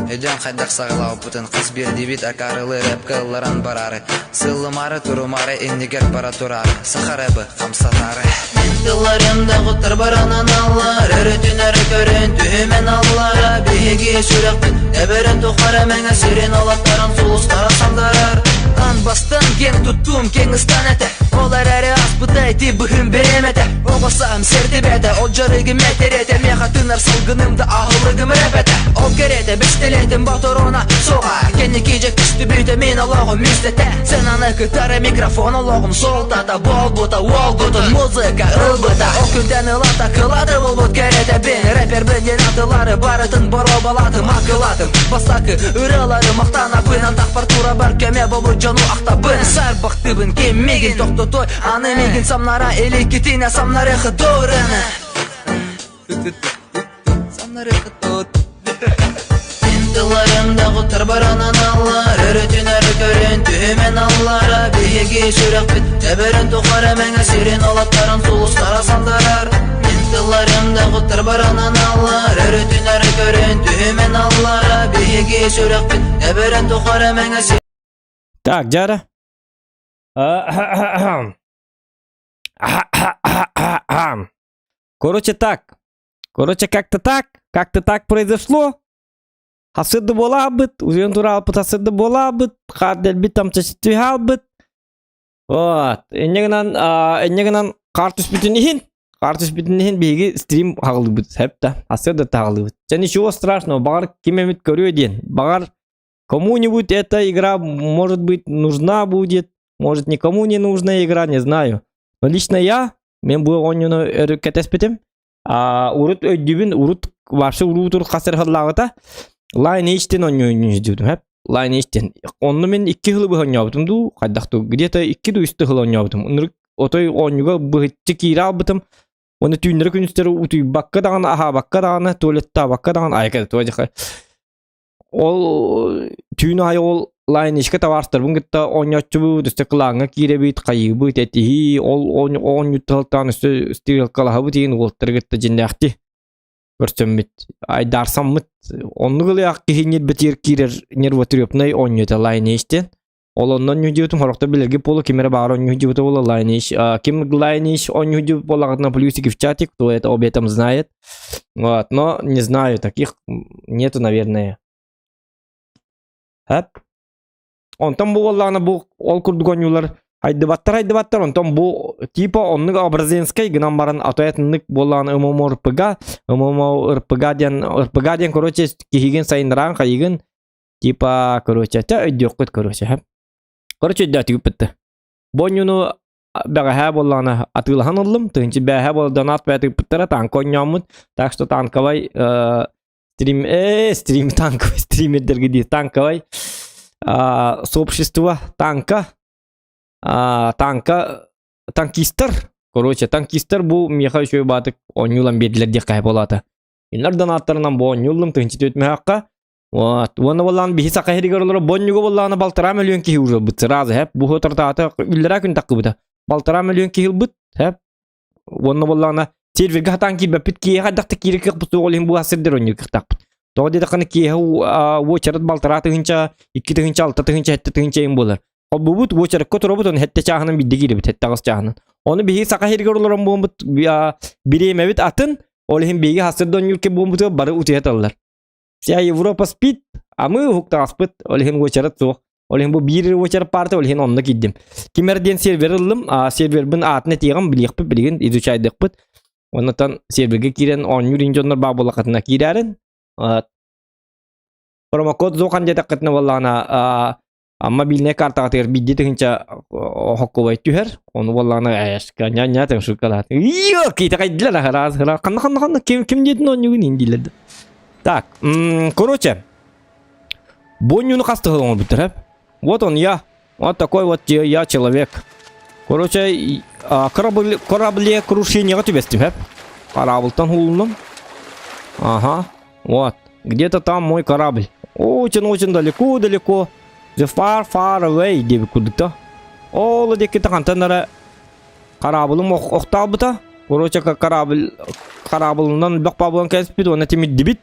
Эден хайдак сағылау путын қыз берді бит акарылы рэпкаларан барары. Сылымары турумары иннигер бара турары. Сахарабы қамсатары. Ментыларымда құттыр баранан аллар. Өрітін әрі көрін түйімен аллара. Бейге жүрекпін әбірін тұқары мәңі сирен олаттарын сұлыстара самдарар. Бастан кен тұттым кеңістан әті. Олар әрі аспытай тибіхін береметі. Оғысам серді бәді, ол жарығым әтереті. Меға тынар сылғынымды ағылығым рәпәті. Ол кереті біштелетім батырона соға. Кені кейжек күшті бүйті мен олағым мистеті. Сен аны кітары микрофон олағым солтата. Бол бұта, ол бұтын музыка ылбыта. Ол күнден ылата қылады бұл бұт кереті. Бен рэпер білген атылары барытын боро балатым ақылатым. Бастақы үрілары мақтана бүйнан тақпар тура бар көме болу жону ақтабын. Сар бақтыбын кеммеген тоқты той. Аны меген самнара елі кетіне самнары қыдорыны. Самнары қыдот. Тентіларымда құттыр баранан аллар. Өрітін әрі көрін түйімен аллара. Бейге жүрек біт әбірін тұқары мәңі сирен олаттарын сұлыстара самдарар. Тентіларымда құттыр баранан аллар. Өрітін әрі көрін түйімен аллара. Бейге жүрек біт әбірін тұқары мәңі сирен. Так, Джара. Короче, так. Как-то так произошло. Хасыды бола быт, узен турал пыт хасыды бола быт, хадел бит там часитвихал быт. Вот. Эннегенан картус битинихин беги стрим хагылы быт. Хепта, хасыды тагылы быт. Ничего страшного, багар кимемит көрüyor ден. Багар кому-нибудь эта игра, может быть, нужна будет, может, никому не нужная игра, не знаю. Но лично мен бұл ойнуны өркетеспетем. Урут өйдүбін, урут башы урутур қасыр хыллағыта. Lineage-тен ойнуын жүдім, Lineage-тен. Онны мен 2 хылы бұл ойнуабытым ду, қайдақты, где-то 2-3 хылы ойнуабытым. Отой ойнуға бұғытты кейрі албытым. Оны түйіндері күністері ұтүй баққа дағаны, туалетта баққа дағаны, айкады, туалетқа. Ол түйіні айы ол Lineage-ке таварстыр. Бұңғытта ойнуатчы бұл, үсті қылаңа кейре бейт, қайығы бейт әтіхи, ол ойнуттығылттан үсті стирил қалаға бұт еген олттыр гітті жинляқты. Көрсөммит, айдарсаммит. Онны қылы ақ кейінер бітер кейрер нервотрепнай ойнуаты Lineage-тен. Ол оннан нүдеутім хорақта білерге полу кемері бағар ойнуаты олы Lineage. Кем Lineage ойнуаты болағытына плюсики в чатик, кто это об этом знает. Вот, но не знаю, таких нету, наверное. Онтан бұл олағына бұл ол күрдік ойнулар айдыбаттар. Онтан бұл типа онның образенскай гынан барын атоятынлық болағына РПГ ден, короче, кехеген сайыныран қайығын типа, короче, өйдек құт, короче. Короче, өйдек түйіп бітті. Бонюну бәғә болағына атылыған ұлым, түгінші бәғә болдан ат бәтік біттірі танк ойнамыд. Так что танковай стримердерге дейі танковай сообщество танкистер. Короче, танкистер бұл меха үшөй батық ойнулан берділерде қай болады. Елерден аттарынан бұл ойнулым түгінші төтмей хаққа. Оны болағын бейі саққа херігер олары бонюға болағына балтыра миллион кейі ұжыл бұт. Сыразы, бұл өтіртаты үлдері күн таққы бұта. Балтыра миллион кейі бұт. Оны болағына серверге хатан кейі бәпіт кейі қайдақты кейі қық бұты олың бұл асырдер ойныл қықтақ бұт. Тоғдеді қаны кейі өчерет балтыра тұғынша, 2 тұғынша, 6 тұғынша, 7 тұғынша ең болар. Ол бұл бұт өчерет көтір бұт, оны хетте чағынан бидді кейі бұт, хетте ағыз чағынан. Оны бейі саққа хергер оларын бұл бұт, бірейме бұт атын, олың бейі хасырды ойнылке бұл бұты бары ұтыет алылар. Вся Европа спит, а мы хуқта аспыт, олың өчерет соқ. Олың бұл бірі өчерет парты, олың онны кейдім. Кемерден сервер ылым, сервер бұн атыны тегім білген, изучайдық бұт. Онытан серверге керен 10 юринжонлар ба болақытына керерін. Промокод зоқан жетақытына болағына мобильная картаға тегер бидді түгінші хоққовай түхер. Оны болағына әшқа нянятың шүркалады. Йо, кейті қайдылар ағараз. Қанды, кем дедің 10 юрин индилерді. Так, короче, бонюны қасты ғылыңыр біттір. Вот он я. Вот такой вот я человек. Короче, корабле крушенияға түбестім. Корабльтан хулыным. Ага, вот. Где-то там мой корабль. Очень-очень далеко. The far away деп күдікті. Олы декі тақантанары кораблым оқтал бұта. Короче, кораблынан бақпа болған кәсіппет, оны темет дебет.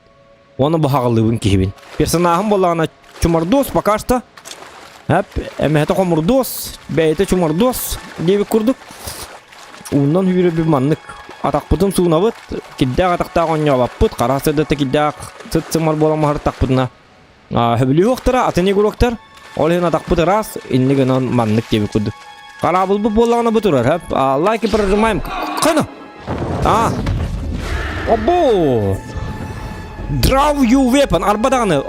Onu bahağılığın kihibin. Personajım bolağına çumardos пока что. Hep emehete komurdos. Beyte çumardos. Diye kurduk. Ondan hüyre bir manlık. Atak pıtım suğuna bıt. Kiddağ atakta onya bapıt. Karası da kiddağ sıt sımar bolamı hartak pıtına. Hübülü yoktara. Atını guroktar. Olhen atak pıtı ras. İnni gınan manlık diye kurduk. Karabıl bu bolağına bıtırar. Hep like pırırmayım. Kana. Abo. Draw you weapon. Arbadağını.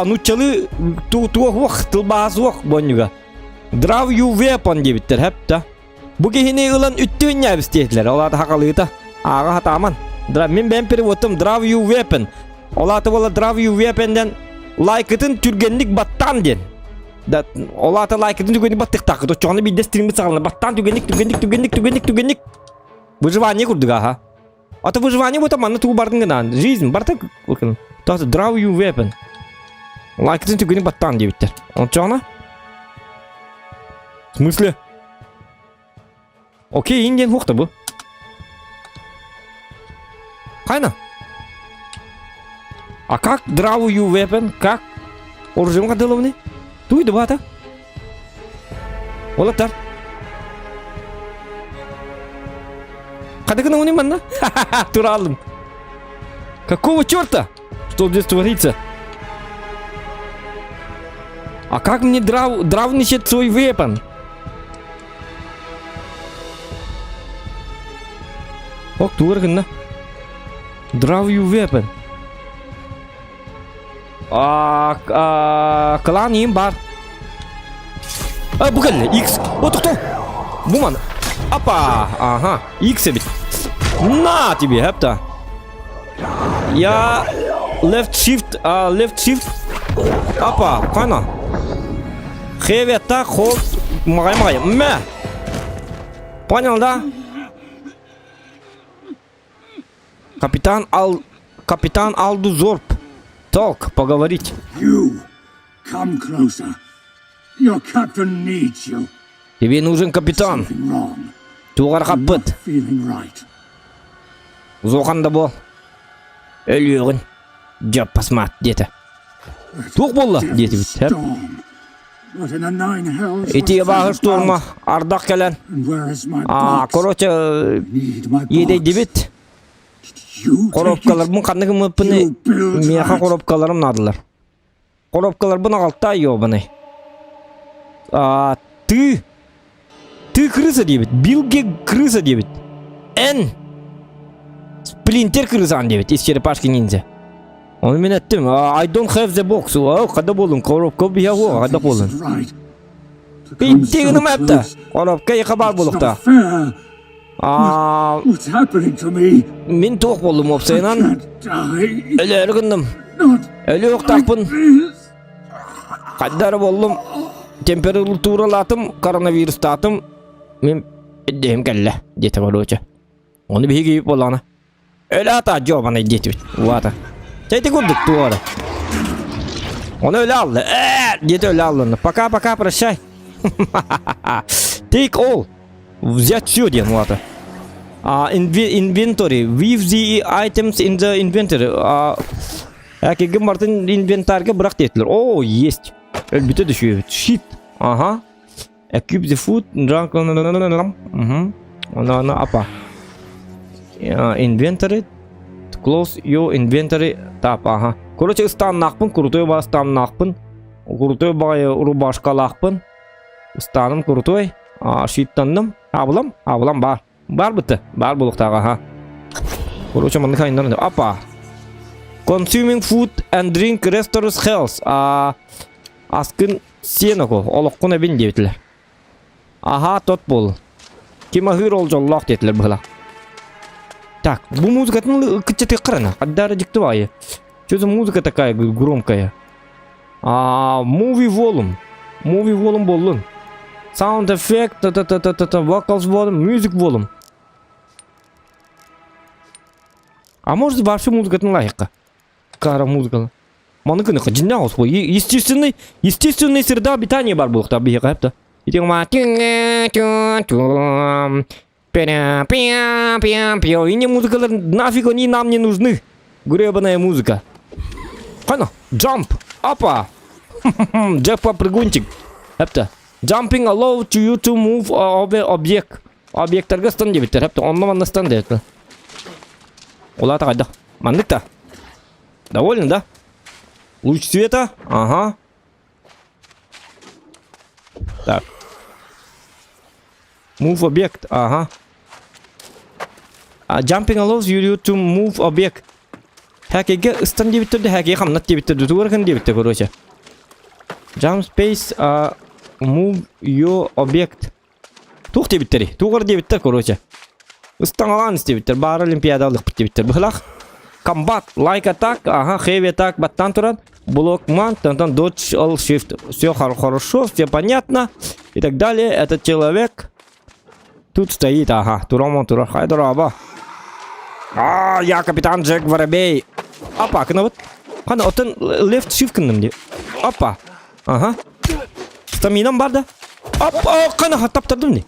Nutçalı. Tuğ vak. Tılbağız vak. Bonюга. Draw you weapon diye bittir hep de. Bu gehine ılan üttüğün ya isteydiler. Ola da hakalı da. Ağa hataman. Men ben perivotum draw you weapon. Ola da bola draw you weapon'dan like'ın türgenlik battan den. Ola da like'ın türgenlik battık takı. Çoğunu bir de stream'i sağlanır. Battan türgenlik. Выживание kurduk aha. Ata выживание bu tamanlı tuğu bardın gınan. Жизнь bardak. Bakın. Tahtı draw you weapon. Like'ın türgenlik battan diye bittir. Onun çoğuna. В смысле? Окей, индиан хухта bu. Кайна? А как draw you weapon? Как? Оружием кадыловны? Туйды бата? Олаттар? Кадыгына уни манна? Ха-ха-ха, тура алдым. Какого черта? Что здесь творится? А как мне дравничать свой weapon? Ок, туыргынна. Draw you weapon. Клан им бар. Bu geldi. X. Otuktu. Bu man. Apa. Aha. X'e bit. Na тебе, hep da. Ya left shift. Apa. Kana. Хевета hold. Магай. Мэ. Понял, да? Капитан Алду Зорб. Talk, поговорить. You come closer. Your captain needs you. Тебе нужен капитан. Something wrong. Тугар Not хаппыт. feeling right. Зоханда бол. Ölüyorsun. Job pasmat diyete. Тук болла diyete bit. Hep. Storm. What in the nine hells İtiye was bağır that storma. about? Ardak gelen. And where is my box? Korotça Need my yede box. dibit. You take Koropkalar it. bu kanıgı mıpını. You build Miyaha that. koropkalarım nadılar. Koropkalar buna altta yiyor bana. Ты крыса дебит. Билге крыса дебит. Н. Сплинтер крысан дебит. Из черепашки ниндзя. Onu men ettim. I don't have the box. Kada bolun. Koropka bir yavu. Kada bolun. Something isn't right. To come so Bittiğini mi yaptı? close. Koropka yakabar It's bulukta. not fair. What's happening to me? Min toq boldum opsaynan. Can't die. Öyle ergindim. Not Öyle yok tapın. this. Kaddar boldum. Temperaturalatım. Koronavirüs tatım. Min eddeyim kelle. Diyete var. Onu bir gibi bolana. Öyle hata cevabına diyete. Vata. Çaydı kurduk duvara. Onu öyle aldı. Diyete öyle aldı. Пока, прощай. Take all. Взять все, ден, вата. Inventory. Weave the items in the inventory. Әкеге мартын инвентарга бырақ детілер. О, есть. Әлбіті düşüyor. Shit. Aha. Equip the food. Drunk. Ona apa? Inventory. Close your inventory. Tap, aha. Короче, ыстан нақпын. Крутой ба ыстан нақпын. Крутой ба рубашка лақпын. Ыстаным крутой. Шиттандым. Абылам бар. Бар бітті. Бар болықтаға, ха. Короче, маңды қайындарында. Апа. Consuming food and drink restores health. Аскын сені қол. Олыққын әбін дейтілер. Аха, тот бол. Кема хыр ол жоллақ дейтілер бұғыла. Так, бұл музыкатын күтчеті қырына. Қаддары жікті байы. Что за музыка такая громкая? Movie volume. Movie volume болын. Sound effect, vocals volume, music volume. А может вообще музыка лайка? Кара музыка. Маныкыны жинна оспо. Естественный среда обитания бар булыкта бияқапта. Итең ма и не музыкалар нафиг они нам не нужны. Гребаная музыка. Хана, jump. Опа. Джекпа прыгунчик. Хепті. Jumping allow to you to move over object. Объекттарға стан дебіттер. Хепті, оннан стан дебіттер. Олата қайда. Мандық-та. Доволен, да? Луч света. Ага. Так. Move object. Ага. Jumping allows you to move object. Хәкеге стан дебиттерді, хәкеге қамнат дебиттерді. Туғырған дебиттер, короче. Jump space, move your object. Туқ дебиттері. Туғыр дебиттер, короче. Стан алан дебиттер. Бар олимпиадалық бұт дебиттер. Бұхлақ. Combat, like attack, ага, heavy attack, баттан турат. Блокман, тантан dodge, all shift. Все хорошо, все понятно. И так далее. Этот человек тут стоит, ага. Турамон, хайдораба. Я капитан Джек Воробей. Опа, вот. Хана, оттан left shift кіндім. Опа. Ага. Стаминам бар да? Опа, қана, таптырдым не?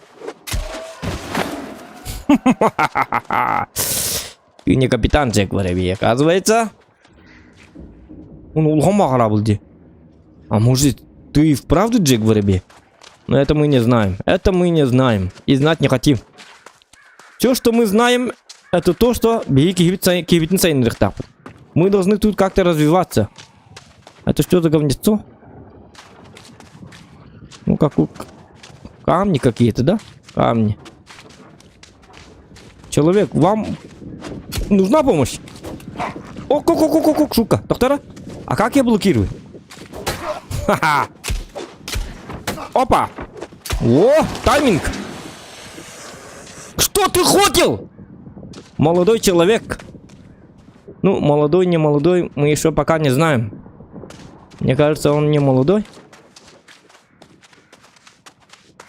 Ты не капитан Джек Воробей, оказывается. Он улгома грабылди. А может, ты и вправду Джек Воробей? Но это мы не знаем. Это мы не знаем. И знать не хотим. Все, что мы знаем, это то, что мы должны тут как-то развиваться. Это что за говнецо? Ну, как камни какие-то, да? Камни. Человек, вам нужна помощь? О, шутка. Доктора? А как я блокирую? Ха-ха. Опа. О, тайминг. Что ты хотел? Молодой человек. Ну, молодой, не молодой, мы еще пока не знаем. Мне кажется, он не молодой.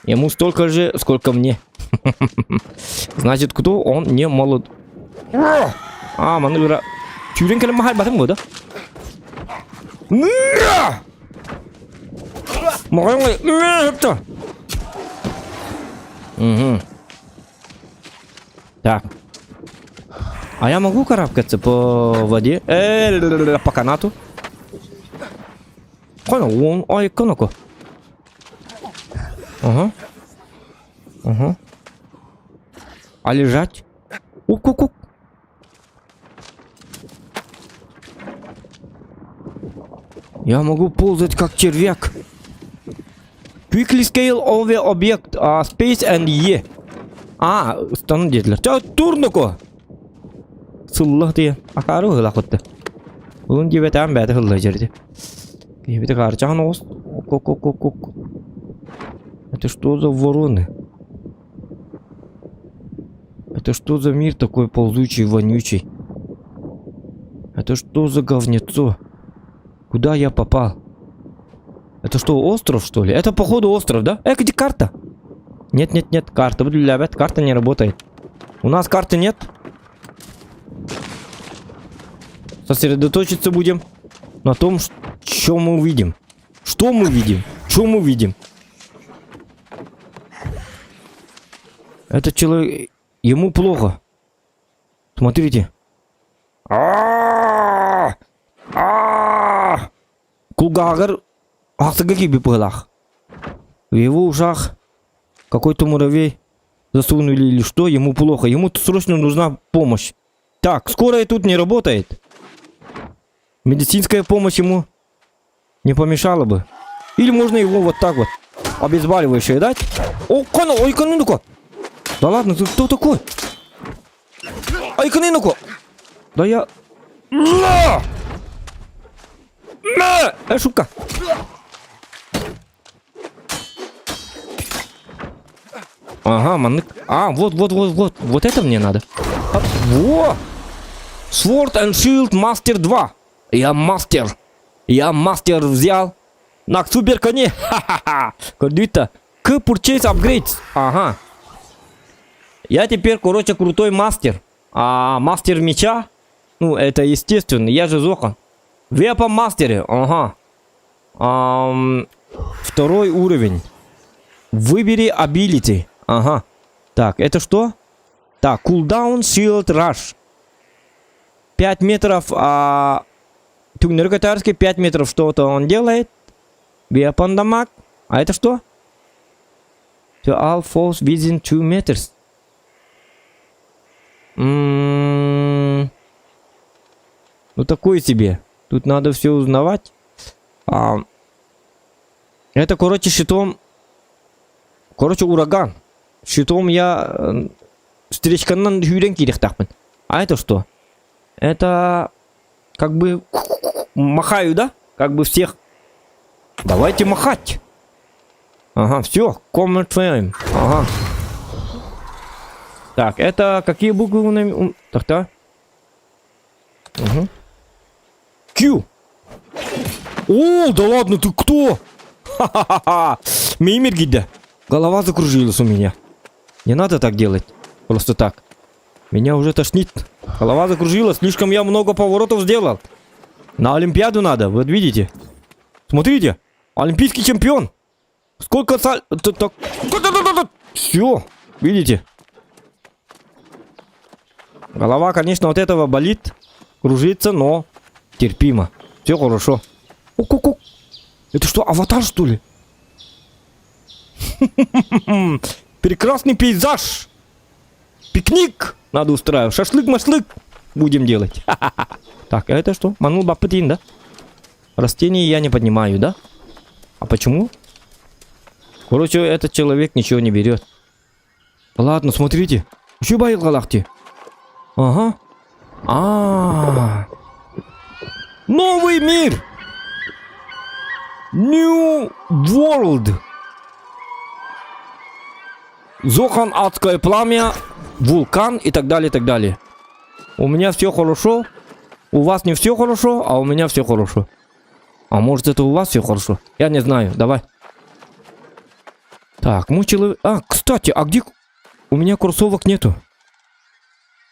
Ему столько же, сколько мне. Значит, кто он не молод. Манура. Тюрин калим махай батам года. Так. А я могу карабкаться по воде? По канату? Он, ой, коноко. Ага. Ага. А лежать? Ук-ук-ук. Я могу ползать как червяк. Quickly scale over object, space and E. Стану детлер. Ча турнуко. Суллах дие. Акару хылақытты. Бұлын дебетен бәді хылла жерде. Дебеті қарчаған оғыз. Ок. Это что за вороны? Это что за мир такой ползучий, вонючий? Это что за говнецо? Куда я попал? Это что, остров, что ли? Это, походу, остров, да? Где карта? Нет, карта. Карта не работает. У нас карты нет. Сосредоточиться будем на том, что мы увидим. Что мы видим? Что мы видим? Этот человек... Ему плохо. Смотрите. Кулгагар ахсага киби пылах. В его ушах какой-то муравей засунули или что, ему плохо. Ему срочно нужна помощь. Так, скорая тут не работает. Медицинская помощь ему не помешала бы. Или можно его вот так вот обезболивающее дать. Ой, кануку. Да ладно, ты кто такой? Ай, кануку. Да я... Шутка. Ага, маннык. Вот это мне надо. Во! Sword and Shield Master 2. Я мастер взял. На супер коне. Ха-ха-ха. Кордвита. К purchase upgrades. Ага. Я теперь, короче, крутой мастер. Мастер меча? Ну, это естественно. Я же Зохан. Weapon мастере. Ага. Второй уровень. Выбери ability. Ага. Так, это что? Так, cooldown shield rush. 5 метров. Тугнер Катарский 5 метров что-то он делает. Weapon дамаг. А это что? To all falls within 2 meters. Ну такой себе. Тут надо все узнавать. Это, короче, щитом. Короче, ураган. Щитом я встречканнан хюрен кирих тахпын. А это что? Это как бы махаю, да? Как бы всех. Давайте махать. Ага, все. Command frame. Ага. Так, это какие буквы? Так-то. Угу. Q. О, да ладно, ты кто? Ха-ха-ха. Мимир гида. Голова закружилась у меня. Не надо так делать. Просто так. Меня уже тошнит. Голова закружилась. Слишком я много поворотов сделал. На Олимпиаду надо. Вот видите. Смотрите. Олимпийский чемпион. Сколько саль... Все. Видите. Голова, конечно, от этого болит. Кружится, но терпимо. Все хорошо. Ку-ку-ку. Это что, аватар, что ли? Прекрасный пейзаж. Пикник надо устраивать. Шашлык-машлык будем делать. Так, а это что? Манул бапатин, да? Растения я не поднимаю, да? А почему? Короче, этот человек ничего не берет. Ладно, смотрите. Еще байл галахти. Ага. Новый мир. New World. Зохан, адское пламя, вулкан и так далее, и так далее. У меня все хорошо. У вас не все хорошо, а у меня все хорошо. А может, это у вас все хорошо? Я не знаю. Давай. Так, мой человек... кстати, а где... У меня кроссовок нету.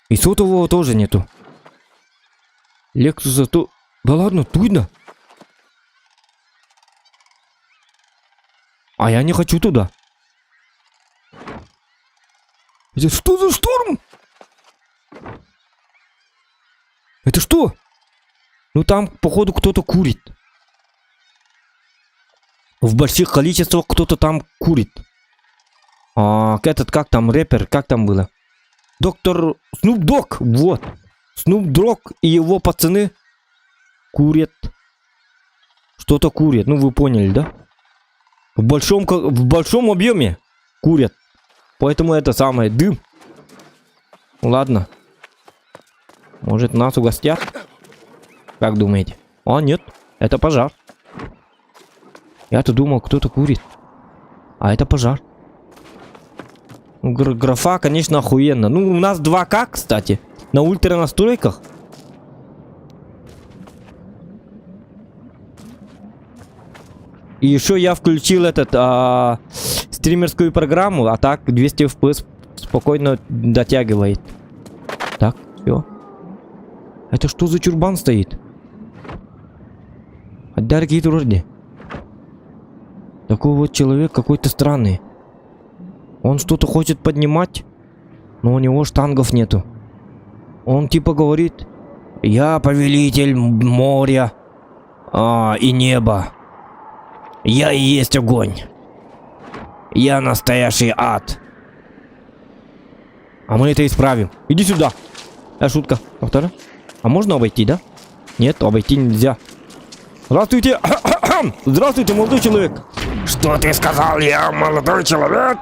И сотового тоже нету. Лексуса то... Да ладно, тудно. А я не хочу туда. Это что за шторм? Это что? Ну там, походу, кто-то курит. В больших количествах кто-то там курит. Как там, рэпер, как там было? Доктор Снуп Дог, вот. Снуп Дог и его пацаны курят. Что-то курят, ну вы поняли, да? В большом объеме курят. Поэтому это самое, дым. Ладно. Может, нас угостят? Как думаете? Нет, это пожар. Я-то думал, кто-то курит. А это пожар. Графа, конечно, охуенно. Ну, у нас 2К, кстати. На ультра настройках. И еще я включил стримерскую программу, а так 200 FPS спокойно дотягивает. Так, все. Это что за чурбан стоит? Дорогие друзья. Такой вот человек какой-то странный. Он что-то хочет поднимать, но у него штангов нету. Он типа говорит: я повелитель моря и неба. Я и есть огонь. Я настоящий ад. А мы это исправим. Иди сюда. Шутка. Повтори. А можно обойти, да? Нет, обойти нельзя. Здравствуйте. Здравствуйте, молодой человек. Что ты сказал, я молодой человек?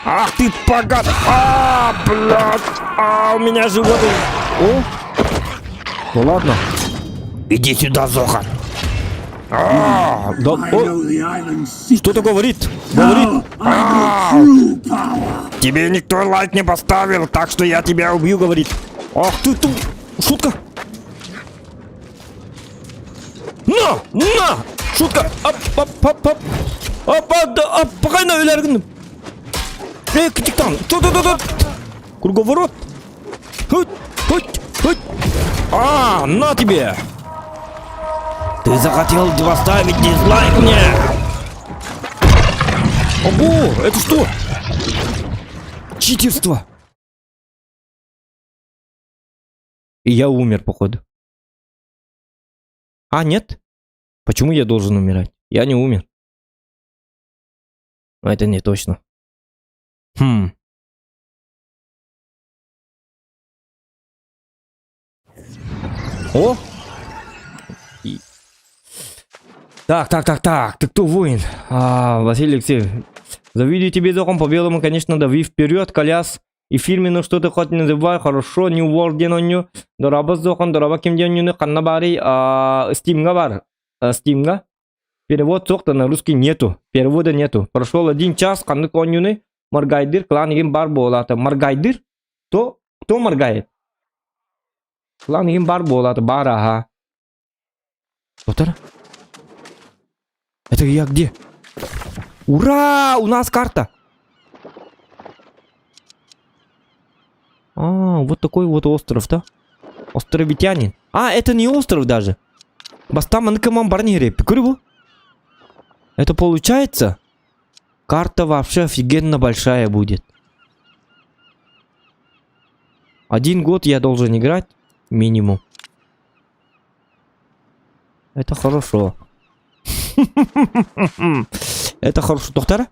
Ах ты погад. Блядь. У меня живот. Ну ладно. Иди сюда, Зохан. Да, что-то говорит. Тебе никто лайк не поставил, так что я тебя убью, говорит. Ах ты, шутка. На! Шутка. Пахай на веляргін. Кітіктан. Круговорот. На тебе. Ты захотел поставить дизлайк мне? Ого, это что? Читерство. И я умер, походу. А, нет? Почему я должен умирать? Я не умер. Но это не точно. О! Так. Ты кто, воин? Василий Алексеевич. Завидую тебе, Зохан, по-белому, конечно, дави вперед, коляс. И фирменно, что ты хоть называй, хорошо, New World денонью. Дораба, Зохан, дораба, кем денонью, ханнабари, Стимга бар. Стимга. Перевод сохта на русский нету. Перевода нету. Прошел 1 час, ханны конюны. Маргайдыр, клан им бар болата. Маргайдыр? Кто моргает? Клан им бар болата. Бар, ага. Вот это я где? Ура! У нас карта! Вот такой вот остров, да? Островитянин. Это не остров даже. Бастаман камам барнире. Пикурибу? Это получается? Карта вообще офигенно большая будет. 1 год я должен играть. Минимум. Это хорошо. Это хорошо. Доктор?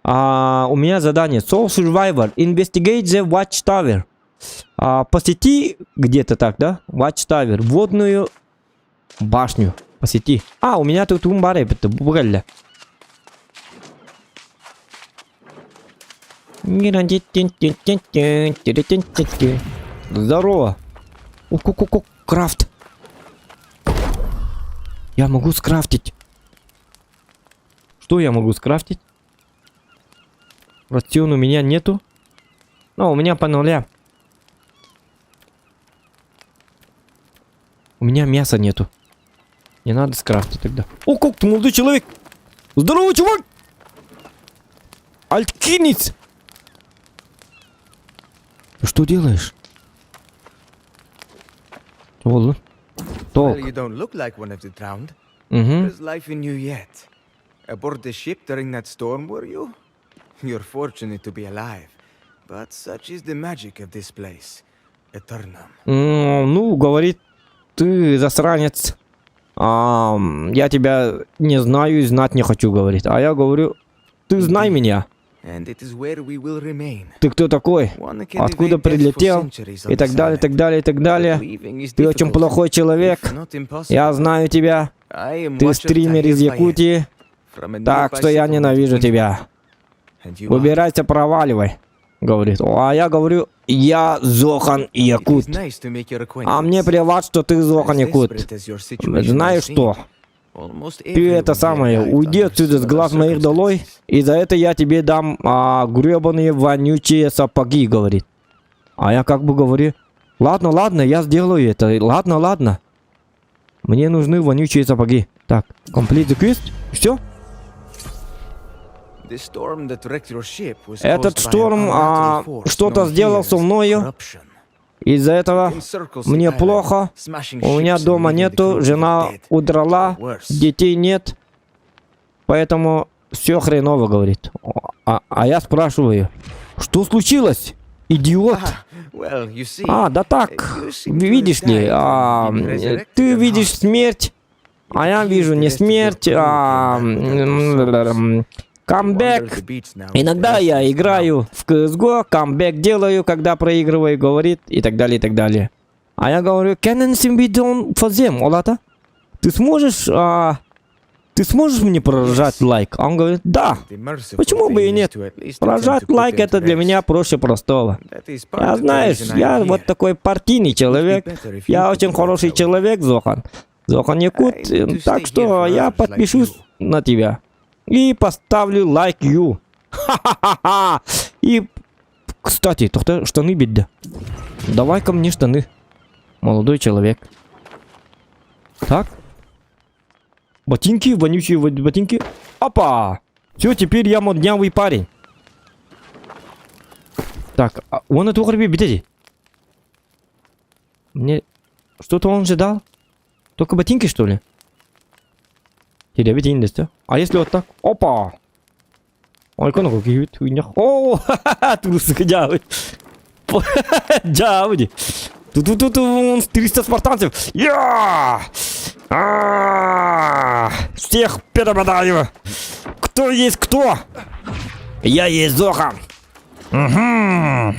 У меня задание. Soul Survivor. Investigate the Watchtower. Посети где-то так, да? Watchtower. Водную башню. Посети. У меня тут умбары. Это бугальля. Здорово. Крафт. Я могу скрафтить. Что я могу скрафтить? Рацион у меня нету. Но у меня по 0. У меня мяса нету. Не надо скрафтить тогда. Как ты, молодой человек! Здорово, чувак! Алькинец! Ты что делаешь? Well, you don't look like one of the drowned. There's life in you yet. Aboard the ship during that storm, were you? You're fortunate to be alive. But such is the magic of this place. Eternum. Ну, говорит, ты засранец. Я тебя не знаю и знать не хочу, говорит. А я говорю, ты знай меня. Ты кто такой? Откуда прилетел? И так далее, так далее, так далее. Ты очень плохой человек. Я знаю тебя. Ты стример из Якутии. Так что я ненавижу тебя. Убирайся, проваливай. Говорит. А я говорю, я Зохан Якут. А мне плевать, что ты Зохан Якут. Знаешь что? Ты это самое, уйди отсюда с глаз моих долой, и за это я тебе дам гребаные вонючие сапоги, говорит. А я как бы говорю, ладно, я сделаю это, ладно. Мне нужны вонючие сапоги. Так, complete the quest, все. Этот шторм что-то сделал со мною. Из-за этого мне плохо, у меня дома нету, жена удрала, детей нет, поэтому все хреново, говорит. А я спрашиваю, что случилось, идиот? Да так, видишь ли, ты видишь смерть, а я вижу не смерть, камбэк. Иногда я играю в CSGO, камбэк делаю, когда проигрываю, говорит, и так далее, и так далее. А я говорю, can anything be done for them, Олата? Ты сможешь мне прожать лайк? А он говорит, да. Почему бы и нет? Прожать лайк это для меня проще простого. Я, знаешь, я вот такой партийный человек. Я очень хороший человек, Зохан. Зохан Якут. Так что я подпишусь на тебя. И поставлю лайк you. Ха-ха-ха-ха. И, кстати, штаны беда. Давай ко мне штаны, молодой человек. Так. Ботинки, вонючие ботинки. Опа! Все, теперь я моднявый парень. Так, он это ухарби, бедите. Мне... Что-то он же дал? Только ботинки, что ли? А если вот так? Опа! Ой, как какие хуйня. О, ха-ха-ха, трусы, джавы. Джавы. Тут 300 спартанцев. Я! Всех перебодаю. Кто есть кто? Я есть Зоха. Угу.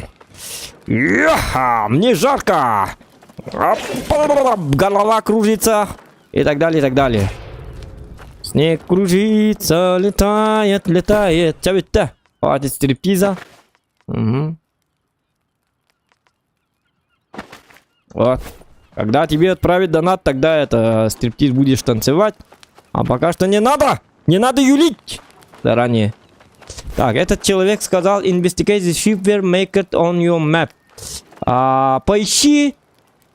Мне жарко. Голова кружится. И так далее, и так далее. Снег кружится, летает, летает. Чё это? Хватит стриптиза. Угу. Вот. Когда тебе отправить донат, тогда это стриптиз будешь танцевать. А пока что не надо! Не надо юлить! Заранее. Так, этот человек сказал: Investigate the shipware, make it on your map. Поищи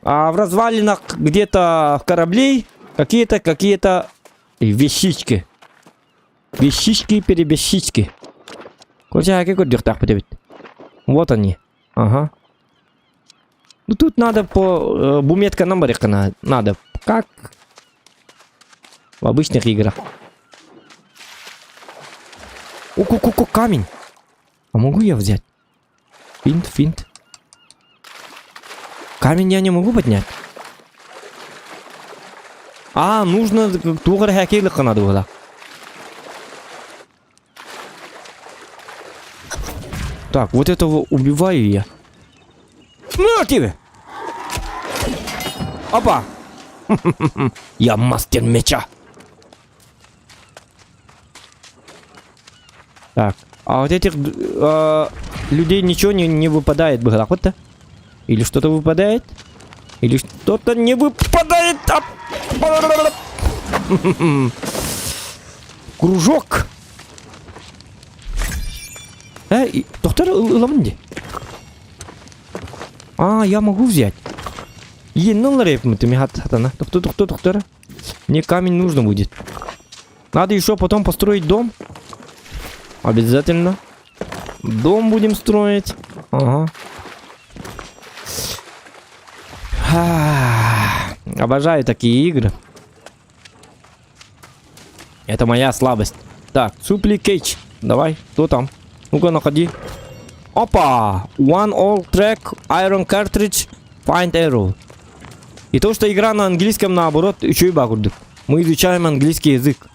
в развалинах где-то кораблей какие-то вещички. Вещички-перебещички. Вот они. Ага. Ну тут надо по буметка номерика надо. Как в обычных играх. О, камень. А могу я взять? Финт. Камень я не могу поднять. Нужно тугар хакейлыка надо было. Так, вот этого убиваю я. Ну, тебе! Опа! Я мастер меча. Так, а вот этих людей ничего не выпадает, вот-то? Или что-то выпадает? Или что-то не выпадает? Кружок! Доктор Ламди. Я могу взять. Доктор. Мне камень нужно будет. Надо еще потом построить дом. Обязательно. Дом будем строить. Ага. Обожаю такие игры. Это моя слабость. Так, Supplicate. Давай, кто там? Ну-ка, находи. Опа! One all track, iron cartridge, find arrow. И то, что игра на английском, наоборот, еще и багурдык. Мы изучаем английский язык.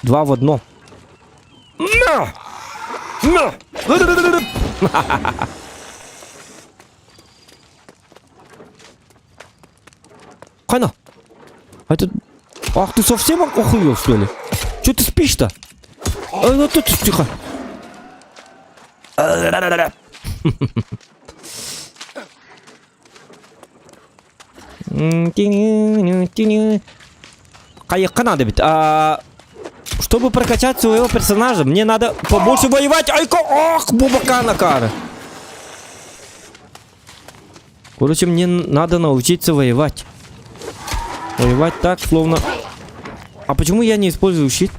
2 в 1. Хайна! Ах, ты совсем охуел, что ли? Че ты спишь-то? Тут тихо. Каяка надо ведь. Чтобы прокачать своего персонажа, мне надо побольше воевать. Ох, бубакана кара. Короче, мне надо научиться воевать. Воевать так, словно... А почему я не использую щит?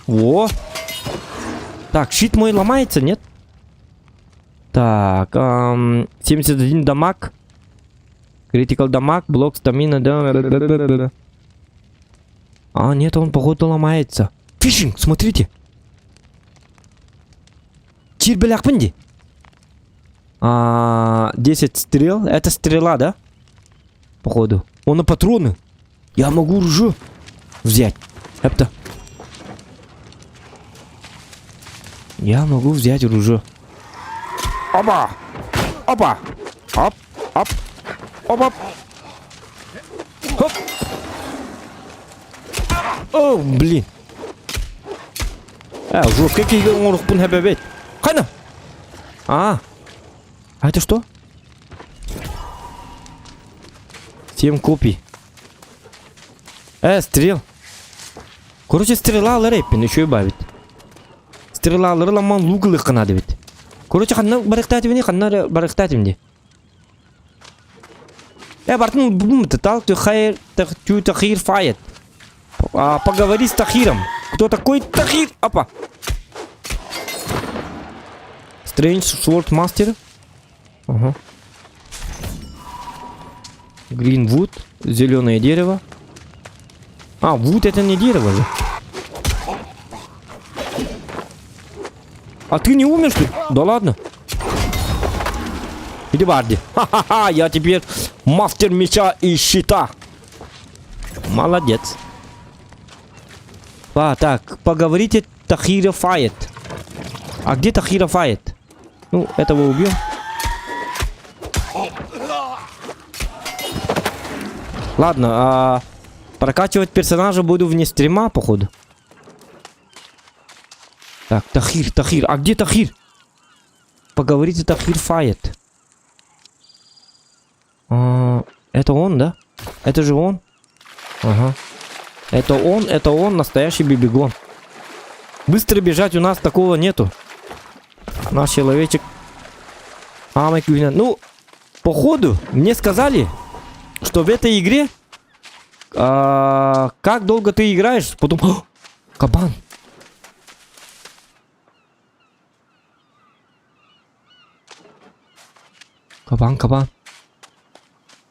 Во! Так, щит мой ломается, нет? Так, 71 дамаг. Critical дамаг, блок стамина, да. Нет, он походу ломается. Фишинг, смотрите. Чирбеляк пенди. 10 стрел. Это стрела, да? Походу. Он на патроны. Я могу ружье взять. Это. Я могу взять ружье. Опа! Опа! Оп! Оп! Оп! Хоп! О, блин. Жёстко, какие он рухпун хабебет. Хайна! А это что? 7 копий. Стрел. Короче, стрела ларепин еще и бавит. Стрела лаламан луглых надо ведь. Короче, ханна барахтать мне. Бартун бум тал тахир файет. Поговори с Тахиром. Кто такой Тахир? Опа. Strange Sword Master. Ага. Greenwood. Зеленое дерево. Wood это не дерево же. А ты не умер, что ли? Да ладно. Иди, Барди. Ха-ха-ха, я теперь мастер меча и щита. Молодец. Так, поговорите Тахира Файет. А где Тахира Файет? Ну, этого убьем. Ладно, прокачивать персонажа буду вне стрима, походу. Так, Тахир. А где Тахир? Поговорите Тахир Файет. Это он, да? Это же он? Ага. Это он, настоящий бибигон. Быстро бежать у нас такого нету. Наш человечек. Ну, походу, мне сказали, что в этой игре как долго ты играешь, потом... О, кабан. Кабан.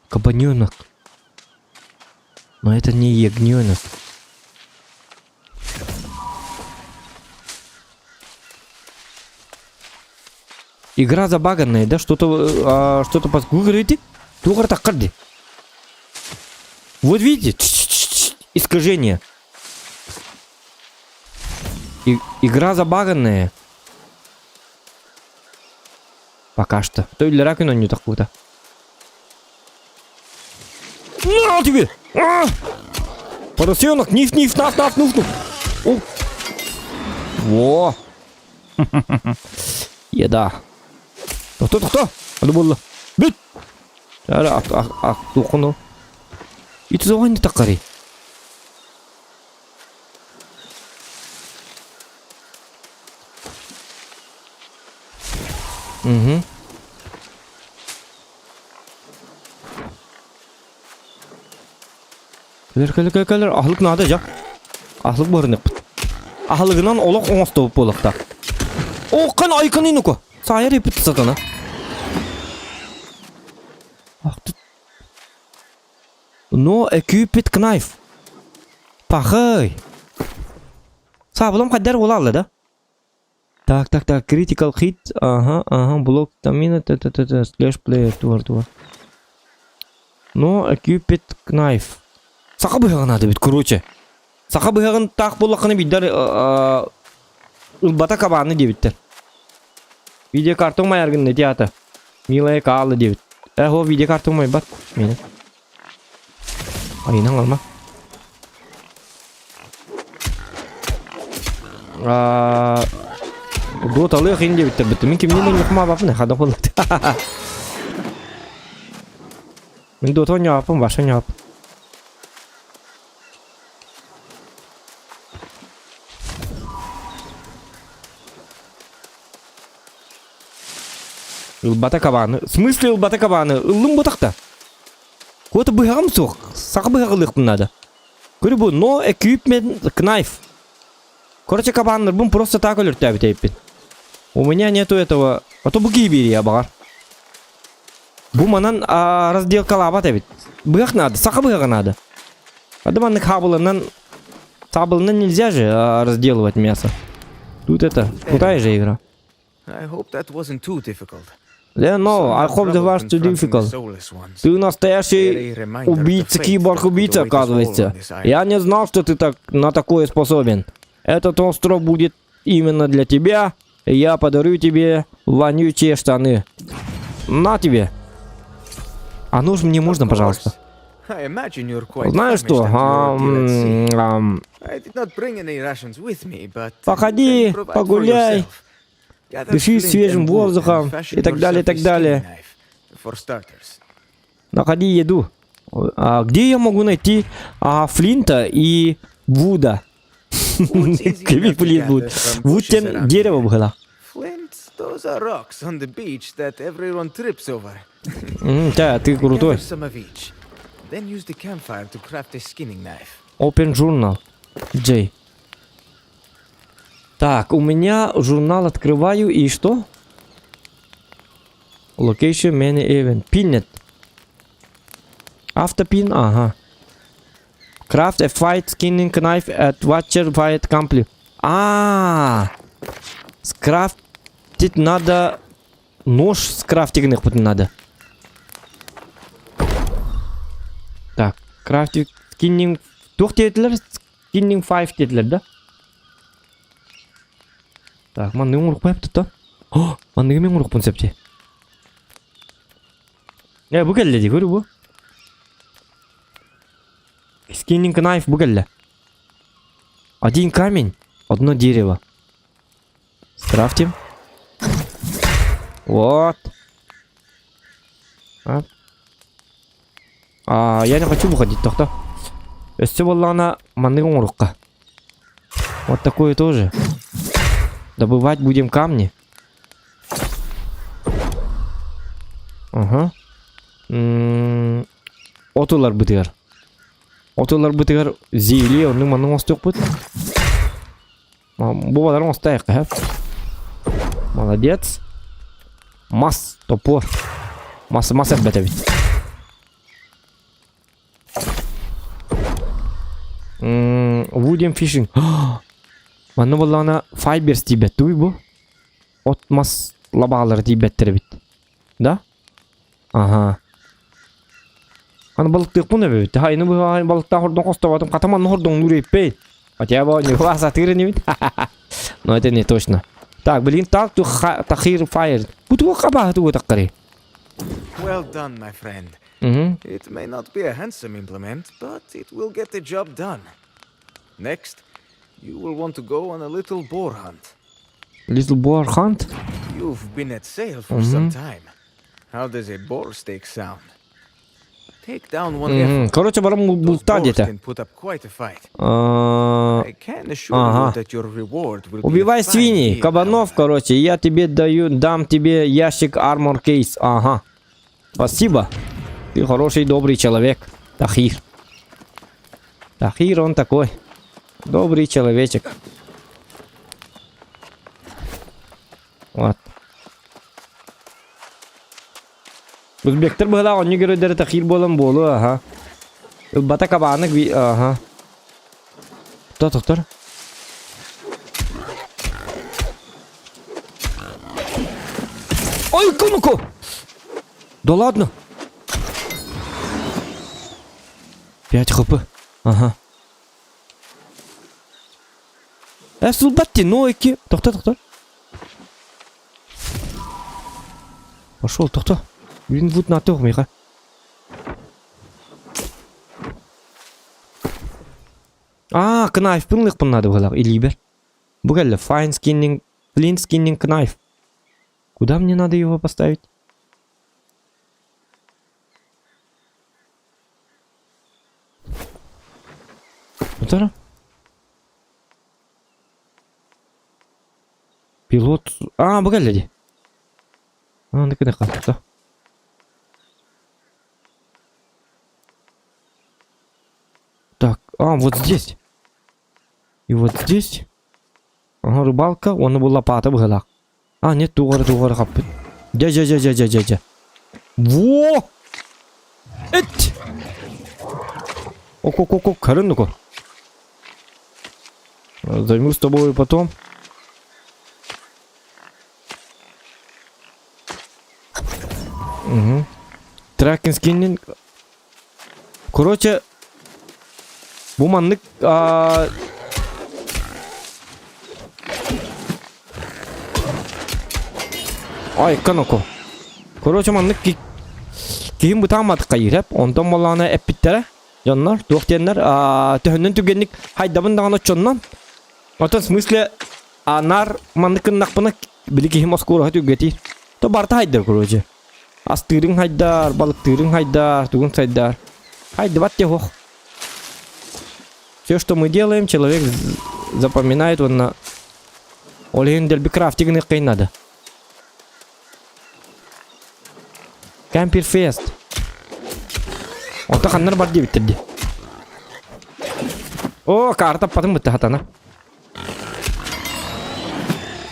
Кабаненок. Но это не ягненок. Игра забаганная, да? Что-то подгугрите. Вот видите? Искажение. Игра забаганная. Пока что. То для раковины не так-то. На тебе! Поросенок, ниф, наф. Во! Еда. Кто? Надо было. Бит! Тухну. И ты завань так кари. Угу. Калер. Ахлык надо жа. Ахлык бұрынып. Ахлыгынан олық оңыз топ болықта. О, қан айқын инуко. Сайыр епітті сатана. No equipped knife. Пахай. Сабылым қаддар ола алды да. Так. Critical hit. Ага. Блок тамина. Slash player. Туар. No equipped knife. Сақа бұйған ады бит, короче. Сақа бұйған тақ болаққаны биддар ұлбата кабаны дебіттер. Видео картон май аргын не тията. Милая каалы дебіт. О, видео картон май бат. Мені. Айынан алма. Доталы қиын дебіттер бітті. Мен кемнен ұқыма бапын, қада қолықты. Мен дота ойнапын, башы ойнапын. Илбата кабаны. В смысле илбата кабаны? Илым ботақта. Кото бұйғам соқ. Сақы бұйғалықпын надо. Көрі бұл, no equipment knife. Короче, кабанлар, бұн просто так өліртәбі тейппен. У меня нету этого. А то бұғы бері я бағар. Бұл манан разделкалаба тәбет. Бұйғақ надо, сақы бұйға надо. Адаманның сабылынан нельзя же разделывать мясо. Тут это, крутая же игра. I hope that wasn't too difficult. Yeah, no, I hope that was too difficult. Ты настоящий убийца, киборг-убийца, оказывается. Я не знал, что ты на такое способен. Этот остров будет именно для тебя. И я подарю тебе вонючие штаны. На тебе. А ну ж мне можно, пожалуйста. Знаешь что? Походи, погуляй. Дыши свежим воздухом и так далее. Находи еду. А где я могу найти Флинта и Вуда? Какой Флинт будет? Вуд тем дерево было. Да, ты крутой. Open Journal. Джей. Так, у меня журнал открываю и что? Location many event. Pinnet. Автопин, ага. Craft a fight skinning knife at Watcher Fight Company. Скрафтить надо. Нож скрафтить надо. Так, крафтить Skinning 4 dediler. Skinning 5 dediler da. Так, man nung uruk yaptı da. Oh, man nung uruk pun septi. Ya bu geldi görü bu. Skinning knife bu geldi. Один камень, одно дерево. Скрафтим. Вот. Я не хочу выходить, тохта. Все было на манный урка. Вот такое тоже. Добывать будем камни. Ага. Отулар бытыр. Отулар бытыр зейли, onun manның остық бұд. Bu badarın остайық, ha? Молодец. Мас, топор. Мас әббәті бит. Wooden fishing. Манны боллана fibers тибет дуй bu. От мас лабалар тибеттер бит. Да? Ага. Аны балыктык буны бит. Хайны бу балыкта хордон костоватым, катаман хордон нуреппей. Хотя бы не вас атыры бит. Но это не точно. Так, блин, так ту тахир fire. Буту каба ту таккари. Well done, my friend. It may not be a handsome implement, but it will get the job done. Next, you will want to go on a little boar hunt. Little boar hunt? You've been at sail for some time. How does a boar steak sound? Take down one heifer. Короче, барам булта где-то. Убивай свиней, кабанов, короче. Я тебе дам тебе ящик армор кейс. Ага. Спасибо. Ты хороший, добрый человек. Тахир. Тахир он такой. Добрый человечек. Вот. Узбектер была, он не говорит, тахир болом болу, ага. Бата кабанок, ага. Кто доктор? Ой, кому-ко! Да ладно. 5 хп. Ага. Сулбатти, нойки. Доктор. Пошел, доктор. Блин, вот на то, Миха. Knife пылных надо было, или бер. Бугелля, fine skinning, clean skinning knife. Куда мне надо его поставить? Вот это? Пилот. Бугелля. Так. Так, вот здесь. И вот здесь. Ага, рыбалка. Он был лопата в голах. Нет, тугора хапит. Дя. Во! Эть! Око, карынну-ко. Займусь с тобой потом. Угу. Трекинг скиннинг. Короче, bu manlık kanoko. Короче, manlık kim bu tamadı kayır hep. Ondan bolana epittere. Canlar, doktorlar, töhünden tügenlik haydabın dağına çonnan. Otan smysle nar manlıkın nakpına biliki him oskuru hadi ügeti. To barta haydar короче. Astırın haydar, balıktırın haydar, tugun haydar. Haydi bat ya hoch. Все, что мы делаем, человек запоминает он на Олегендер бикрафтигных кай надо. Камперфест. Он так аннар бар деп биттерди. О, карта потом битти хатана.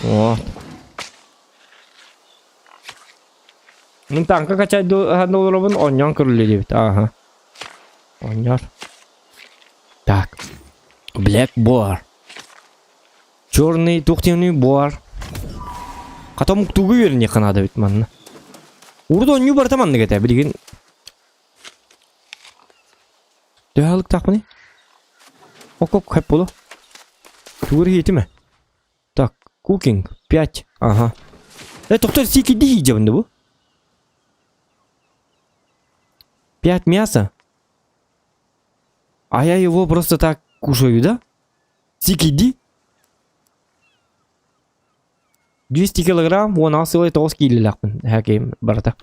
Вот. Мен танка качай долларовын оньон кырылы деп. Ага. Оньор. Так. Black Boar. Черный тухтивный boar. Катам тугу верне канада бит манна. Урдо онью бартаман негете билген. Дәлік тақпыны? Оп, хэп болу. Тугыр хеті ме? Так, кукинг, 5. Ага. Доктор, сики ди жабында бу? 5 мяса? А я его просто так кушаю, да? Сикиди? 200 килограмм, 16 кило лақпын. Хәкейм, барата.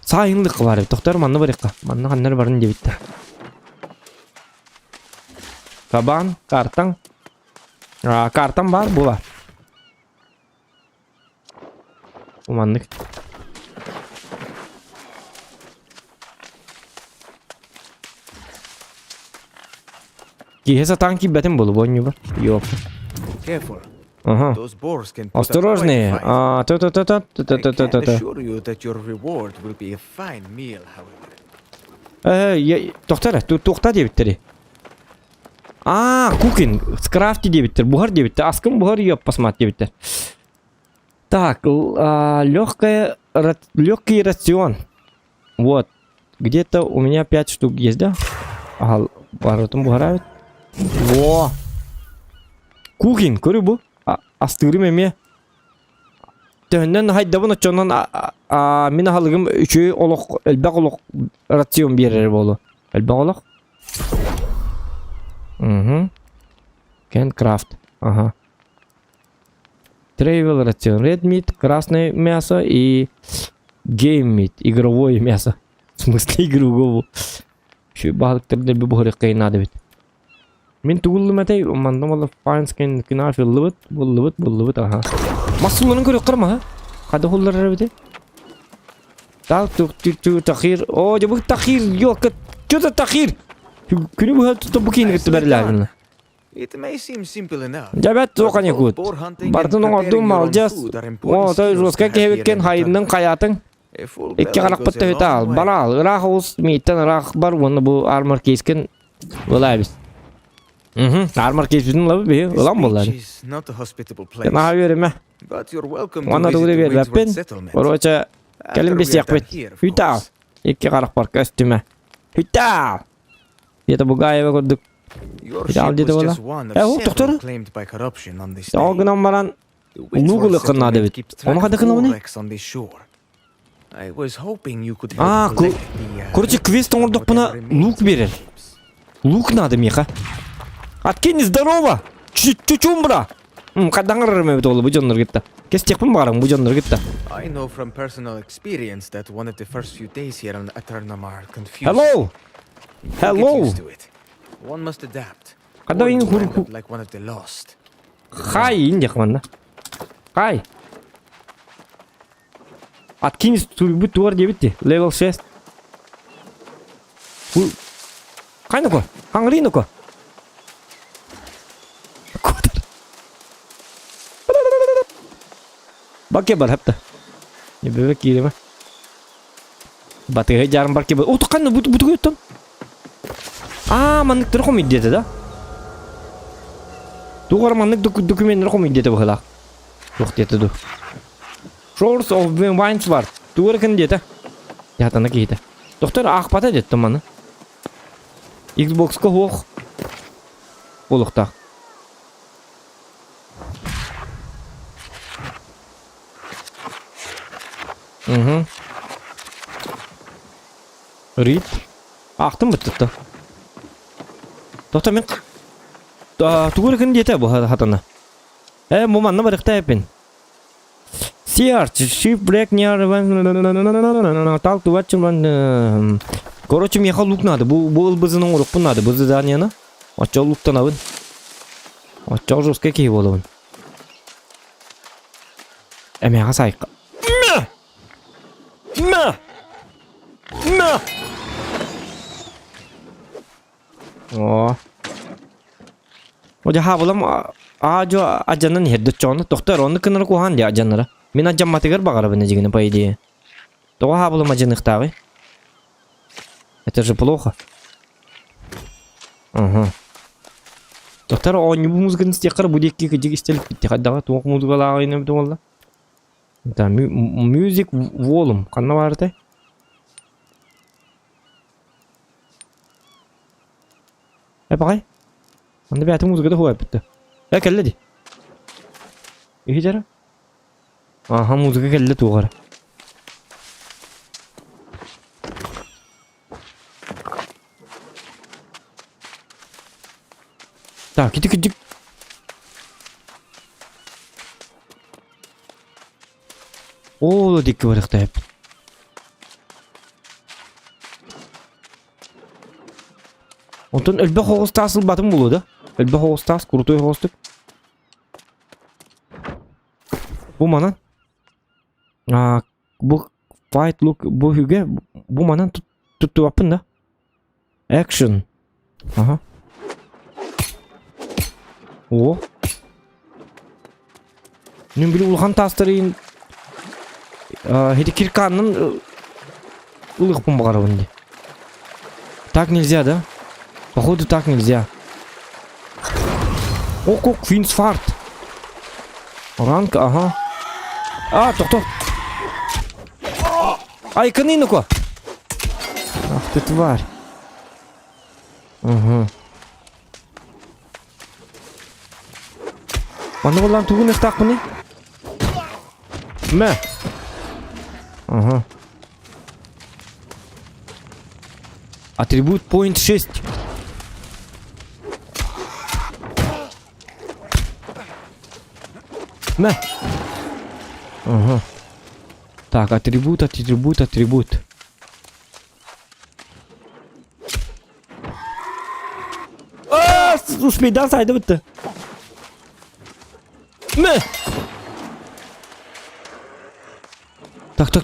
Сайынлық бар, доктор, манны барыққа. Манны қаннар барын дебітті. Кабан, картан. Картан бар, бұл бар. Уманнык. Кихеса танки бәтім болу, боню бар. Йоп. Careful. Ага. Those boars can put up Осторожнее. quite a fight. I can Та-та-та-та-та-та-та-та-та. assure you that your reward will be a fine meal, however. Тоқтар, тоқта дебіттері. Кукин, скрафти дебіттер, бұхар дебіттер. Аскым бұхар йоп посмат дебіттер. Так, легкий рацион. Вот. Где-то у меня 5 штук есть, да? Ага, барытым бұхар. Во. Кукин, көрі бұ? Астырым еме. Төннен хайдабын очонан мен халығым үші олық, әлбәқ олық рацион берер болу. Әлбәқ олық? Can craft. Ага. Travel рацион. Red meat, красное мясо и game meat, игровое мясо. В смысле игрового. Şu balıklarında bir buhar kaynadı bit. Min tuğullu metay mandım valla fine skin kina fil lıvıt aha. Masulların görüyor kırma ha. Kadı hulları bit. Tal tu takhir. O bu takhir yok. Çöze takhir. Günü bu hal tutup bukin gitti berler. It may seem simple enough. Cebet zokan yakut. Bartın ordum alacağız. O da roska kevken hayının kayatın. İki karak pıttı hüte al. Bana al. Irak olsun. Mitten Irak var. Onu bu armor keskin. Olay biz. Armor keskin labı bir. Ulan bunlar. Kena verime. Ona doğru bir weapon. Oroça. Gelin biz yakbet. Hüte al. İki karak parka üstüme. Hüte al. Ya da bu gayeve kurduk. Hüte al dedi valla. Doktoru. O günden baran. Nugulu kına David. Onu kadar kına mı ne? Короче, квест ордық бұна лук берер. Лук надо меха. Аткені здорово! Чучум бра! Қадаңыр рәме бет олы бұ жонлар кетті. Кестекпін бағарың бұ жонлар кетті. I know from personal experience that one of the first few days here on Eternum are confusing. Hello! Hello! Get used to it. One must adapt. Қада Or ең you wind құру... up like one of the lost. Қай ең деқманда. Қай. Аткинис турбу туар дебитти. Level 6. Қайны ко? Қаңырыйны ко? Баке бар хапта. Не бебек киреме. Батыға жарым бар кебе. О, тұққанны бұты көттім. Маннык тұрқым идеті да? Туғар маннык документ тұрқым идеті бұғылақ. Жоқ деті ду. Shores of Wines var. Tuğra kın diyete. Yatana kiyete. Doktor akpata diyete manı. Xbox ko hoq. Oluqta. Read. Aqtım bitti. Doktor men tuğra kın diyete bu hatana. Bu manna barıqta yapın. Search, shipwreck near talk to watch one. Короче, мне лук надо. Был бы за урок надо. Бы задание на. А чё лук-то надо? А чё же какие волован? Меня сайка. О. Оja havalam ajo ajanın hedde çonu. Doktor onu kınır kuhan diye ajanlara. Мен аджамматыгар бағара біне жегіне, по идее. Тоға бұл мажынықтағы. Это же плохо. Ага. Доктор, он не музыканы стекар будет кеге стеліп бітті. Қаддаға тоқ музыкалағы айны бітті олда. Да, music volume. Қанна барды? bakay. Anda bir muzika da huwa bitti. Ya kelle di. İyi jara. Aha muzika kelle tuğara. Так, иди. О, дикки барыктап. Онтон өлбө хогуста асыл батым болду. Өлбө хогуста крутой хогустук. Бу манан. Бу fight look бу хүгө бу манан тутту апын да. Action. Ага. О. Мен биле улган тастырын Кирканның улық помогара вынди. Так нельзя, да? Походу так нельзя. О, как Квинсфарт. Ранг, ага. Тоқ. Ай, канину-ка. Ах ты тварь. Ага. Аны болан тугун эстак мыны? Мә. Ага. Атрибут point 6. Мә. Ага. Так, атрибут. Успейдан сайды бітті. Мә.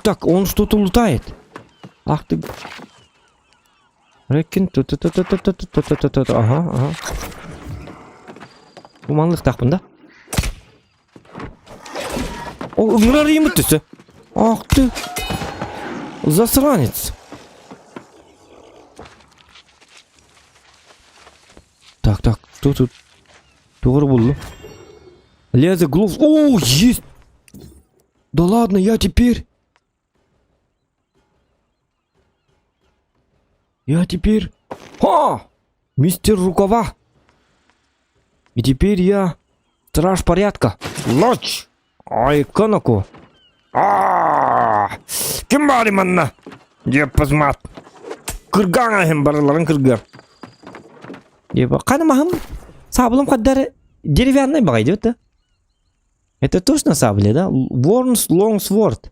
Так, он что-то лутает. Ах ты. Рекин. Ага. Уманлык такпын да. О, ыңырар еміттісі. Ах ты. Засранец. Так, что тут? Тугры болду. Лезе глов. О, есть. Да ладно, я теперь. Мистер Рукава. И теперь я страж порядка. Ночь. Ай, канаку. Ким бар иманна? Деп позмат. Кырган ахым барларын кырган. Деп канымахым. Саблым каддары деревянный багай идет, да? Это точно сабли, да? Worms Long Sword.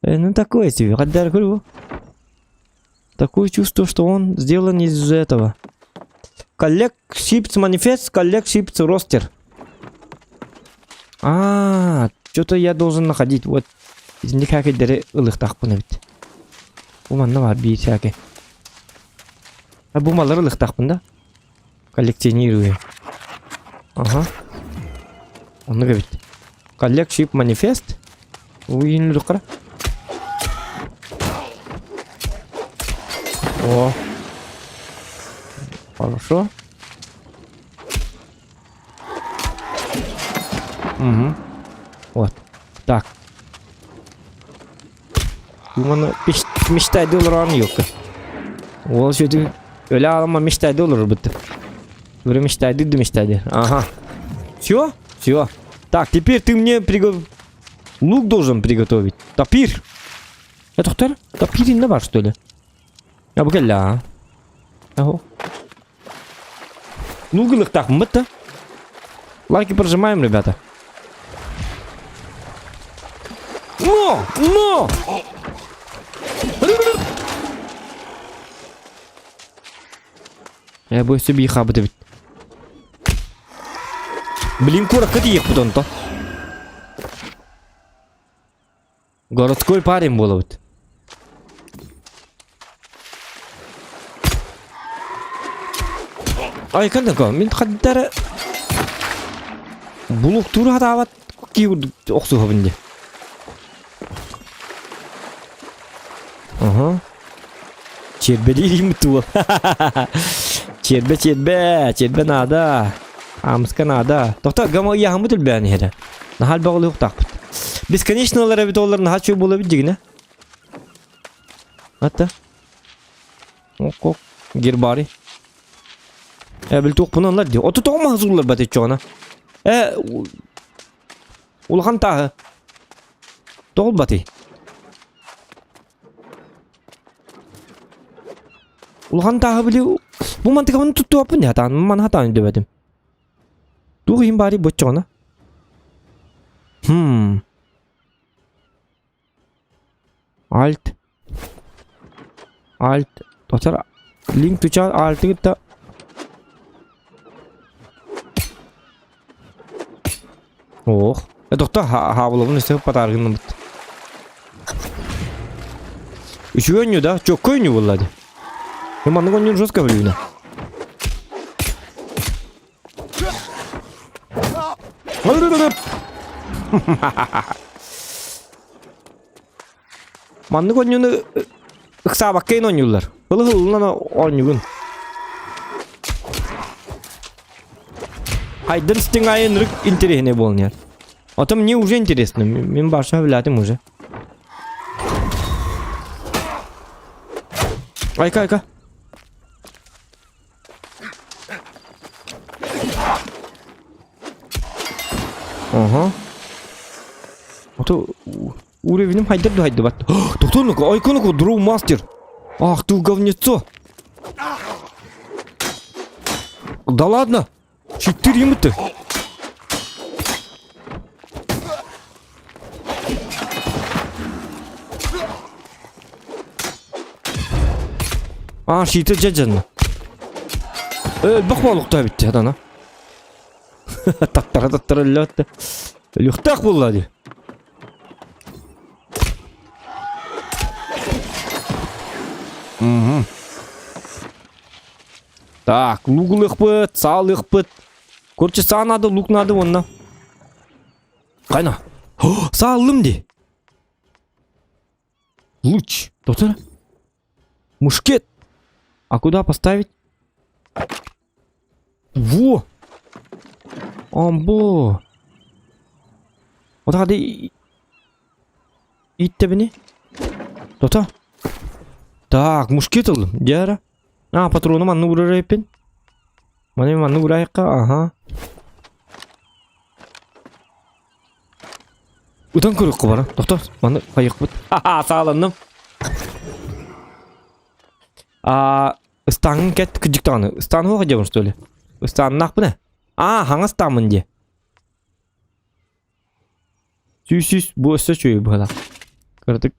Ну такое себе. Каддары кыргу. Такое чувство, что он сделан из этого. Collect Ships Manifest, Collect Ships Roster. Что-то я должен находить. Вот из них какие-то ылыктак бит. Уманна бар бир всякие. Бумалар ылыктакпын да? Коллекционирую. Ага. Он говорит. Collect Ship Manifest. Уйн лукра. О. Хорошо. Угу. Вот. Так. Bunu müşteri olur yok. O şimdi öyle ama müşteri olur bitti. Böyle müşteri. Ага. Все? Все. Так, теперь ты мне лук должен приготовить. Топир. Это кто? Топир не бар, что ли? Я бы говорил, Ого. Лук так мыто. Лайки прожимаем, ребята. Но! Я боюсь себе их обдавить. Блин, кура, как их потом-то? Городской парень был вот. Ай, канака, мен каддары булук тура дават кийур оксуга бинде. Ага. Чербелирим ту. Чербе надо. Амска надо. Тохта гама я хамутул бәни хәдә. Нахал багылы юк так. Бесконечныйлар бит олар нахал чөй була бит дигенә. Атта. Ок, гербари. Bil toq bunanlar diyor. Otu toq mahzurlar bat etçoğuna. Ulhan tağı. Toq batı. Ulhan tağı biliyor. Bu mantık onu tuttu apın ya tan. Man hatan demedim. Tuğayım bari botçoğuna. Alt. Dostlar link tuçan altı gitti. Oh. Doktor havlumun üstüne patargınım bitti. Üçü oynuyor da çok oynuyor vallahi. Hemen oynuyor жестко biliyor. Manlık oynuyorunu ıksa bakayın oynuyorlar. Hılı oynuyorsun. Haydır стенгайын рык интересный болнер. А то мне уже интересно. Мен баша вилатым уже. Айка. Ага. А то уровнем хайдыр бат. Доктор, айка, дроу мастер. Ах ты говнецо. Да ладно. 4 мыты. Шийтер жажаны. Бақбалықта бітті адана. Таттара лётті. Лёқтақ болады. Так, лугылық бұд, салық бұд. Короче, сağ надо, лук надо онна. Қайна. Сağлым де. Луч. Доктор. Мушкет. А куда поставить? Во. Амбо. Вот хады. Итте бені. Доктор. Так, мушкет алdım. Диара. Патрону манны урар еппен. Манны урайыққа, ага. Удан көрік қыбара. Доктор, манны қайық бұд. Сағаланным. Станын кәт күджік тағаны. Станын оға жабын, что ли? Станын ақ бұна? Хаңа станмын де. Сүйсіз, бұл өсі чөй бұғала. Көрдік.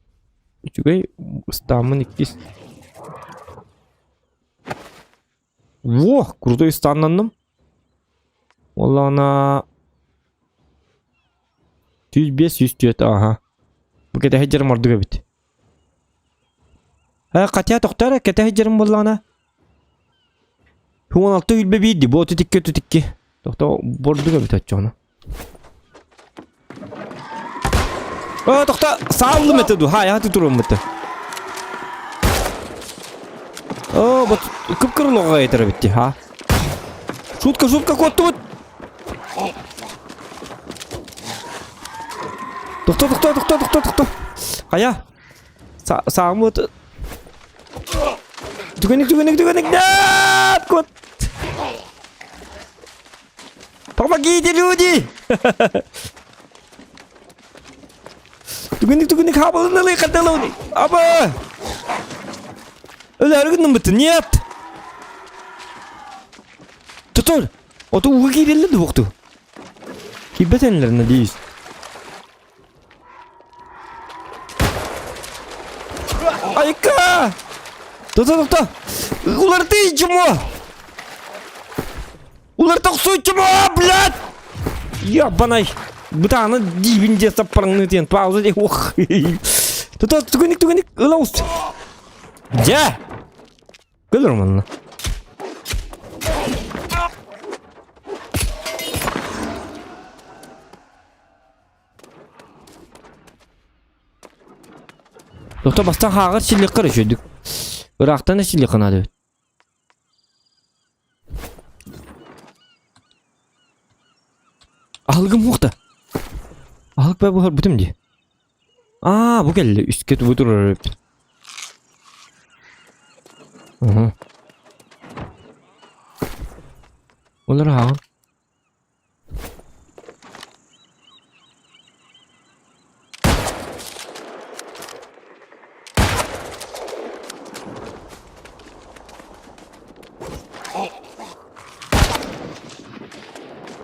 Үчігай, станмын иккес. Во, крутой станнанным. Валла ана 105-104, ага. Бұл кәті хеджерім ардыға бит. Қатия тоқтары, кәті хеджерім болла ана. 16 үлбе бейді, бұл түтікке. Тоқта бордыға бит атчағына. Тоқта, сағылым әтеді, хаты тұрым бітті. Вот кып-кырлыға етірі бітті, ха? Шутка көтті бұд. Тоқта. Қая? Сағым бұд. Түгенік. Нет, кот. Помогите, люди! Түгенік, хабылынылы қатталауды. Аба! Ölärgin bitti, niyet. Tutur. Oto uğu girildi boktu. Kibbetenlerine deyiz. Ayka! Tutur. Ular deyicim o. Ular taksuicim o, blad. Ya banay. Bir tane dibince sapparını diyen. Pauza de. Tutur, tügenik. Ilaus. Ja. Görürüm onu. Doktor bastan hağır çillik karışıyorduk. Irak'tan da çillik kanadı. Algım yoktu. Algı ben bu bütün diye. Bu geldi. Üst kötü bu durur. Olur ha.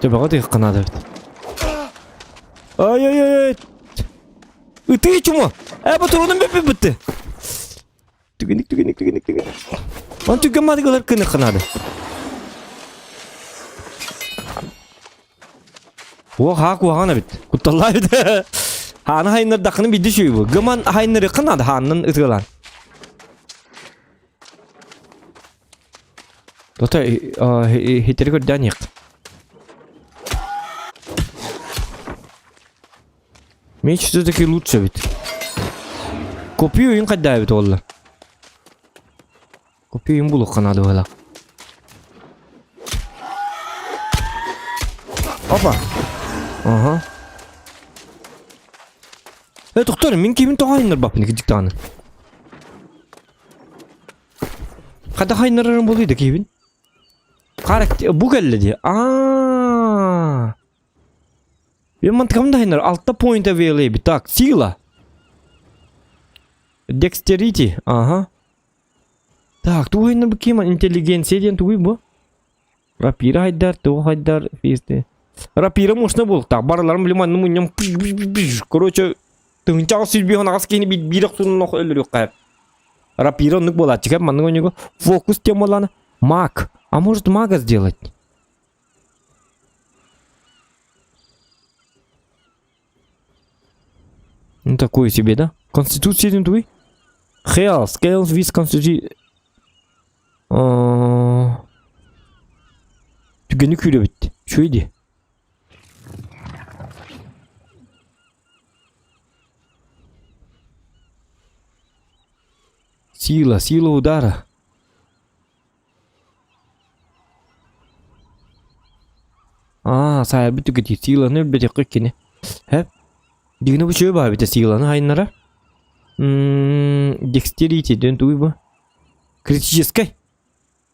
Coba kau tengok kena David. Ay. Itu cuma. Apa turunun bitti. Tügenik. Lan tükenmedi kadar kena da. О, хак вагана бит. Куталлай бит. Хана хайныр дакны бидди шүй бу. Гыман хайныры кынады ханнын ытылан. Дота хитери көрдәник. Меч все-таки лучше бит. Копию ин кайда бит олла. Копию ин булу канады бала. Опа. Ага. Доктор, мен кимин тагайныр бапын кидиктаны. Када хайнырын болуйду кибин? Карак бу келди. Мен мантыкамда хайныр алтта point available. Так, сила. Dexterity. Ага. Так, ту хайныр ким интеллигенция ден туй бу. Рапира хайдар, ту хайдар фисте. Рапира можно был. Так, барларым билман нумуньям. Короче, тыңчак сүзбеген аскени бирок сунук өлүрүк кайып. Рапира нык болот. Чекап мандын ойнуго фокус темаланы. Маг. А может мага сделать? Ну такое себе, да? Конституция туй. Hell, scales with constitution. Түгені күйлі бітті. Шөйді. Сила удара. Сайыр біті кетті. Силаны өлбеті көккені. Дегені бұл шөй бар біті силаны хайынлара. Dexterity ден туй бұл. Критическай.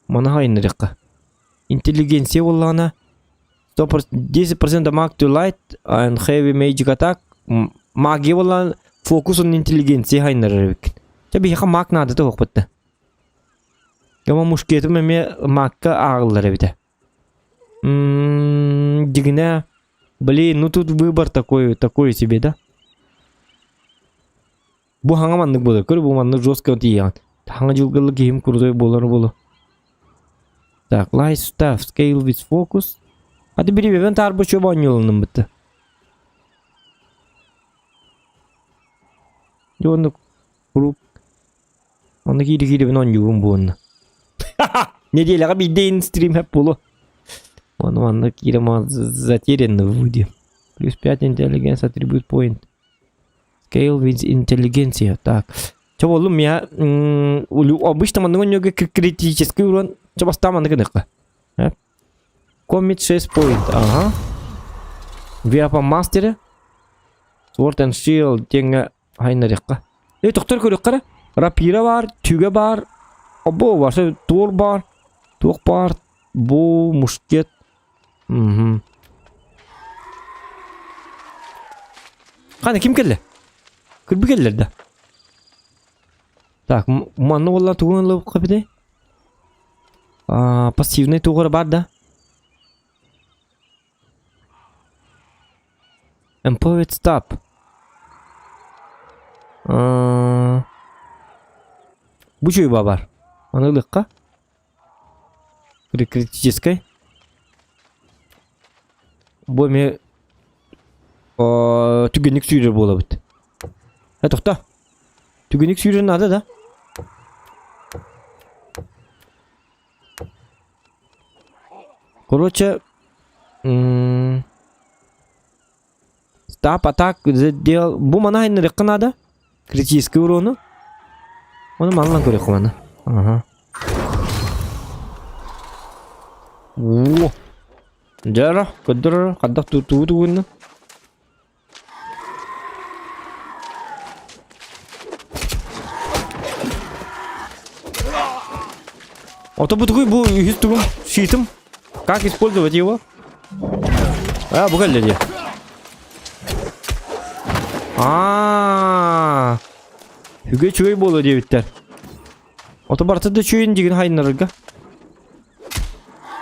Мана хайынларыққа. Интеллигенция боллана 10% damage to light and heavy magic attack. Магия боллана фокус on интеллигенция хайынлары бекен. Tabi hiqa mak nadı da okpatdı. Ama muşketim meme makka ağılları bide. Дигне, блин, ну тут выбор такой себе, да? Бу хангаманнык болу. Көрі бу манны жестко тиян. Ханга жылгылы кейім курдой болары болу. Так, light stuff, scale with focus. Hadi biri ben tarbo çoban yolunun bitti. Onu kurup onu geri ben oynuyorum bunu. Ne diye la bir de stream hep bulu. Он Кирма затерян в Вуде. Плюс 5 интеллигенс атрибут point. Scale with интеллигенция. Так. Чего лум я обычно мы немного критический урон. Чего там на кнопка. Commit 6 point. Ага. Weapon master. Sword and shield теңе хайнарыкка. Доктор көрөк кара. Рапира бар, түгө бар. Обо бар, тор бар. Ток бар. Бу мушкет. Қана ким келді? Кірбі келдерді. Так, манны олар туғын лып қапыды. Пассивный туғыр бар да. Empowered stop. Бұл жөй бар. Аны лыққа. Критической. Бұл ме түгенік сүйрер бола бұд. Тоқта. Түгенік сүйрер нады да? Короче, стап, атак, бұл мана хайны рекқа нады? Критический урону. Оны манлан көрек мана. Ага. О, жара, көддір, қаддақ туы-туыны. Ата бұтығый бұл үйіз тұғым, шейтім. Как использовать его? А, бұғалды. Хүге чөй болу дебіттер. Оты бартыды чөйін деген хайынларыға.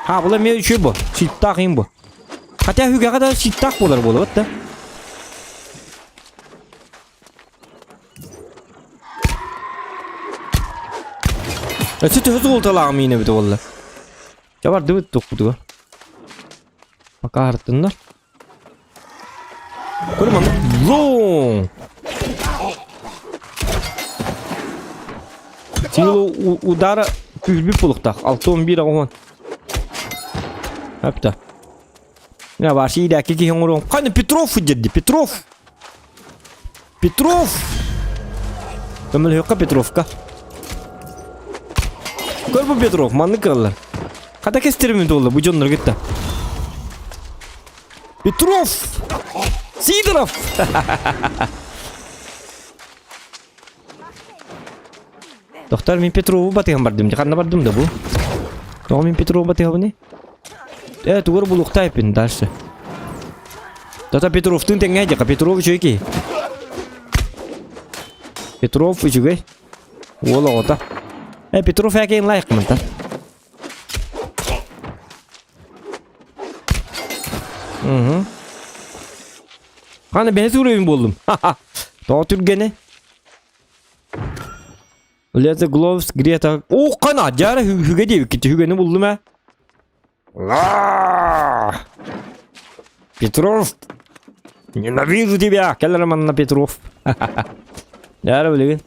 Бұла мен чөй бұл. Шиттақ ең бұл. Хотя хүге қада шиттақ болар болу, бәтті. Сөйті өз қолталағым ені біті олы. Жабар дөбіт тоқпыды. Бақа арттыңдар. Көрім аны. Зоң! Силу удара күлбіп бұлықтақ. 6-11 ағуан. Әпті. Я бар шейді әке кейін ұрығын. Қайны Петров үдерді? Петров! Петров! Көміл өйқа Петровка. Көр бұл Петров, манны қығылар. Қада кестерімен толды, бұл жонлар кетті. Петров! Сидоров! Доктор, мен Петрову батыған бардым. Қанна бардым да бұл. Доғы мен Петрову батыға бұны? Туғыр бұл ұқтайпын дальше. Дота Петровтың тәңе айдыға. Петров үші Петров үші Ола ота. Петров әкейін лайық мұнта. Қаны бәз ұрайын болдым. Доғы түргені. Leather gloves, Greta. О, қана, жары хүге дейбі кетті. Хүгені болдым, Петров. Ненавижу тебя. Келлер манна Петров. Жары білеген.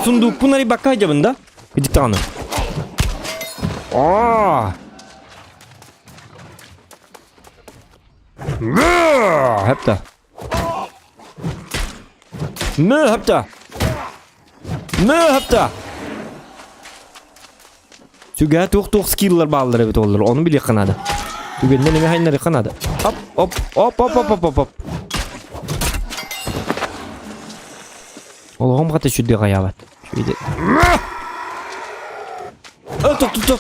Сундук бұнары баққа жабында. Күдік тағаны. Hepta. Süge toq skill'lar bağlıdır evet olur. Onu bile kanadı. Süge'den neme haynları kanadı. Hop. Allah'ım kata şüdde gayavat. Şöyle.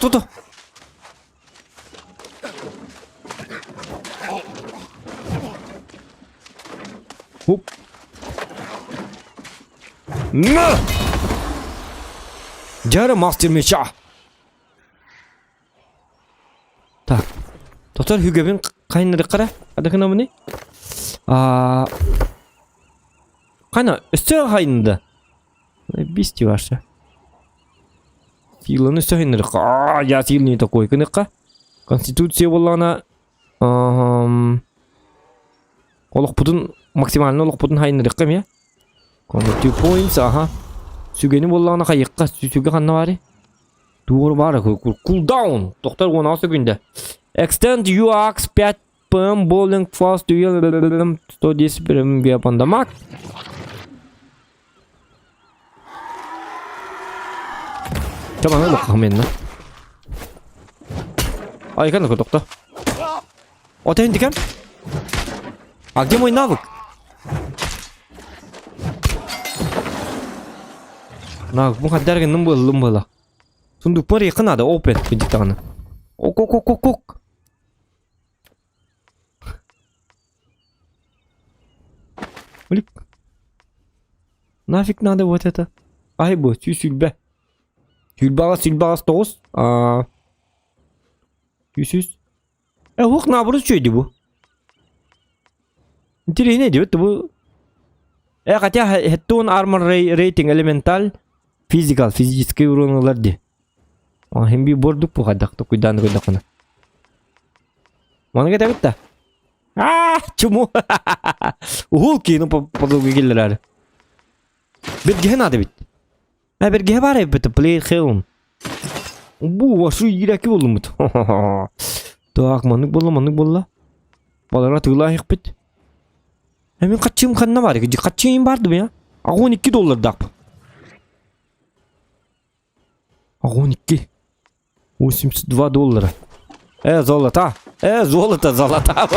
Tok. Hop. Jara master mecha. Tak. Doktor Hugo'nun kaynları kara. Ada kena mı ne? Kayna üstü kaynında. Bisti varsa. Filanın üstü kaynları. Ya silni de koy kınıka. Konstitusiya bollana. Oluk putun maksimalini oluk putun haynı rıkkım ya. Convert 2 points aha. Sügeni bollağına kayıkka. Süge kanna var ya. Doğru var ya. Cooldown. Doktor 16 günde. Extend UX 5 pm bowling fast duel 110 pm bir yapan damak. Coba nge bakalım yanına. Ay kan doktor. Otomatik kan? А где мой навык? Навык, мұға дәрген нұм было. Сундук бар еқін ады, open күдік тағаны. Ок. Блик. Нафиг надо вот это? Ай бо, сүлбә. Сүлбағас тоғыз. Сүз. Хуқ набырыз жөйді бұл. Интересно, идет bu. Хотя Headstone Armor Rating Elemental Physical физические уроны. Hem bir borduk bu kadar da kuydandı kuyda. Mana kita bitta. Чему? Hulki no подолгы gelirler. Bir gehna da bit. Bir geh var ya bit play film. Bu şu yiraki buldum bit. Tak manık bolla. Balara tığlayık bit. Hemen kaçayım kanına var ya. Kaçayım vardı mı ya? $12 dap. 12. $82. Золото. Золото. Золото.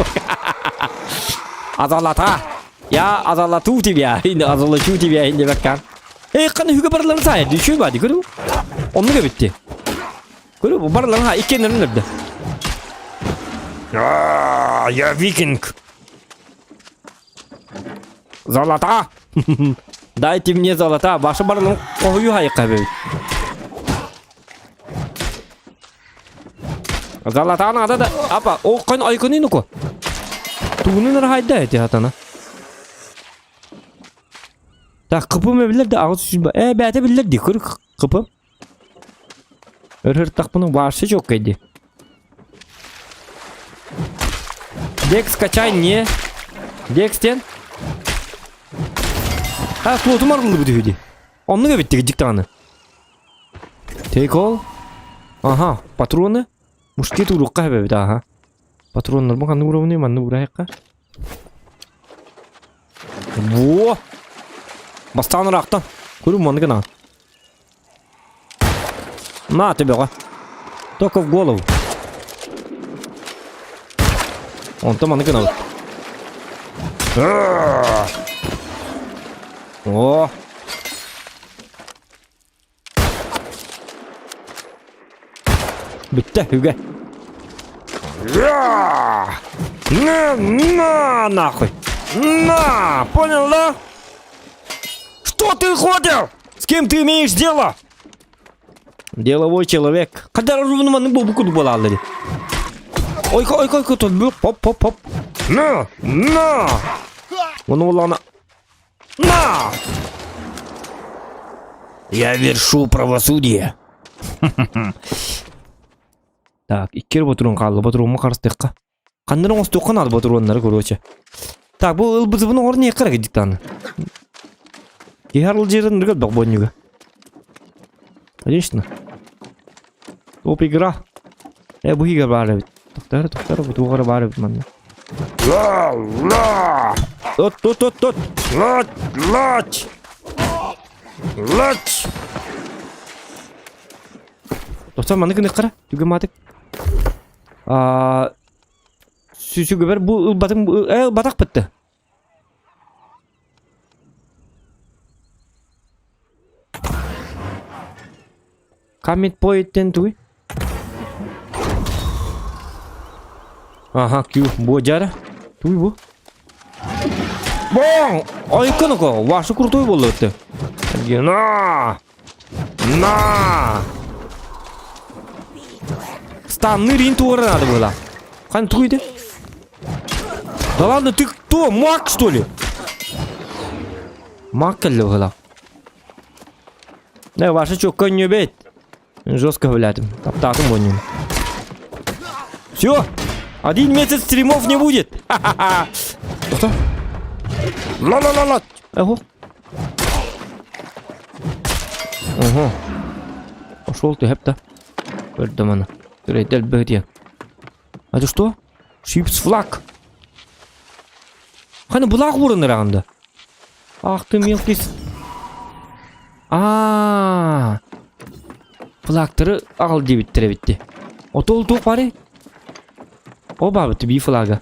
Я озолоту тебя. Озолочу тебя, Индивакан. Qani hüge barlarını saydı. Şöyle badi görüyor musun? Onu da bitti. Görüyor musun? Barlarını ha iki nerede nerede? Ya Викинг. Золота. Дайте мне золота. Ваши барlarını koyuyor hayıka böyle. Золота надо да. Апа, о кан айканы ну-ка. Тугунun hayda et ya tana. Tak kapı mı bilir de ağız süzme. Bete bilir de kır kapı. Hırtak bunun varsa çok edi. Dex kaçay niye? Dex'ten. Ha slotum arıldı bu düğüdü. Onu da bitti gıcık tane. Take all. Aha patronu. Muşket urukka hebe bir daha. Patronlar mı kandı vuramıyor mu? Anne buraya kar. Во! Бастан рақтан. Көру мұны на. На тебе ға. Только в голову. Он там мұны на. О! Бітті үге. На нахуй. На! Понял, да? Что ты хотел? С кем ты имеешь дело? Деловой человек. Когда разумно был бы куда была алды. Ой, тут был поп. На! Он улана. На! Я вершу правосудие. Так, иккер батурун қалды. Батурунма қарыстыққа. Қандырың осы тоққан алды батурунлары көрөче. Так, бұл ылбызыбының орны еқара кедіктаны. Ехарыл жерін үргет бақ бонюга. Конечно. Топ игра. Бұл игра бары бит. Тоқтары, бұл туғары бары бит манна. Тот. Лач. Тоқтар маны кін еқара. Түге матық. Süsü ver bu batın batak bitti. Commit point'ten tuh. Aha Q bu jara. Tuh bu. Bong, ay kan kok, wah syukur tuh boleh tuh. Na. Станны ринтура надо было. Хан туй ты. Да ладно, ты кто? Маг, что ли? Маг или было? Да, ваша что, конь не бейт? Жестко глядим. Топтатым воним. Все! 1 месяц стримов не будет! Ха-ха-ха! Что? Ла-ла-ла-ла! Ого! Ого! Пошел ты, хепта. Пердамана. Рейдел бегден. А это что? Шипс флаг. Hani bulak vurun herhalde. Ah ты мелкий. Flagları al diye bitti. Otol top var. O babı bir flagı.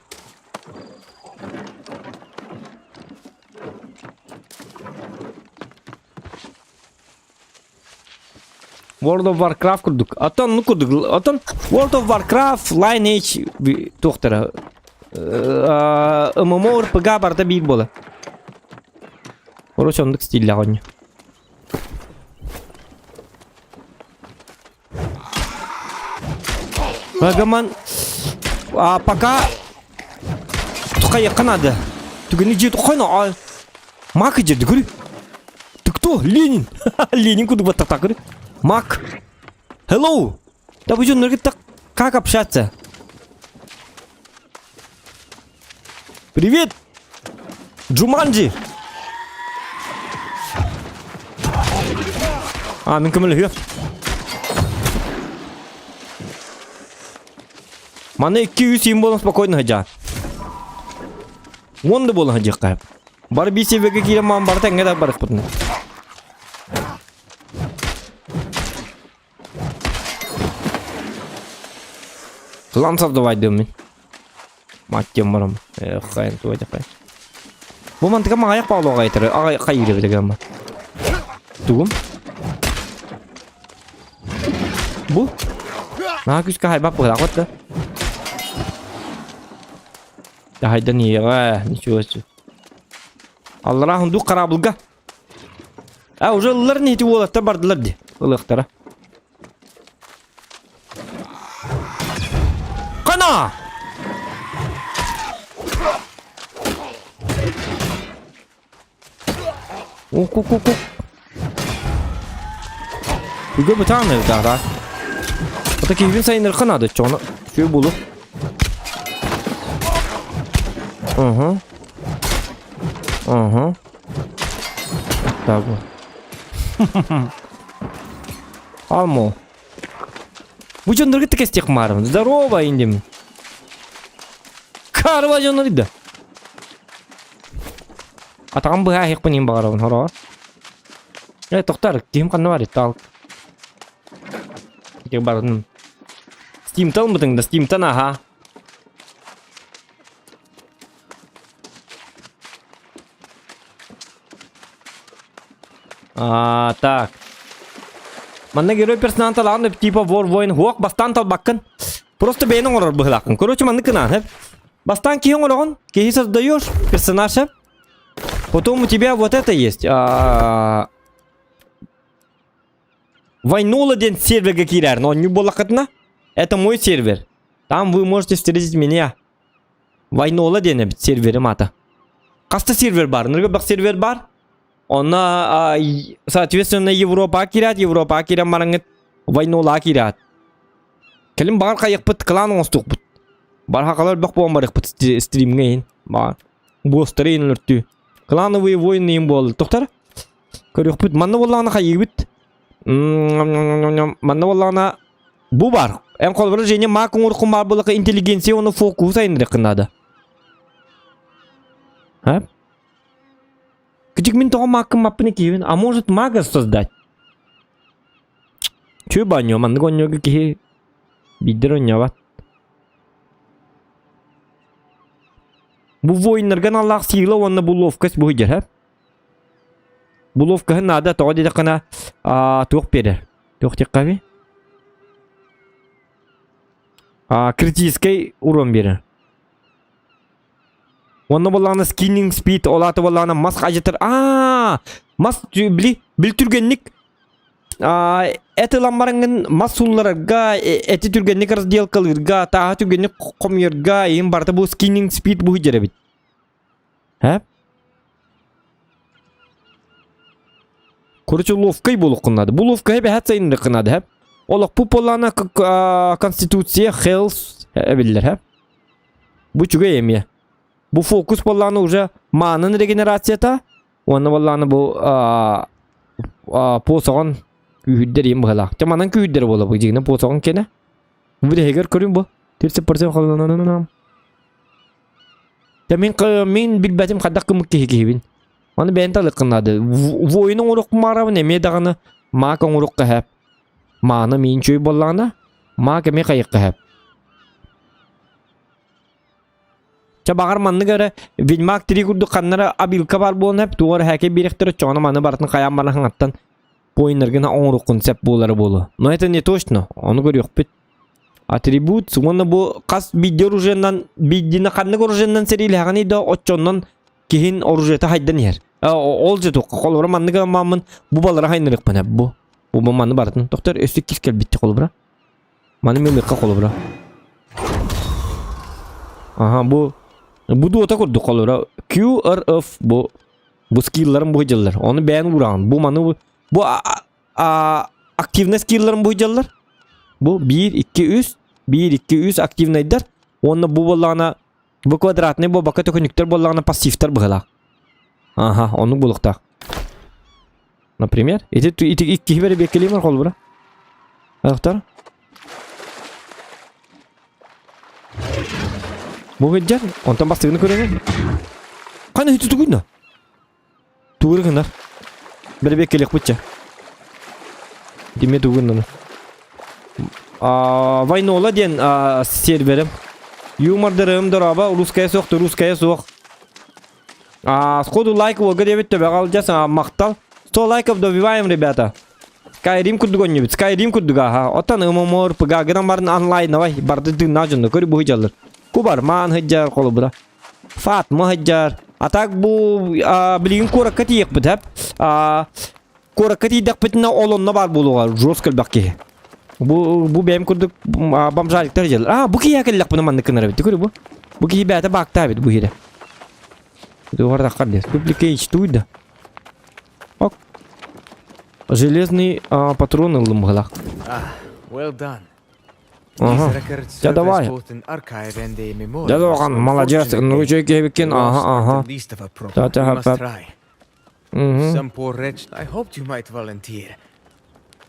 World of Warcraft kurduk. Atan World of Warcraft Lineage toxtara. MMO RPG barda büyük bola. Короче, он стиль огонь. Вагаман, пока tukaya Канада. Ты не идет хана, Мак идет, говорю. Ты кто? Ленин. Ленин куда вот так говорю. Мак. Hello. Да будем говорить так, как общаться? Привет. Джуманджи. Мен кім ілігі? Маны 200 болын спокойно хаджа. Онды болын хаджа қайып. Бар бейсебеге келем маған барды әңгеда барық бұтын. Қылансап давай дөмін. Маттем барам. Қайын туады қайын. Бұл мантыға ма аяқ бағылуға айтыры. Ағай қай үйрі бідігі ама. Tuğum. Bu. Nah, küs kahay bak bırak ot da. Hayda niye ya? Nичего себе. Allah'ın du karabılga. Уже ыллар не тип олатта бардылар ди. Ылыктара. Kana! Ок. Üge bir tane daha. Otaki evin sayınır kanadı çoğunu. Şöyle bulup. Ага. Так вот. Алмо. Вы что, дорогие, такие стих марвин? Здорово, индим. Карва, что надо? А там бы я их по ним барон, хоро. Тоқтар, кем канвари тал. Кем барон. Steam тал мутың да Steam тана ха. Так. Манна герой персонаж талан типа War Wine Hawk бастан тал баккан. Просто бейнің орар бұғылақын. Короче, манны кынан, бастан кейін орағын, кейі создаешь персонажа. Потом у тебя вот это есть. Войнула день сервер какие-то, но не было хотно. Это мой сервер. Там вы можете встретить меня. Войнула день сервер мата. Каста сервер бар, ныргабак сервер бар. Он, соответственно, Европа кират марангет войнула кират. Келим бар каяк пыт клан остук пыт. Бар хакалар бак бом барык пыт стримгейн. Бар. Бострейн лөртү. Клановые войны им болды. Тоқтар? Көрек пыт. Манна боллағына қайық бит. Манна боллағына бұ бар. Әм қолбыры және мақын ұрқын бар болықы интеллигенция оны фокус айындыры қынады. Кычык мен тоға мақын маппыны кейбін. А может мага создать? Чөй банyo? Манны гоньоғы кейі биддір онья бат. Bu oyunlardan Allah sihirli onunla bu lofkas bu hıcır hep. Bu lofkasın adı toğa dedi kana toğuk verir. Toğuk tekka bir. Kritiskay urun verir. Onunla bollağına skinning speed olatı bollağına mask acıtır. Mask bil türgenlik. Eti lambarangın masullarga eti türgenlik разделкалырга taha türgenlik komyerga им barta bu skinning speed bu hıcır bit. Hep. Короче, ловкай болук кынаdı. Bu lofka hep hat sayındı kınadı hep. Olak bu polana konstitusiya health bilirler hep. Bu çuga yemiye. Bu fokus polana уже manın regenerasiyata. Onu polana bu posoğun kühüdder yem bıhala. Çamanın kühüdder bola bu jigine posoğun kene. Bu da heger körün bu. 30% kalananam. Min bilbetim kadak kımık kehibin. Onu ben talık kınadı. Bu oyunun uruk marabı ne dağını makan uruk kahep. Mana min çöy bollana ma keme kayık kahep. Çabağır manlı göre Vilmak tiri kurdu kanlara abil kabar bolun hep duvar heke biriktir çoğuna manı baratın kayam bana hangattan. Bu oyunlarına uruk konsept boları bolu. No это не точно. Onu görüyor bit. Atribut sonra bu kas video orujenden bidine kanlık orujenden serili hagani da oçondan kihin orujeta haydan yer. Olca tok kolbara manlık mamın bu balara haynırık bana bu. Bu manı baratın. Doktor östük kiskel bitti kolbara. Manı memekka kolbara. Aha bu da ota kurdu kolbara. QRF bu skill'ların bu hıcallar. Onu beğen vuran. Bu manı bu aktivne skill'ların bu hıcallar. Bu 1 2 3 aktivneydir. Onu bu bollağına bu kvadratne bu bakı tökünükler bollağına pasifler bıgıla. Aha onu bulukta. Например, эти iki beri bekleyin var kolbura. Doktor. Bu hıccar ondan bastığını görelim. Kanı hiç tutukuyna. Tuğur kınar. Beri bekleyek bıçça. Dime tuğundan. Войнола ден серверім. Юмордырым дыраба, русская соқты. Сходу лайк олғы дебетті бәғал жас мақтал. 100 лайков добиваем, ребята. Skyrim курдук ойнойбуз. Skyrim курдук, ага. Оттан ымомор пыгагынан барын онлайн, давай. Барды дынна жонда көрү бу хыжалар. Кубарман хыжар колу буда. Фатма хыжар. А так бу билигин коракка тиек бит, хеп. Коракка тиек битне олонна бар болуга, жесткөл бакки. Бу бем курдук бомжаликтер жел. Бу кия келлек буны манны кыныр бит, көрү бу. Бу кия бата бакта бит бу хире. Бу варда кардес. Дубликейт туйда. Ок. Железный патрон лымгылак. Well done. Ага. Я давай. Я давай, молодец. Ну чё кебекин. Ага. Some poor wretch. I hoped you might volunteer.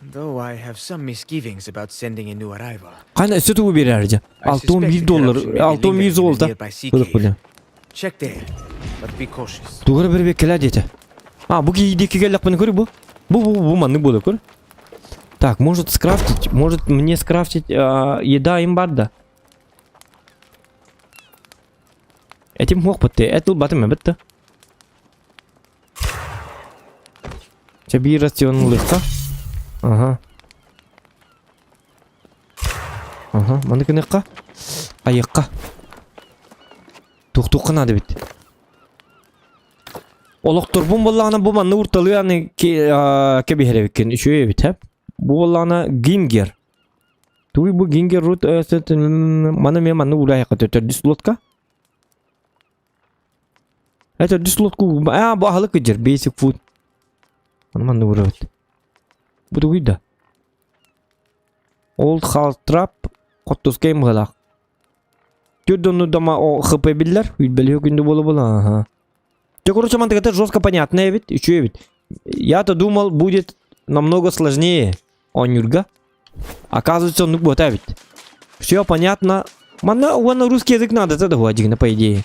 Though I have some misgivings about sending a new arrival. Кайна сөтү берерди. $600. 600 oldu. Check there, but be cautious. Тугар бербек келе дети. Бу кийдеки келек буны көрү бу. Бу манны болу көр. Так, может скрафтить, может мне скрафтить еда им барда. Этим мог битти, этил батым битти. Тебе рационлыкка. Ага, маны кыныкка. Аяққа. Тук-тук надо бит. Олоқтор бу болланы бу манны урталыаны кебихеребеккен үшөйө бит, хеп. Бу болланы гингер. Туй бу гингер рут маны мен манны ураяққа төтөрдү слотка. Это дислотку. Бу ахлык жер, basic food. Манны урабыт. Бу туйда. Old house trap коттускай мгалак. Тюдону дома хп биллер, билбеле күндө боло. Ага. Короче, это жестко понятно, ведь, еще ведь. Я-то думал, будет намного сложнее. Онюрга. Оказывается, он вот ведь. Все понятно. На русский язык надо, это година, по идее.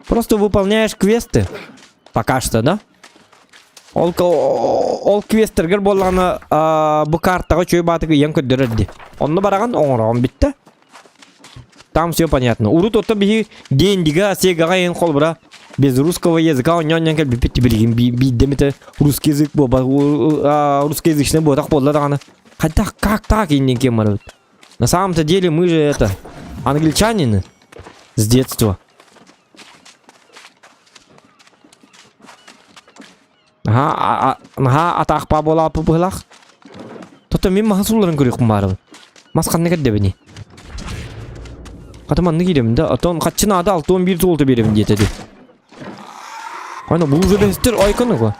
Просто выполняешь квесты. Пока что, да? Ол квестергер болланы бу картага чөй батыгы емкі дүрірді. Онны бараған оңырауын бітті. Там все понятно. Урут отто бихи дендига сегага ен қолбыра. Без русского языка он нянкел бипетти билигин биддемите русский язык русский язычный бо так болла даганы. Хотя как так инненке марут. На самом-то деле мы же это англичанины с детства. Атақ па бола пұпығылақ. Тота мен мағасуларын көрек құмарыл. Масқанны кәдді біне. Қатыманны келемін да. Атон қатшын ады 6-11 золты беремін детеді. Айна бұл желестер айқаны ға.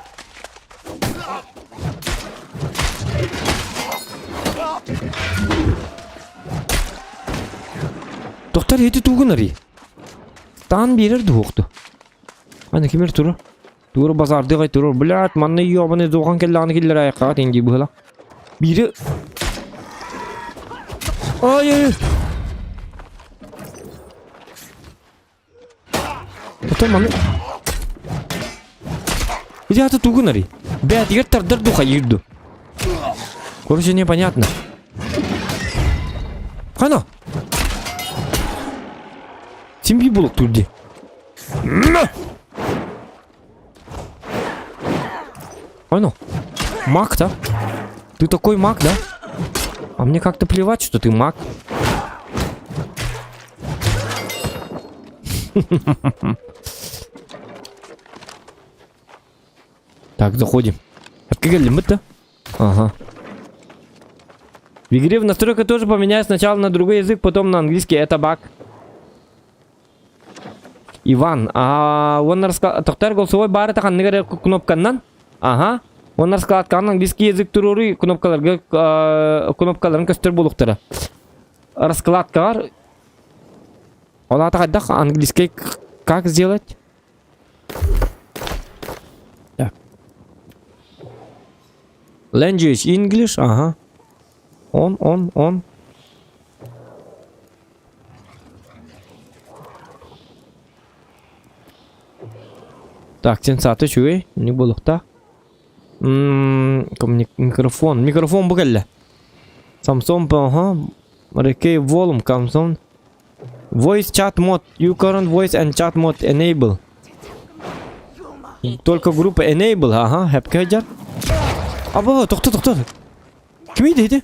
Тоқтар еті туғын арай. Тан берерді оқты. Айна кемер тұры. Тур базарды гай тур. Блядь, манны ёбаны зоған келланы келлер айққа тенди бұғыла. Бири. Ай. Это манны. Иди тугын ари. Блядь, егер тардар духа юрду. Короче, непонятно. Хана. Симби булык турди. Ой, ну, маг, да? Ты такой маг, да? А мне как-то плевать, что ты маг. Так, заходим. Открыли-то? Ага. В игре в настройках тоже поменяю сначала на другой язык, потом на английский. Это баг. Иван, он рассказал... Тоқтар голосовой бары тақанны кнопканнан? Ага. Он рассказал, английский язык туруры кнопкаларын көстер болуқтары. Раскладкалар. Он атақайдақ английский как сделать? Так. Language English. Ага. Он. Так, сенсаты чуй. Не болуқта. Микрофон бігілі. Samsung, ага. Rekey volume, Samsung. Voice chat mode. You current voice and chat mode enable. Только группа enable, ага. Хэпкеджер. Aba to'xta. Kim edi?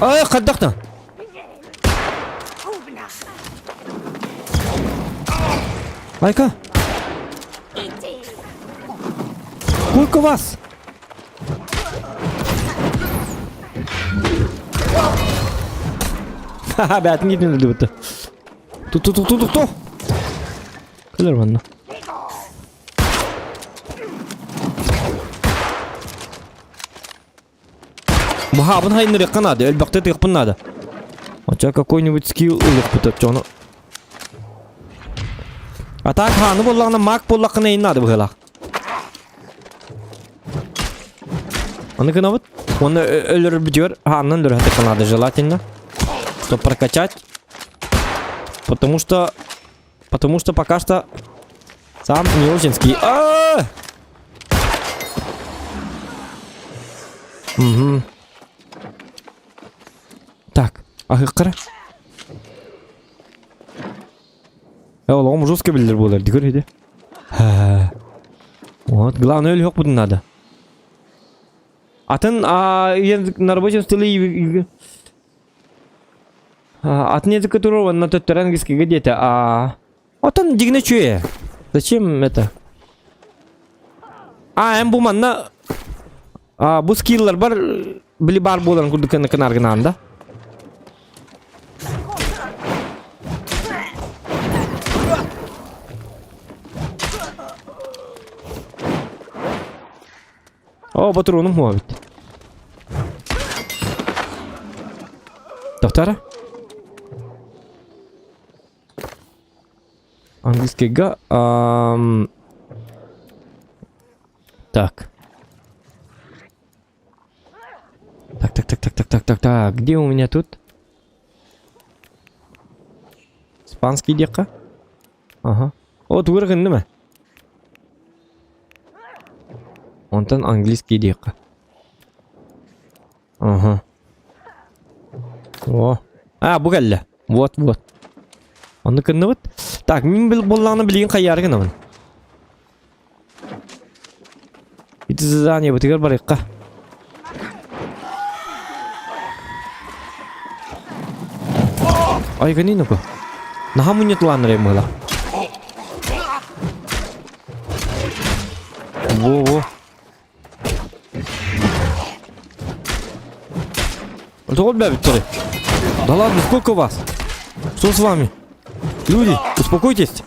Ay, qaddaqdan. Ayka. Ko'rka bas. Haha, batın gitmedi bu. Tu. Kılar bana. Bu habın hayınları yakanadı. Elbette de yapınladı. Acaba какой-нибудь скилл ılık bu. Atak hanı bollağına mak bollağına innadı bu hılak. Onu kınavut. Onu ölür bitiyor. Hanın ölür hadi kanadı желательно. Чтобы прокачать. Потому что пока что сам не очень ски. Угу. Так, ахыккара. Oğlum жестко билдер болар, дигөр. Вот, главное өлүк бутун надо. Атын на рабочем столе атын язык, которого на тот английский где-то, атын дигне чуе. Зачем это? Эм бу манна бу скиллер бар, били бар болан курдукан канаргынан да. О, патроном хватит. Доктора? Английский га. Так. Так. Где у меня тут? Испанский дека? Ага. Вот вырган, да? Онтан английский дека. Ага. О. Бу келді. Вот. Оны кінді бұд. Так, мен болағаны білген қайяры кіні бұн. Иті задание бұтығыр бар еққа. Ай, кәне нүкі? Наға мұнетыланыр ем бұла. Во. Это вот бля, Виктория. Да ладно, сколько вас? Что с вами? Люди, успокойтесь.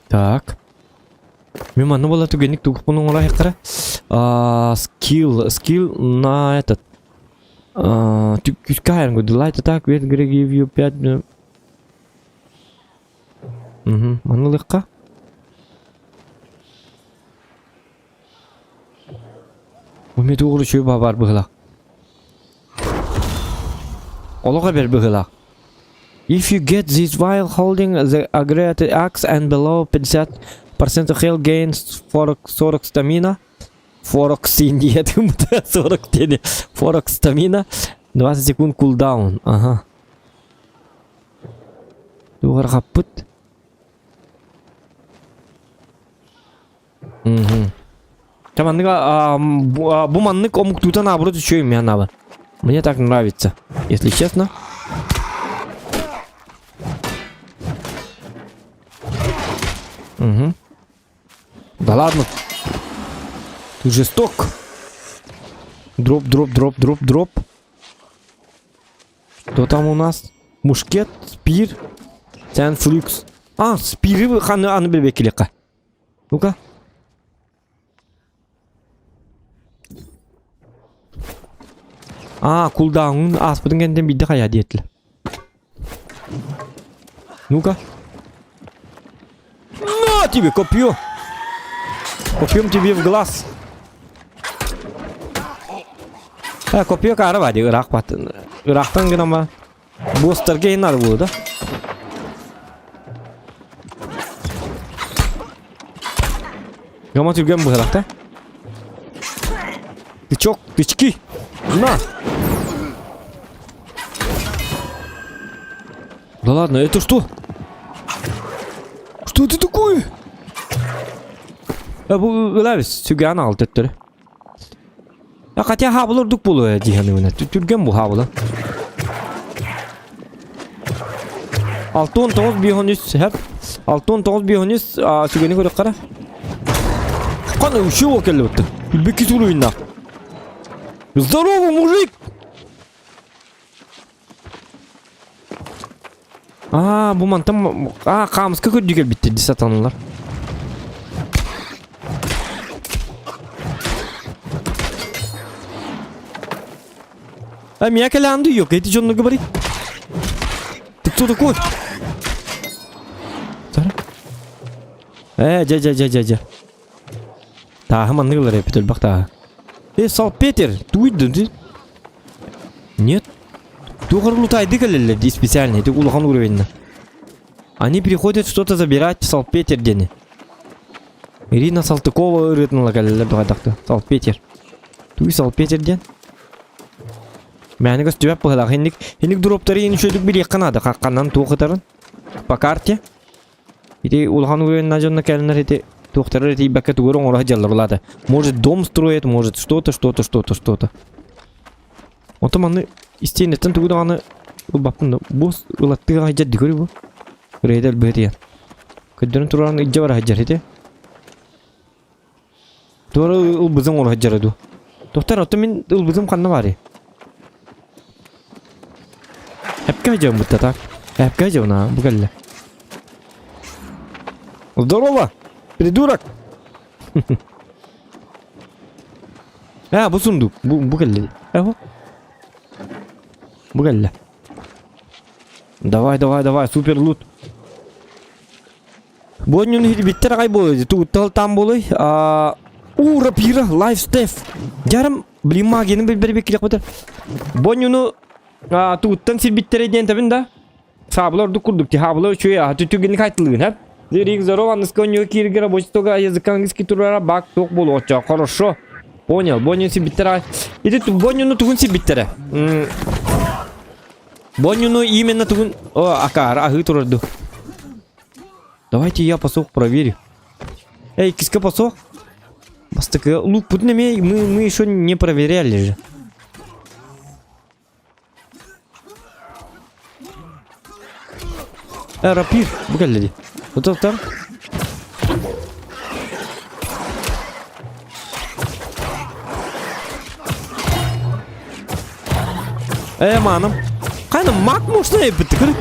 Так. Мимо, ну было тугеник, тук пунул рахикара. Скилл на этот. Кайрангу, light attack, we're gonna give you 5 minutes. Mana легка? Уме doğru şey var bıgılak. Olaga ber bıgılak. If you get this while holding the aggravated axe and below 50% of health gains for 40 stamina. 40 синьет, 40 тени. 40 стамина. 20 секунд кулдаун. Ага. Дугар хаппыт. Командыга, буманнык омуктута наоборот еще имя надо. Мне так нравится, если честно. Угу. Да ладно. Ты жесток. Дроп. Что там у нас? Мушкет, спир, сэнфлюкс. Спиры аны билбек келека. Ну-ка. Кулдаун аспытын кенден бидде кая диетил. Ну-ка. На тебе копье. Копьем тебе в глаз. Копье кары бар, Ирак батын. Ирактан гына ма бостерге инар болды. Гама түрген бұғалақта. Тычок, тычки. На. Да ладно, это что? Что это такое? Bu öyle sügan altı ettiri. Ya katya havlular duk buluyor cihanı. Türgen bu havlu. 6-19 bihonus hep 6-19 bihonus sügeni görüp kara. Kan uşu o kelli bitti. Bilbeki turuyunda. Здорово, мужик! Bu mantam kamızka kördüge bitti satanlar. Меня калянду yok. Эти что он говорит? Ты кто такой? Джа. Та, манылар репетер бахта. Салпетер, ты уйдешь? Нет. Ты угарлутайды калелер, специально, это улахан уровень. Они приходят что-то забирать салпетер дени. Ирина Салтыкова рытнула калелер догадакты. Салпетер. Ты салпетер ден? Мәні көстібәп бұғылақ. Хенлік дроптары ені шөйдік білек қанады. Қаққаннан тоқытарын. По карте. Еті улған уровенна жонна кәлінер еті тоқтары еті бәккет уғырын оңыра жалар олады. Может дом строит, может что-то. Оты маны истейнеттен тұғыды аны ұлбаптын бос ұлаттыға ғайжадды көрі бұл. Үрейдәл бұғыды ян. Көддерін тұрарын үджа бар ғайжар еті. Туары ұлбызым оңыра ғайжар еду. Тоқтар оты мен ұлбызым қанна бар е. Эпка идем будто так. Эпка идем на бугалля. Здорово, придурок. Bu сундук. Бугалля. Бугалля. Давай, супер лут. Бонюн биттер кай болой. Туттал там болой. Рапира, лайфстеф. Жарым блин магияны бер керек бутер. Бонюну туттан сирбитtere diyen tabin da sablar dukurduk ti hablar şöyle tütügün kayıtlığın hep Зерик здорово насконю киргера бочтога язык английский турара бак ток болоча хорошо понял боню сирбитtere иди ту бонюну тугун сирбитtere бонюну именно тугун акар ахы турарду. Давайте я посох проверю. Эй, киска посох? Бастыка лук путнеме мы еще не проверяли же. Рапир, бугалли. Вот там. Манам. Кайна мак можно и битгр.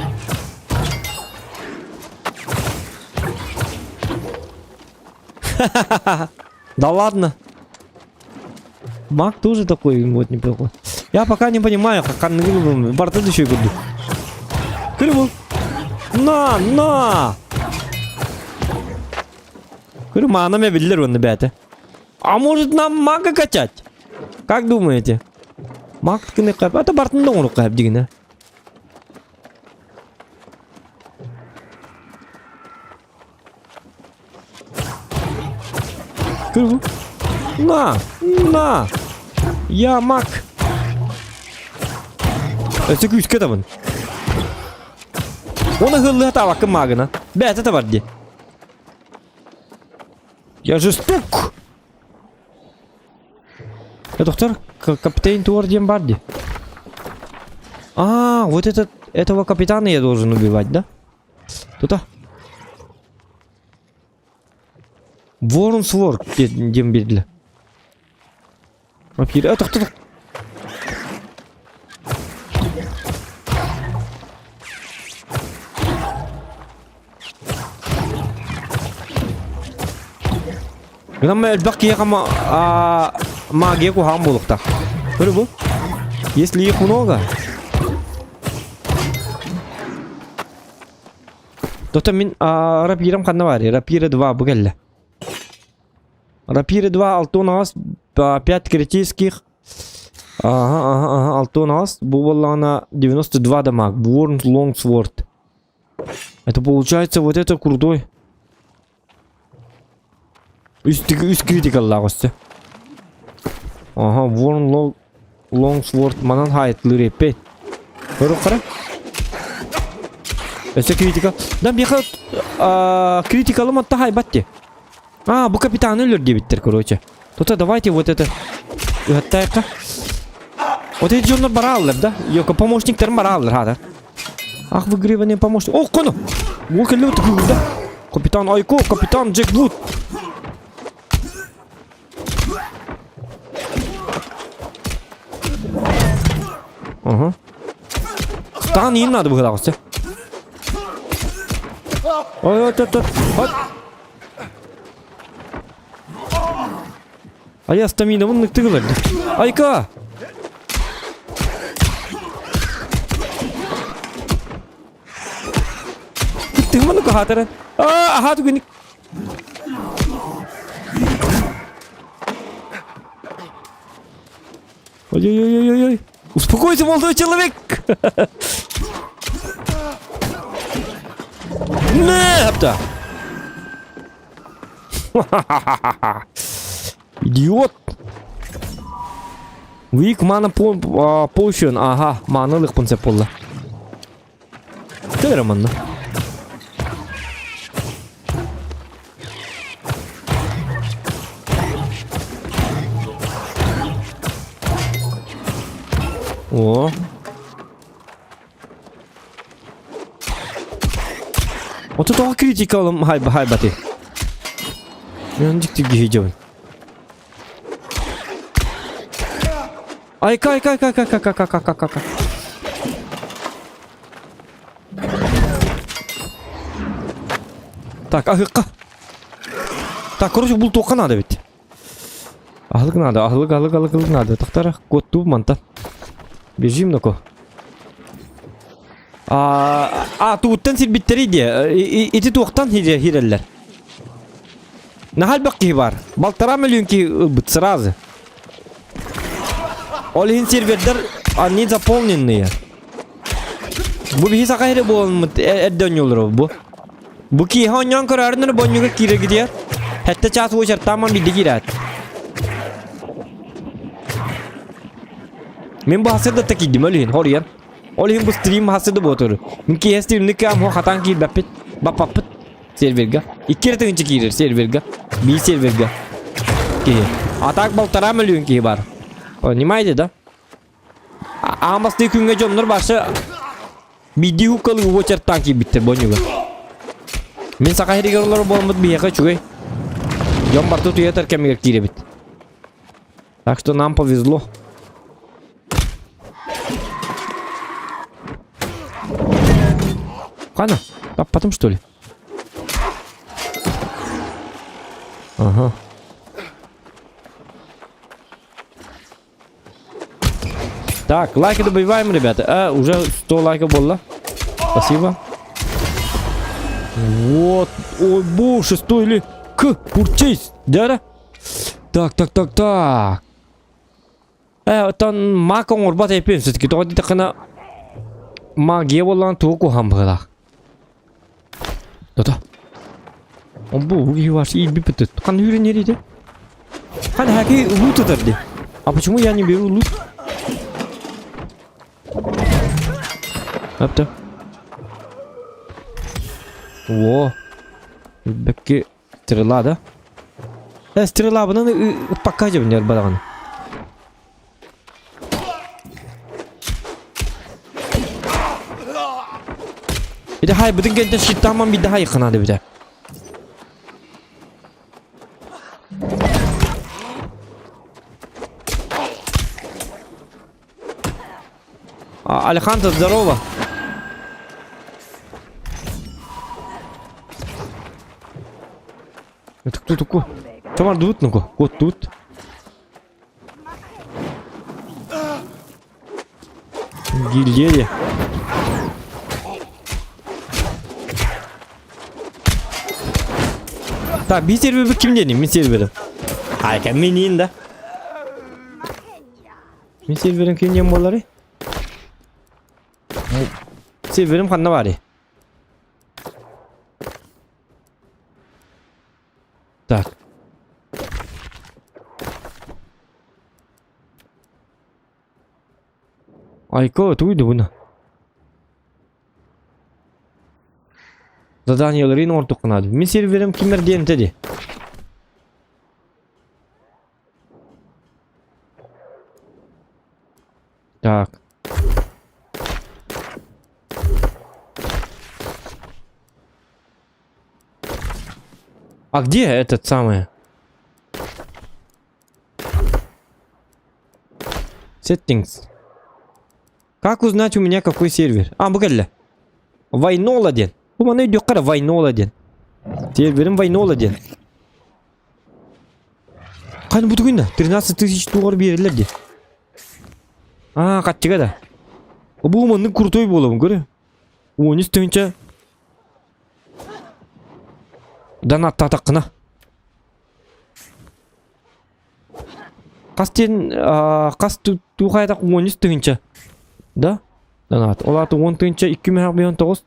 Да ладно. Мак тоже такой вот неплохой. Я пока не понимаю, как он борты еще и году. Кривул. На! Говорю, манами видели он, ребята. А может нам мага качать? Как думаете? Маг не кайф. Это бартын доңру кайф дегене. Говорю, на! Я маг. Это кучка там. Оны хылы атава кым магына. Бәт это бар де. Я жесток. Доктор, капитан Туар дем бар де. Вот этого капитана я должен убивать, да? Тут-то. Воронсворк дем бедля. Это кто-то. Лама البقية كما магия ку хам болукта. Көрүбү? Если их много. То мен рапирам кандай бар? Рапира 2 бугалла. Рапира 2 алтын ас 5 критических. Алтын ас. Бу болана 92 дамаг. Worn long sword. Это получается вот это крутой. Üst critical lağısı. Aha, Warn Longsword manan hayatlı repet. Kara. Ese critical. Dan bir kat critical matta haybattı. Bu kapitan ölür diye bitter короче. То-то давайте вот это. Hatta вот эти журнал бара алır da. Yok помощникlerim bара alır hada. Выигрывание помощник. О, кону. Вот лёт да. Капитан Айко, капитан Джек Вуд. Ага. Стан не надо выгадался. Ой. А я стамина вон тыгылır. Айка. Ты маны кахатырын. Ахату гыник. Ой. Успокойся, молодой человек. Непта. Идиот. Weak mana potion. Aha, manalıq bunca polla. Görürüm onu. О. Вот это критикалым хайбаты. Ben ciddi giyeceğim. Ay kay. Так, ahıkka. Так, короче, бұл тоққа надо ведь. Ахлық надо. Тақтара, котту манта. Бежим нако. Туғыттан сирбиттері де. Ити тоқтан хиреллер. Нахал баққи бар. Балтара миллион ки быт сразу. Олихин сервердер они заполненные. Бу бихи сақайры болмыт әдден yolları bu. Bu ki hanyan kararını bonyuga kire gidiyor. Hatta çat o şarttan bildi girer. Men bu hasırda takiddim öyle horiyan. Olihin bu stream hasırda botoru. Minki hestirni kam ho hatan ki bapapıt serverga. İki retın çekirir serverga. Bir serverga. Ki atak baltara milyon ki var. Понимаете, да? Амасты күнгө жомнор башы биди хукалы уго чертан ки биттер бонюга. Мен сака херигерлор болмут бияка чугай. Жом барту туятар кемигер кире бит. Так что нам повезло. Кана? А потом что ли? Ага. Так, лайки добиваем, ребята. Уже 100 лайков было. Спасибо. Вот. Ой, бу, 6 или пурчейс. Да? Так. Тан макон орбат yapayım. Все-таки то где такая магия olan туку хамбала. Да. Он бу, и ваш и бипет. Хан юри нереде. Хан хаки лут тырды. А почему я не беру лут? Апта. Во. Бекки стрела, да? Стрела bunu покажем не бараган. Bir de hay bütün gençler shit tamam bir daha yakın hadi bir de. Алехандро, здорово. Это кто такой? Чомар тут ну-ка, вот тут. Гильдия. Так, bir server kim deneyim? Bir server'im. Hayır, meniyim de. Bir server'im kim deneyim bolları? Server'im kanna var ya. Так. Айко, туйду буна. Заданияларын ортуқнады. Мен серверім кимерден теди. Так. А где этот самый? Settings. Как узнать у меня какой сервер? А, богатля. Вайноладен. Bu bana diyor kara Vaynoladен. Serverim Vaynoladен. Kan bu tugunda 13 $000 verirlerdi. Kaç çıkada. Bu manın kurtoy bolam göre. Onun üstünce Donat takına. Кастен кас тухайда 13 тыгынча. Да? Donat. Олаты 10 тыгынча 2019.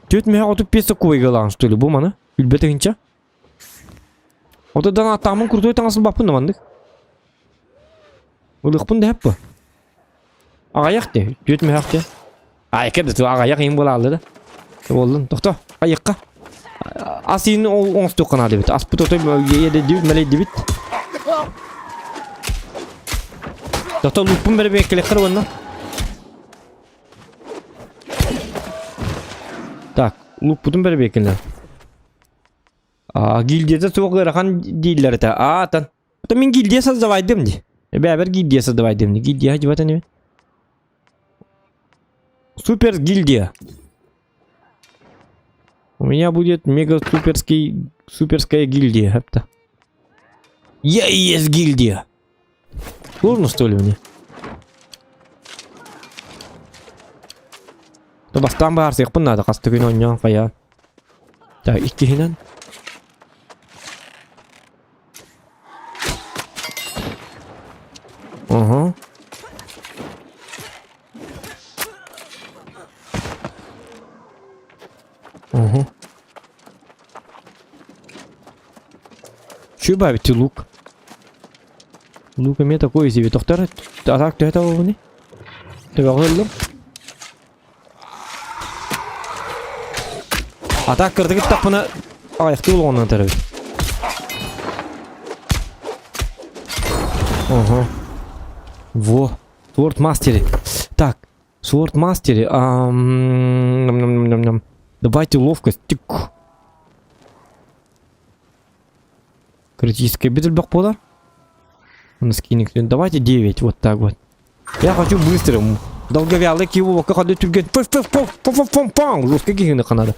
Тёт меня отуп песо койгалан что ли бу мана? Үлбе тыгынча. Ота Donat тамын крутой таңсын бапын мандык. Улыкпын деп бу. Агаяк де. Тёт меня хакте. Айкеде ту агаяк ем бола алды да. Болдун. Токто. Аякка. Асин он стукана дебит. Аспыт отой еде дебит, мелей дебит. Токто лупун бере бекеле кыр онна. Так, лук бутун бере бекеле. Гильдияда соғырахан дейлер это. Тан. Это мен гильдия создавайдым ди. Бәбер гильдия создавайдым ди. Гильдия хаджи бата не? Супер гильдия. У меня будет мега суперская гильдия. Это. Я и есть гильдия. Сложно что ли мне? То бастан бар сыйк пын надо касты күн ойнан кая. Так, иккихинен. Ага. Ага. Чё бабите лук? Лук мне такой себе. Тоқтар, так ты это не? Ты говорил? А так кырдыгы тапына аяқты болғаннан тарабы. Ага. Во. Sword Mastery. Так. Sword Mastery. Давайте ловкость. Тик. Критическая битва бакпода. Давайте 9. Вот так вот. Я хочу быстрым. Долговялый киво. Как ходу тюрген. Фу-фу-фу-фу-фу-фу-фу. Жестко гигны канада.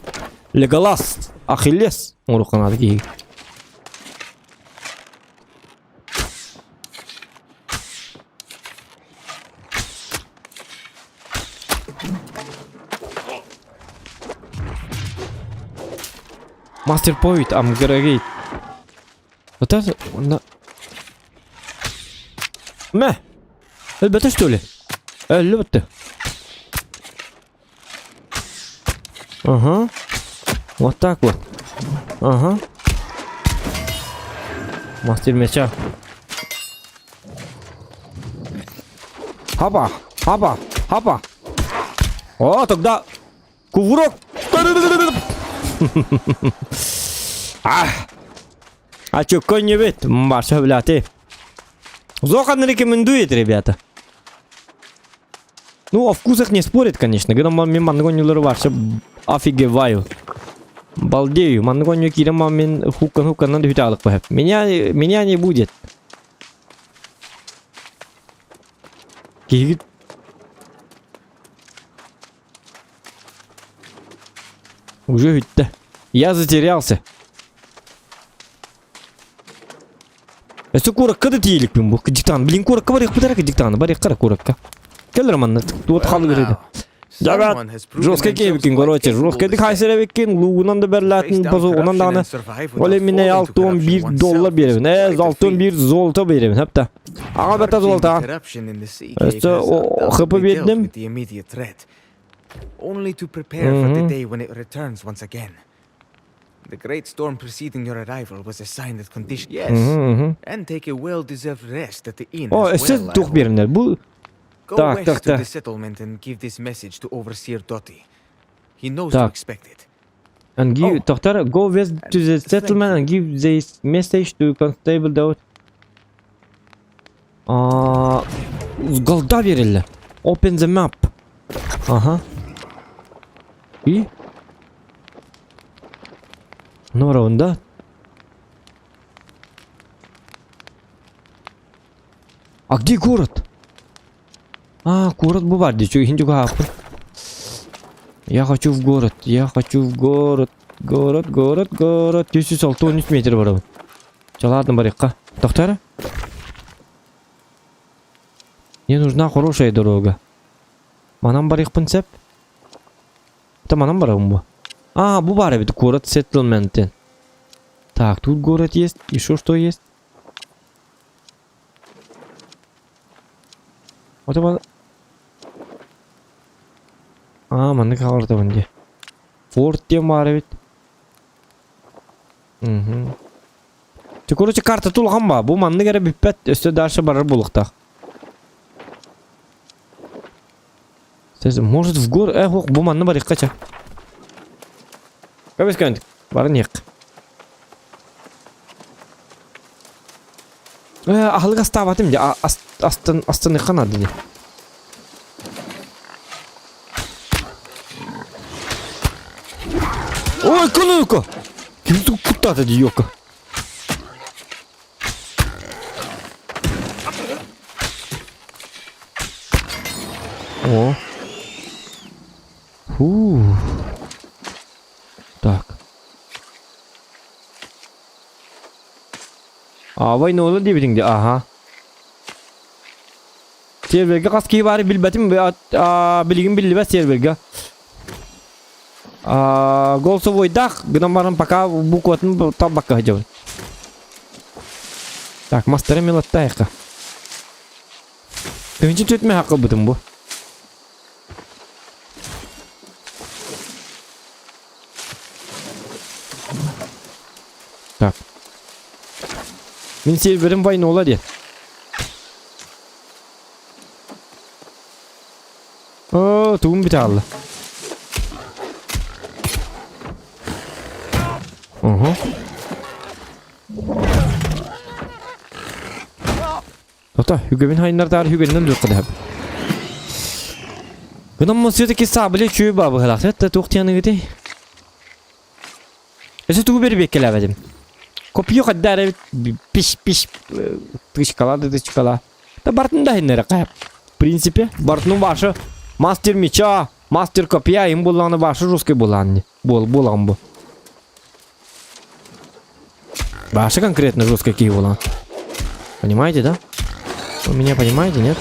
Леголас. Ахиллес. Он канада гиг. Мастер Point, Амгарагейт. Вот это... Мэ! Это что ли? Эльбette. Ага. Вот так вот. Ага. Мастер меча. Хапа! Хапа! Хапа! О, тогда... Кувырок! А чё, конь не ведь? Маша, бля, ты. Зохан рекомендует, ребята. Ну, о вкусах не спорит, конечно. Когда мамин мангонюлар вообще офигеваю. Балдею. Мангоню кира мамин хукан надо хуталок похеп. Меня не будет. Кигит. Уже ведь-то. Я затерялся. Если куракка да тиелик бим бу. Диктан. Блин, куракка барих подарок диктана. Барих кара куракка. Келер манна. Тут хал гырыды. Жагат. Жостка кейбикин, короче. Жостка дик хайсеребикин. Лугунан да берлатын. Базу онан даны. Оле мине $61 беребин. 61 золото беребин. Хепта. Ага бета золото. Эсте хыпы бердим. Only to prepare for the day when it returns once again. The great storm preceding your arrival was a sign that conditions. Yes. And take a well-deserved rest at the inn. O, as siz well, I tuh hope. berinler. Bu Go Tak, west tak, to tak. the settlement and give this message to Overseer Doty. He knows Tak. to expect it. and give Oh. Tohtar, go west to the Thank settlement you. and give this message to Constable Daud. Galda verirler. Open the map. Aha. İyi. Ne var onda? А где город? Город Буварди. Что, хинчуга хапын? Я хочу в город. Я хочу в город. Город. 206-13 метр бар. Чаладым барыққа. Тоқтары? Мне нужна хорошая дорога. Манам барықпын сәп? Это манам барығым bu. Bu бар ведь город settlement. Так, тут город есть. Еще что есть? Вот это... Маны қаларда бінде. Форт тем бар ведь. Ты, короче, карта тулған ба? Бұл манны кәрі біппәт өсті дальше барыр болықтақ. Может в город... Бұл манны бар еққача. Көбес көндік. Барын еқ. Ахылға ставатым де. Астын еқан ады де. Ой, көнөкі! Кемді құттады де йоқа. О. Так. Вайны олы дебетіңде, Серверге қасқи бары білбәтім, білігім білі бәс серверге. Голосовой дақ, гынан барын пока букватын табаққа хажабын. Так, мастера мелатта айққа. Түйінші төтме хақы бұтым бұл. Так. Мен серверім вайны ола де. Туғым біте алды. Тота, Hügemin hayınlardары Hügenin dörtqıdı hep. Gınan mısırdıki sabile çöğü babı hılaqtı. Hatta toğtiyanı gıdı. Ese tuğu beri bekkelevedim. Kopiyo kaddara piş tışkala. Da Bartın da hinlere qayap. Принципе, Bartın'ın başı Master Меча, Master Копья, им буланы başı русский буланы. Булан bu. Başı конкретно русский кей булан. Понимаете, да? Вы меня понимаете, нет?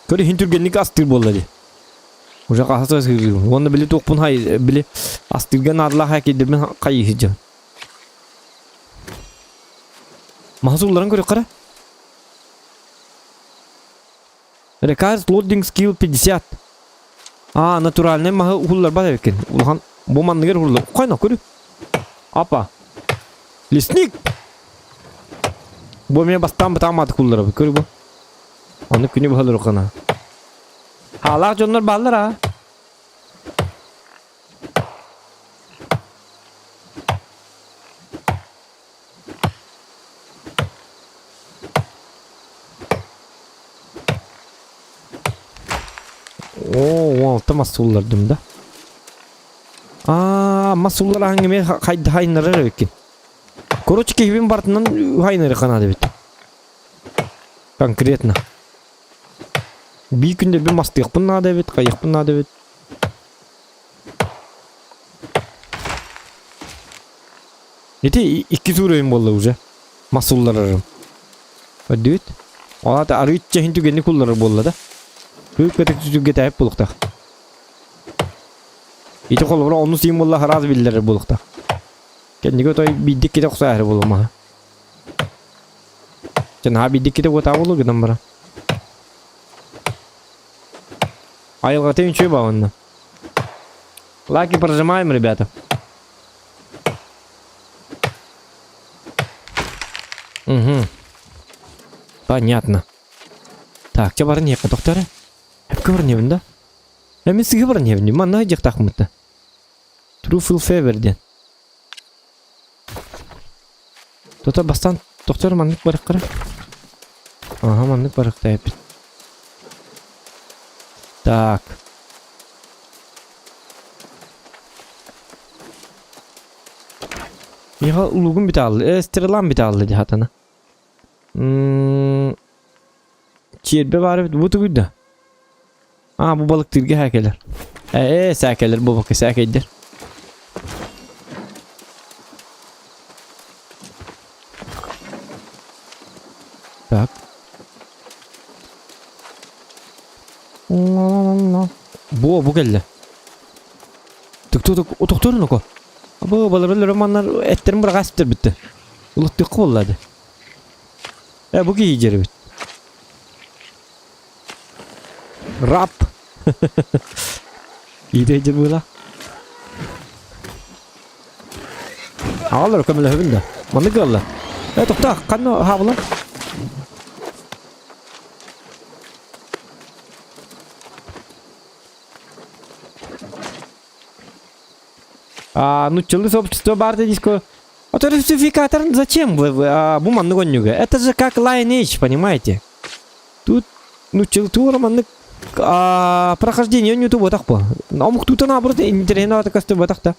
Көрі хинтүргенlik астыр болады. Уже қасасы сүйрігім. Оны білі тоқпын хай, білі астырген адыла хәкеді мен қайы хиджам. Махсулларын көрек қара. Requires loading skill 50. Натуральный махы хуллар бада екен. Улхан боманны кер хуллар. Қайна көрі? Апа. Лесник! Бұл мен бастан бітамады хуллар. Көрі бұл? Оны күні бұхалыр оқына. Халақ жонлар балдар, Алты масуллар дымда. Масуллар аңгіме хайнырыр екен. Короче, кейбен бартынан хайныры қанады бет. Конкретно. Bir günde bir mastıyıq bunlar da evet, qayıq bunlar da evet. Ete 2 surayım bolla уже. Masullar ararım. Hadi evet. Ola da arı içe hintu genli kullanır bolla da. Büyük betek tüzük getayip bulukta. Ete kolu bura onu siyim bolla haraz bildirir bulukta. Kendi götay bildik kete kusayarı bulma. Can ha bildik kete gota bulu gıdan bura. Айылгата үнчөй бауынна. Лаки прожимаем, ребята. Угу. Понятно. Так, че бар не доктор? Эпке бар не да? Мен сиге бар не мана жак такмытты. Truffle feverден. Тота бастан доктор маннык барып кара. Ага, маннык барып тайып. Так. Миха улугун бит алды. Стрелан бит алды хатана. Çirbe var bu tugudda. Bu balık tilge hakeler. Sakeler bu bakı sakedir. Tak. Bu geldi. Tuk o doktorun o. Bu balıklar romanlar etlerim bırakastır bitti. Ulut tık kolladı. Bu giyeceği bit. Rap. İyi de bu la. Ağlar kamera hübünde. Manı galla. Doktor kanı havla. Ну челы сообщество барда диско. А то русификатор зачем буманный гонюга? Это же как Lineage, понимаете? Тут, челтура манны прохождение не то вот так по. Но мог тут наоборот интересно так что вот так-то.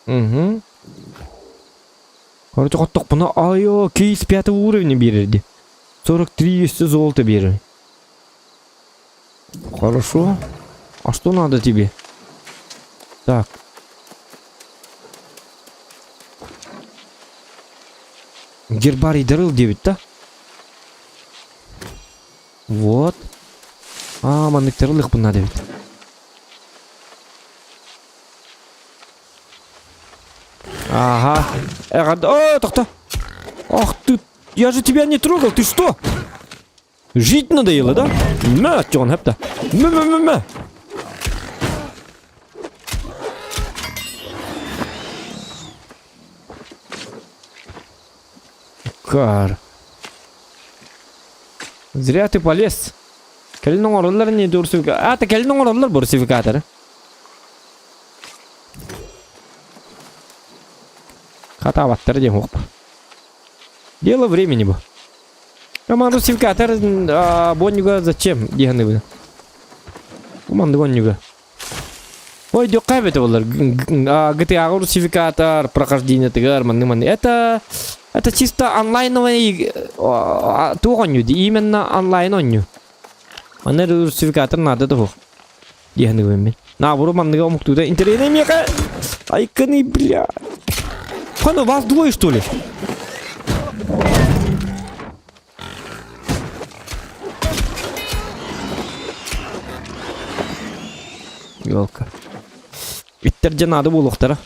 Угу. Короче, хотток буна айо кейс 5 уровня берерди. 43 золота бери. Хорошо. А что надо тебе? Так. Гербарий дарил 9, да? Вот. Маннык дарылых буна 9. Ага. Тохта. Ах ты, я же тебя не трогал, ты что? Жить надоело, да? Чё он хэпта? Кар. Зря ты полез. Келдің орынлар не дұрсификатор? Ата келдің орынлар бұрсификатор. Хата ваттар дем хоп. Дело времени бы. Русификатор бонюга зачем? Деганы бы. Команды бонюга. Ой, дёк кайбет олар. GTA русификатор, прохождение тыгар, манны. Это чисто онлайновый тугоню, именно онлайн оню. Манны русификатор надо того. Деганы бы. На, буру манныга омук туда интересный меха. Айканы, бля. Хана, вас двое, что ли? Ёлка. Ведь надо было второ.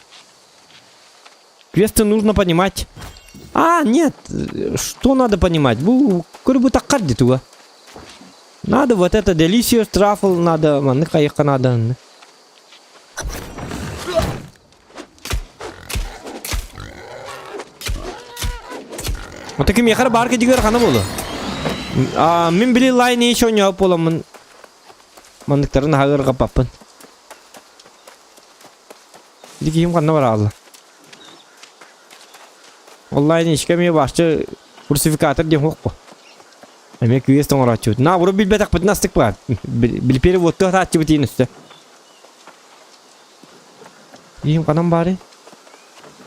Квесты нужно понимать. Нет. Что надо понимать? Курбу так карди туга. Надо вот это Delicious Truffle надо. Манныка надо. Вот таким яхар барка дигар хана болу. Мен били Lineage ойнап боламын. Мандыктарын хагырга паппын. Дигим хана бар алла. Lineage'ке ме башчы русификатор дем хок по. Эме квест оңрачу. На буру билбетак битнастык бар. Бил переводты атчы битин үстө. Дигим канам бары.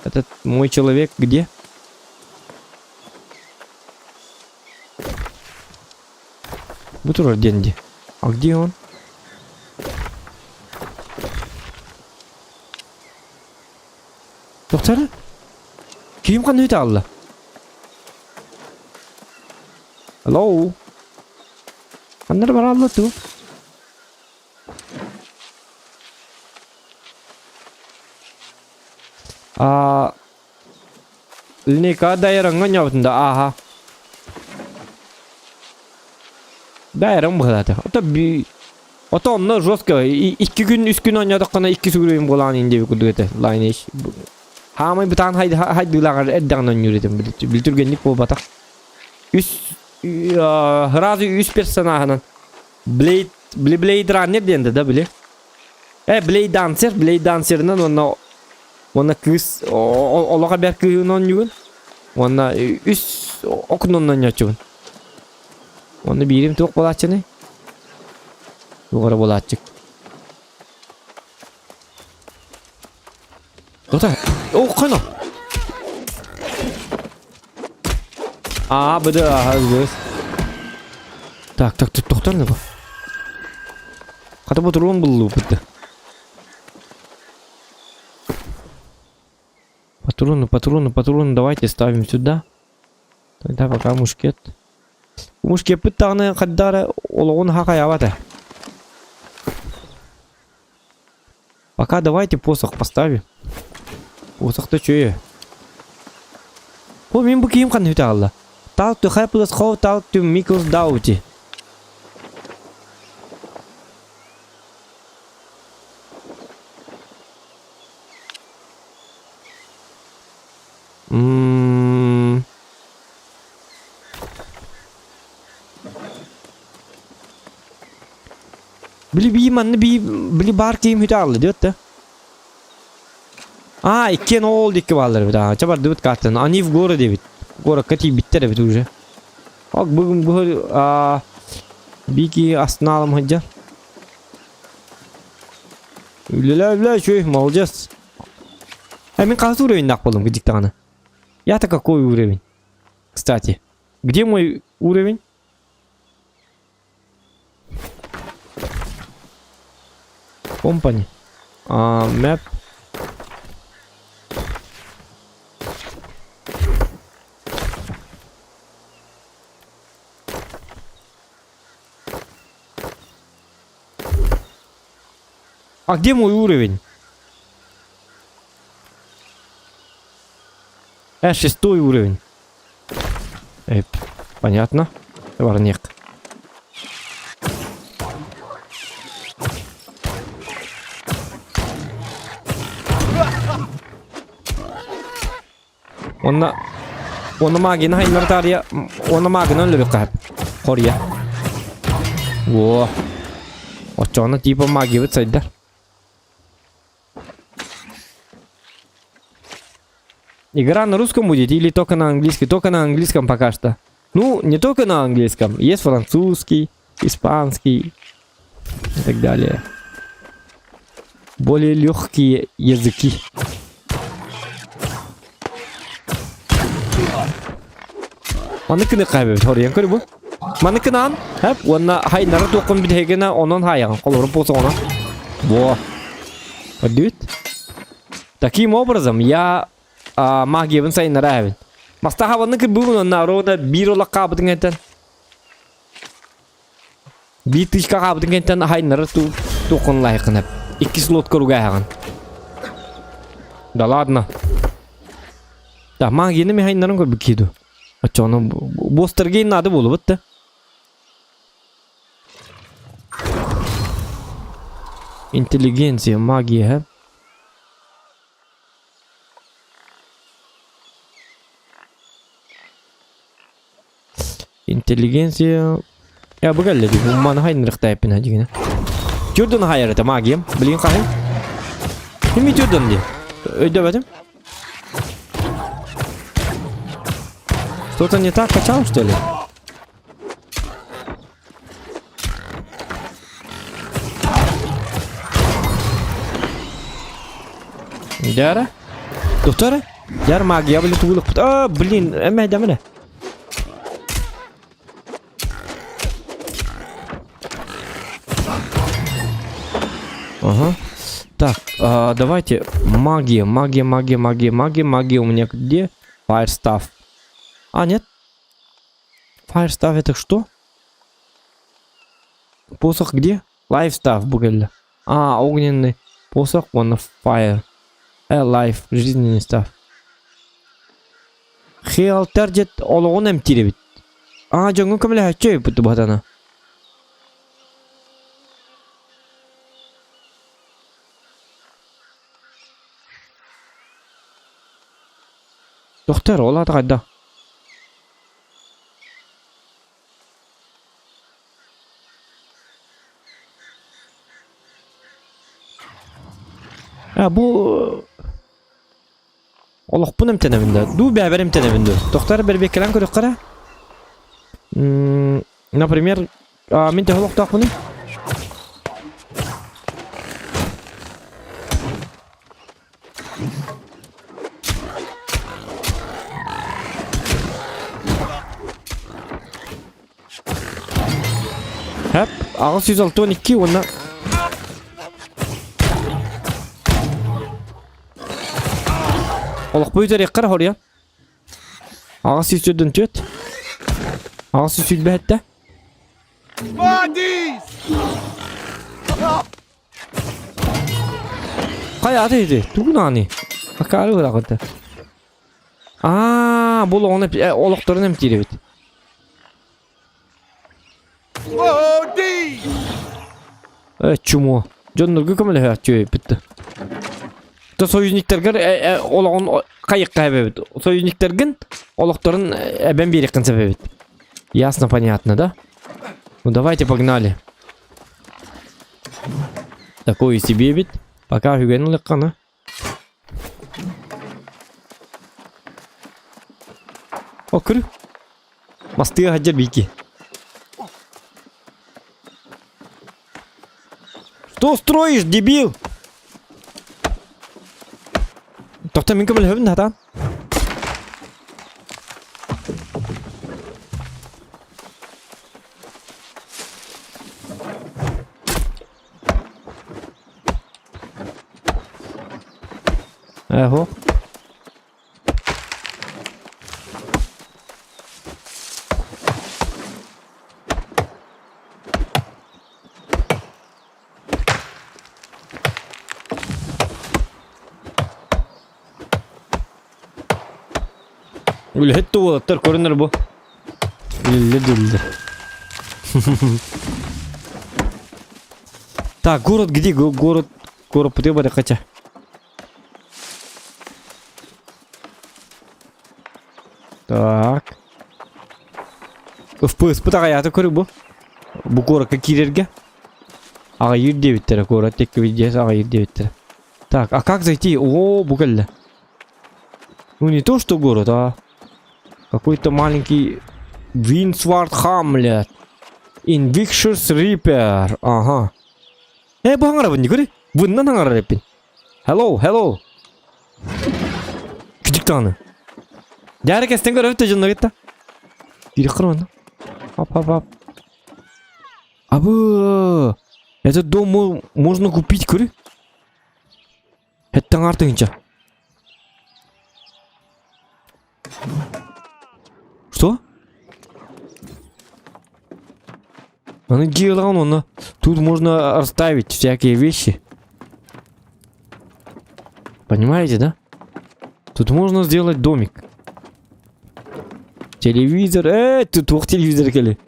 Этот мой человек где? Бутур деньги. А где он? Доктор? Ким кандай алла? Алло. Кандай бар алла ту? Линейка дайраңга нябытында, аха. Дайрың бұғылады. Ото онна жостка, 2 күн, 3 күн ойнадық қана 2 сүгірейін болған енді күдігеті, Lineage. Хамай бұтан хайдылағар әддағынан үйретім, білтіргенлік бол батақ. Разы 3 персонажынан Blade Runner денді да, біле? Blade Dancer'ынан ona kız olağa bir kıyınan yürün. Ona üst okunundan yaşayın. Onu birim tok bolatçı ne? Yukarı bolatçı. Doktor. Oh kana. Bu da hazır. Tak doktor ne bu? Kata bu durum buldu bitti. Патроны давайте ставим сюда. Тогда пока мушкет. Мушкет питаны каддары олоғын хақа явады. Пока давайте посох поставим. Посохты чөйі. Мен бұл кейім қаны өте алды. Talk to helpless how talk to Mikkels Doughty. Bili bar kiyim hüte aldı diyor da. İkken oldu iki balları bir daha. Çabar dıvıt kattın. Anif gore devit. Gore kati bitti devit uca. Bak bugün bu bir ki aslında alım hacca. Öyle şöyle mi olacağız? Hemen kalsı uğrayın nakbalım gıcık tane. Я-то какой уровень? Кстати, где мой уровень? Company. Map. Где мой уровень? 6-й уровень. Понятно. Варник. Onu magini hayırlar tarihe. Onu magini öyle bir kahp. Koruya. O çoğunu tipi magi bitsaydılar. Игра на русском будет или только на английском? Только на английском пока что. Ну, не только на английском. Есть французский, испанский и так далее. Более легкие языки. Маныкыны кайбы ториян көрі бұл? Маныкынан, оны хай нары тоқын бітегені онын хайян. Қолырып болса оны. Поддүйт. Таким образом, я магиябын сайын нары Маста хаваны кір бұл онна рода бір олақ қабыдың әйтін. Bir tışka қабыдың әйтін хай нары тоқын лайықын әп. 2 слот көруге ағын. Да ладно. Да магияны мен хай нарын көрбі кейду. Açonu Bostergain adı bolu bitti. Inteligensiya, magiya. Inteligensiya. Ya bu geldi. Bu mana haynırık da yapın hadi yine. Gördün hayırete magiyam. Bilin kahim. Kimi gördün diye. Ödemedim. Что-то не так качал, что ли? Дяра? Доктора? Дяра магия, блин, тулук. Блин, эмэ. Ага. Так, давайте. Магия у меня где? Fire Staff. Нет. Fire Staff это что? Посох где? Life Staff бугелля. Огненный посох, он Fire. Life, жизненный став. Хиалтар жет олоғын әмтире бит. Жоңғы көмілі әтчөй бұтты бұтана. Доқтар, олады қайда. Бұл... Олық бұн әмтенемінде. Ду бәбір әмтенемінде. Доқтар бір беккелен көрік қара. Например, мен те олық тақ бұны. Hep, ağız 112 ona. Olaq bu üzeri qara oraya. Ağız 114. Ağız 105 hatta. Kaya dedi. Tuğnani. Akarı var akıda. Bu onu olaqların hem direkt. Чумо. Жоннорго көмөлө хачой битти. То союзниктерге олагын кайык кайбебит. Союзниктерген олоктарын эбен береккен себебит. Ясно, понятно, да? Ну давайте погнали. Такой себе бит. Пока хюген леккана. О, күрү. Мастыга хаджар бики. Что строишь, дебил? Тоқта мен көміл хөбін дата. Эхо. Үлхетті олаттар көрінер бұл. Үлілді. Так, город где? Город пути бады қача. Так. FPS бұтаға аяты көрі бұл. Бұл городқа кирерге. Аға ерде біттері город. Текке видеосы аға ерде біттері. Так, а как зайти? О, бұл кәлі. Ну не то, что город, а... Какой-то маленький Винсвард Хамлет. Invictus Reaper. Ага. Бұл аңырабын не көрі? Бұннан аңырар әппен. Hello. Күдік тағаны. Дәрі кәстен көрі өтті жынлар етті. Дирек қырманы. Ап. Этот дом можно купить, көрі? Әттің артыңынша. Что? Она делала, тут можно расставить всякие вещи. Понимаете, да? Тут можно сделать домик. Телевизор. Тут двух телевизоров кели.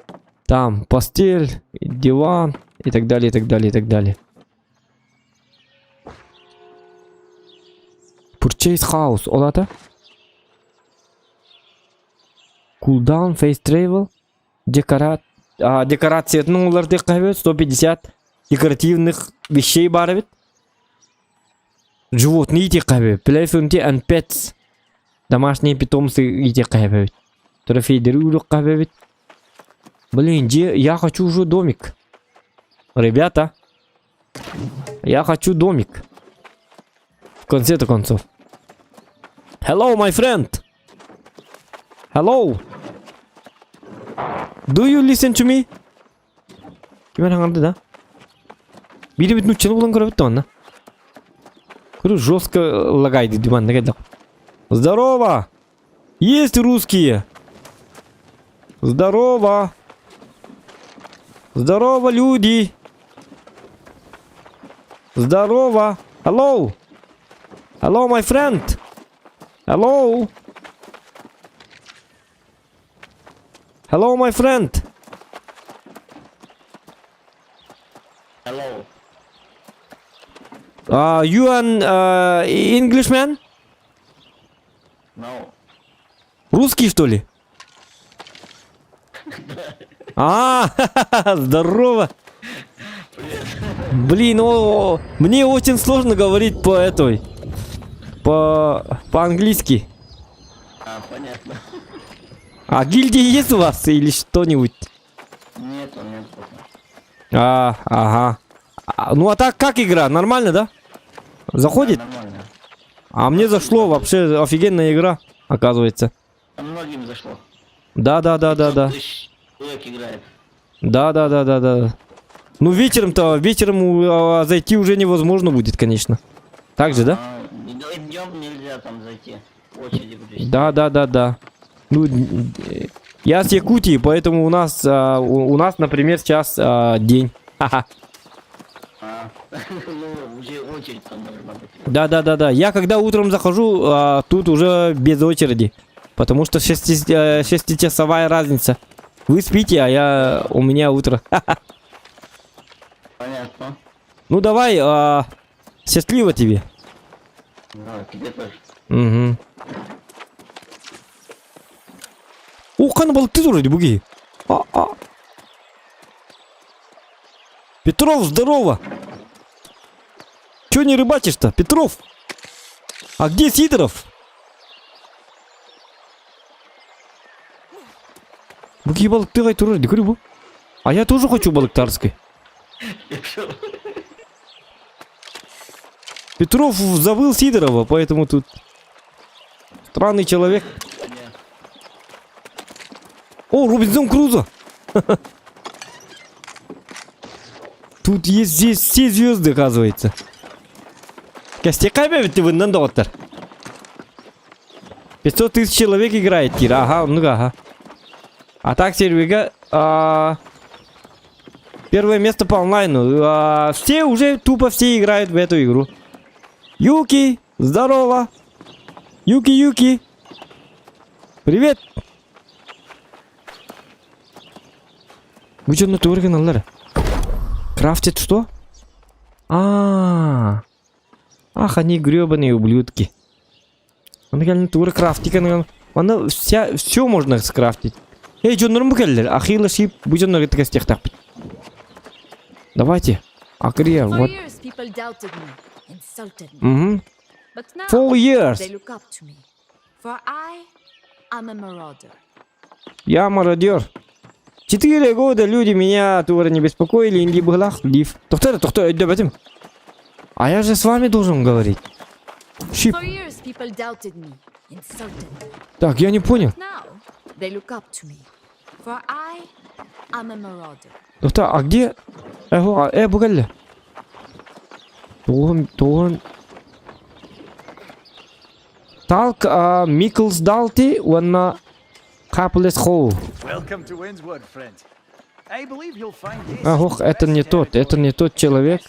Там постель, диван и так далее, и так далее, и так далее. Purchase house. Олата? Cooldown, face travel, декорация оларды қайбет, 150 декоративных вещей бар бит. Животные ите қайбет, Playfulty and Pets, домашние питомцы ите қайбет, трофейдері үлік қайбет. Блин, я хочу уже домик. Ребята, я хочу домик. В конце-то концов. Hello, my friend. Hello. Do you listen to me? Кимер хаңарды да? Бири бит нуччаны булан көрөбүт да. Көрө жестко лагайды диман негеде. Здорово. Есть русские. Здорово. Здорово, люди. Здорово. Hello. Hello, my friend. Hello. Hello, my friend. Hello. You an Englishman? No. Русский, что ли? Здорово. Блин, мне очень сложно говорить по-английски. Понятно. А гильдия есть у вас или что-нибудь? Нету. Ага. Ну а так как игра? Нормально, да? Заходит? Нормально. А мне зашло, вообще офигенная игра, оказывается. Многим зашло. Да. Человек играет. Да. Ну вечером зайти уже невозможно будет, конечно. Так же, да? Днем нельзя там зайти. Очереди будешь. Да. Ну, я с Якутии, поэтому у нас, например, сейчас день. Ха-ха. Ну, уже очередь там должна быть. Да. Я когда утром захожу, тут уже без очереди. Потому что 6-часовая разница. Вы спите, у меня утро. Понятно. Ну давай, счастливо тебе. Да, тебе тоже. Угу. Ух, қаны балықты вроде буги. Петров, здорово. Чё не рыбачишь-то, Петров? А где Сидоров? Буги балықты қайты вроде, көрі бұл. А я тоже хочу балыктарской. Петров забыл Сидорова, поэтому тут странный человек. О, Робинзон Крузо! Тут есть здесь все звезды, оказывается. Костяка ты вынен, доктор. 500 тысяч человек играет, Кира. Ага. А так, сервига, первое место по онлайну. Все уже тупо все играют в эту игру. Юки, здорово. Юки. Привет. Вы что на туре каналлары? Крафтит что? Ах, они гребаные ублюдки. Он реально тура крафтит. Она все можно скрафтить. Эй, что норм келлер? Ахилла шип, будь он на это костях так. Давайте. Акрия, вот. Угу. 4 years. Я мародер. 4 года люди меня тура не беспокоили, инди бглах, лив. Тоқтар, иди об этом. А я же с вами должен говорить. Шип. Так, я не понял. Тоқтар, а где? Бугалля. Тон. Талк, Миклс Далти, уанна Хаплес Хоу. Ох, это не тот человек.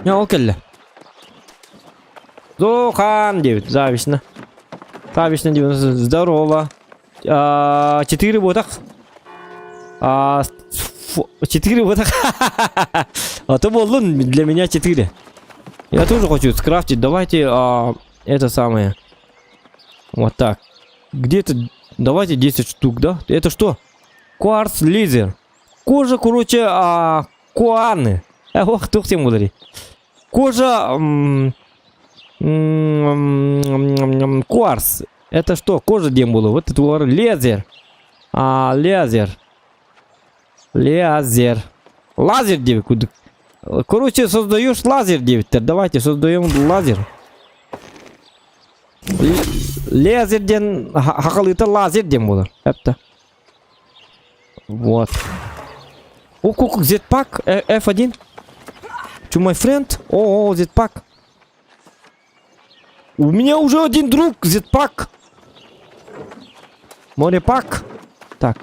Не, окей. Зохан 9, завично. Завично 9, здорово. 4 ботах. 4 ботах. А то был для меня 4. Я тоже хочу скрафтить. Давайте это самое. Вот так. Где-то. Давайте 10 штук, да? Это что? Кварц лизер. Кожа, короче, куаны. Ох, тух тем удари. Кожа. Кварц. Это что? Кожа дембула. Вот это лезер. Лезер. Лазер 9. Короче, создаешь лазер 9. Давайте создаем лазер. Лазер ден. Хакалыта лазер дембула. Это. Вот. О, как Z-пак F1. To my friend. О, Z-пак. У меня уже один друг Z-пак. Морепак. Так.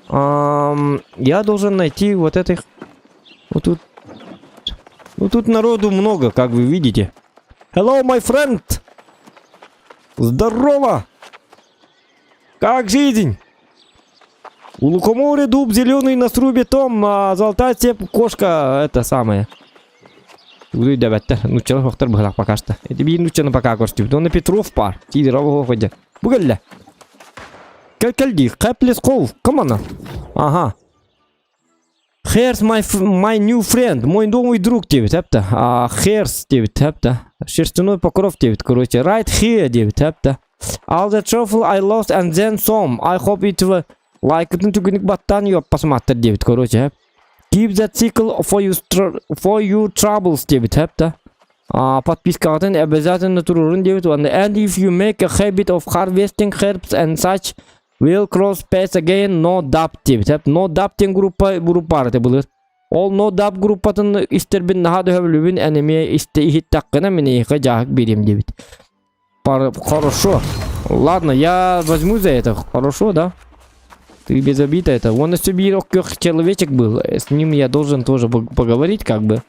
Я должен найти вот этих. Вот тут. Ну тут народу много, как вы видите. Hello, my friend! Здорово! Как жизнь? У лукоморья дуб зеленый на срубе том, а золотая цепь кошка, это самое. Уйду дебетте, ну чего доктор бахлак пока что. Это би ну чего пока кошти. Дона Петров пар. Тиди равого ходя. Бугелля. Келди, кэплес кол, комана. Ага. Here's my new friend. Мой новый друг, девит, эпта. Here's, девит, эпта. Шерстяной покров, девит, короче. Right here, девит, эпта. All the truffle I lost and then some. I hope it will like it to get баттан ёп посмотри, девит, короче. Keep that sickle for your troubles, девит, эпта. Подпискатын обязательно турурун, девит. And if you make a habit of harvesting herbs and such, we'll cross paths again, no doubt, девит. No doubting группар, это было. All no doubt группатын истербин нахады хөблүбүн энеме истихит таккана мне их жахык берем, девит. Хорошо. Ладно, я возьму за это. Хорошо, да? Ты без обида это. Он на себе человечек был. С ним я должен тоже поговорить, как бы.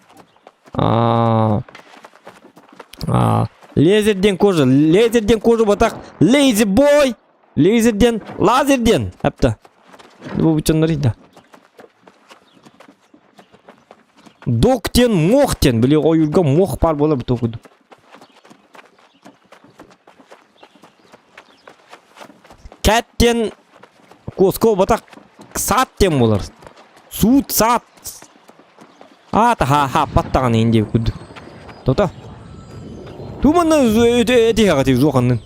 Лезерден кожа. Лезерден кожа вот так. Лейзи бой. Лезерден. Лазерден. Апта. Вы да. Доктен мохтен. Бля, ойурга мох пар бола бутокуду. Кәттен коско батак саттен болар. Суут сат. Ха паттаган инде күд. Тота. Туманы эти хагати зоханын.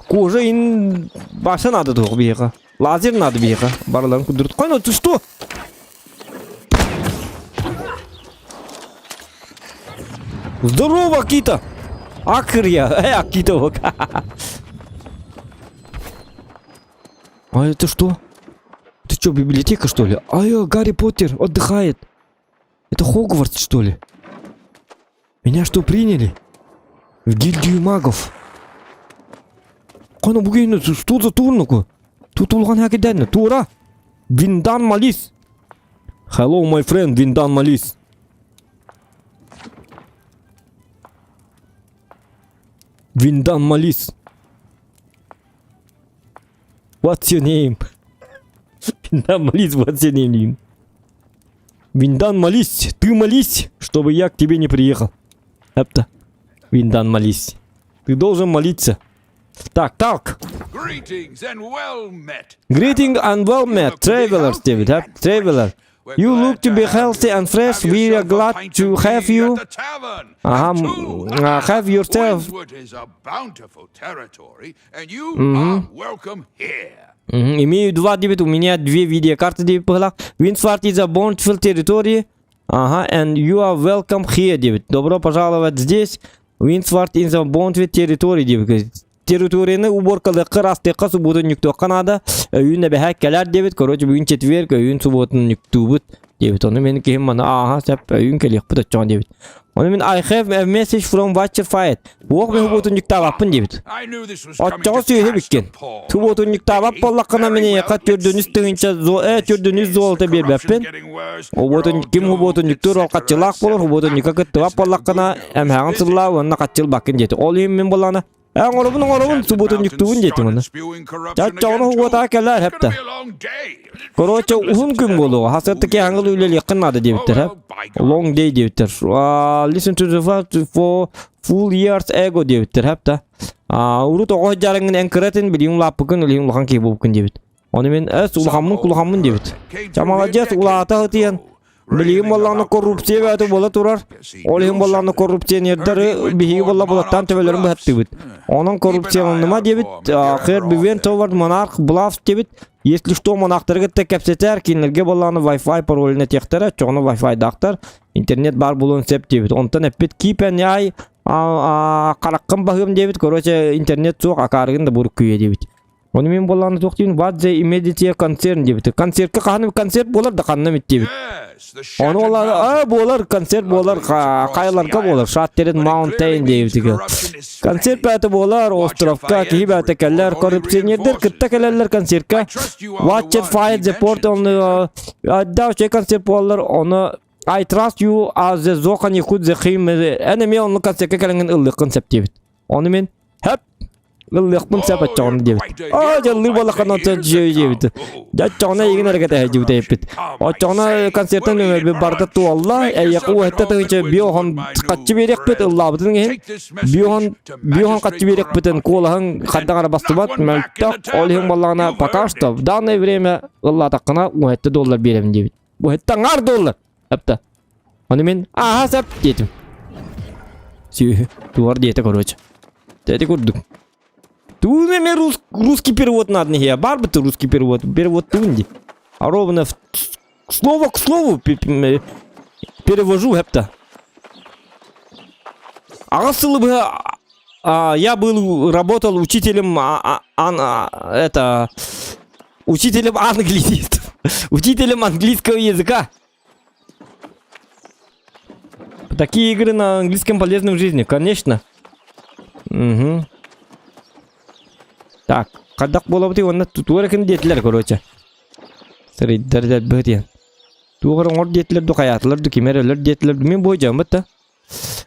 Кожа ин баша надо тог бияга. Лазер надо бияга. Барларын кудурт. Койно ты что? Здорово, Кита. Акрия, Акитовок. А это что? Это что, библиотека, что ли? Гарри Поттер отдыхает. Это Хогвартс, что ли? Меня что, приняли? В гильдию магов. Кана бугейна, что за турнуку? Тут улган хакиден, тура. Виндан Малис. Hello, my friend, Виндан Малис. Виндан Малис. What's your name? Виндан Малис, what's your name? Виндан Малис, ты молись, чтобы я к тебе не приехал. Это Виндан Малис. Ты должен молиться. Так. Greetings and well met, travelers, David. Traveler. You look to be healthy and fresh. We are glad to have you. Have yourself. Имею два, David. У меня две видеокарты, David. Windsward is a bountiful territory. And you are welcome here, David. Добро пожаловать здесь. Windsward is a bountiful territory, David. Территорияны уборкалыкка растыкка субботун нүктө канада үйүн эбэхэ келер дебит короче бүгүн четверг үйүн субботун нүктүүбүт дебит ону мен кем мана сеп үйүн келек бут чоң дебит ону мен I have a message from Watcher Fight уок мен субботун нүктабаппын дебит отчоо сүйө биккен субботун нүктабап боллаккана мене яка төрдүнүз тыгынча төрдүнүз золото бербеппин субботун ким субботун нүктөр ол катчылак болор субботун нүкка кыттыбап боллаккана эмхагын сыллаа онна катчыл бакын дети ол эми мен болана Оробун субботун нүктүүбүн дети мына. Чачону хугата келер хепте. Короче, узун күн болду. Хасаттыки аңгыл үйлел якынады дебиттер. Long day дебиттер. Listen to the fact for full years ago дебиттер хепте. Урут ого жарыңын энкретин билим лаппыкын улим лахан ки болупкун дебит. Аны мен кулхаммын дебит. Чамаладжас улаата хытыян. Билим болланы коррупция бәті бола турар. Олим болланы коррупционердары бихи болла болаттан төбелерін бәтті бит. Оның коррупцияланыма дебит. Хер бивен товард монарх блафс дебит. Если что монахтарға тәкәпсетер, кейінлерге болланы Wi-Fi пароліне тектері, чоғыны Wi-Fi дақтар, интернет бар болуын сеп дебит. Онтан әппет кейпен яй қараққын бағым дебит. Короче интернет соқ ақарығын да бұрық күйе дебит. Onu men bollarını toktayım. What the immediate concern debiti. Konsertke kanı konsert bolar da kanına mit debit. Onu olar, bolar konsert bolar kaylarga bolar. Shattered Mountain debiti. Konsert bäte bolar ostrovka ki bäte keller korrupsiyonердер kıtta kellerler konsertke. Watch it fire the port on da şey konser bolar onu I trust you as the zokan yekut the khim enemy onu konsertke kelingen ıllık konsept debit. Onu men hep ıllık konsept çağını debit. Jallı bolar kanatı debit. Da çağına yegin hareket edip debit. O çağına konsertten bir barda tu Allah yaku hatta tınca biohon kaçı berek bit Allah bidin gen. Biohon kaçı berek bitin kolahan kadagara bastubat melta olihun ballana pakasta. Da ne время Allah takına o hatta dolar berem debit. Bu hatta ngar dolar. Hatta. Onu men aha sap dedim. Duvar diyete короче. Dedi kurduk. Тут мне русский перевод надо не барбы ты русский перевод тунди. А ровно слово к слову перевожу хепта. Асыл бы я был работал учителем учителем учителем английского языка. Такие игры на английском полезны в жизни, конечно. Угу. Так, кадак болабыты онна тууракын детилер, короче. Сырыйдар дет бөтен. Тууран ор детилер ду каятылар ду кемерелер детилер ду мен бойжам бытта.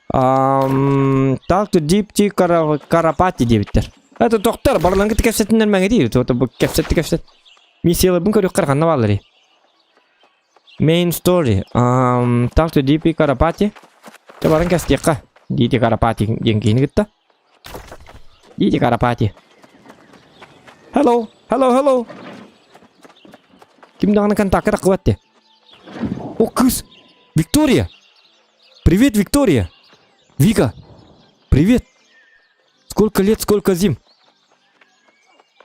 Так ту дипти карапати дебиттер. Это доктор барлангы кепсетинер мәңе дейт. Это бу кепсет. Миссиялар бун көрүк карганна балары. Main story. Так ту дипти карапати. Те баран кастека. Дити карапати жеңкени гытта. Дити карапати. Hello. Ким даганы контакт кылатты? О, кыз. Виктория. Привет, Виктория. Вика. Привет. Сколько лет, сколько зим.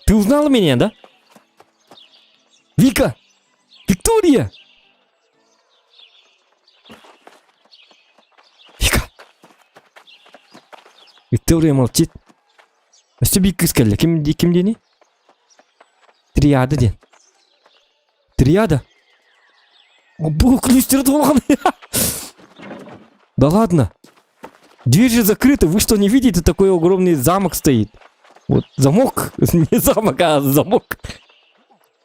Ты узнала меня, да? Вика. Виктория. Вика. Виктория молчит. Что бик кыз келди? Ким дени? Триада ден. Триада? Бог, ключтер долган. Да ладно. Дверь же закрыта. Вы что, не видите? Такой огромный замок стоит. Вот замок. Не замок, а замок.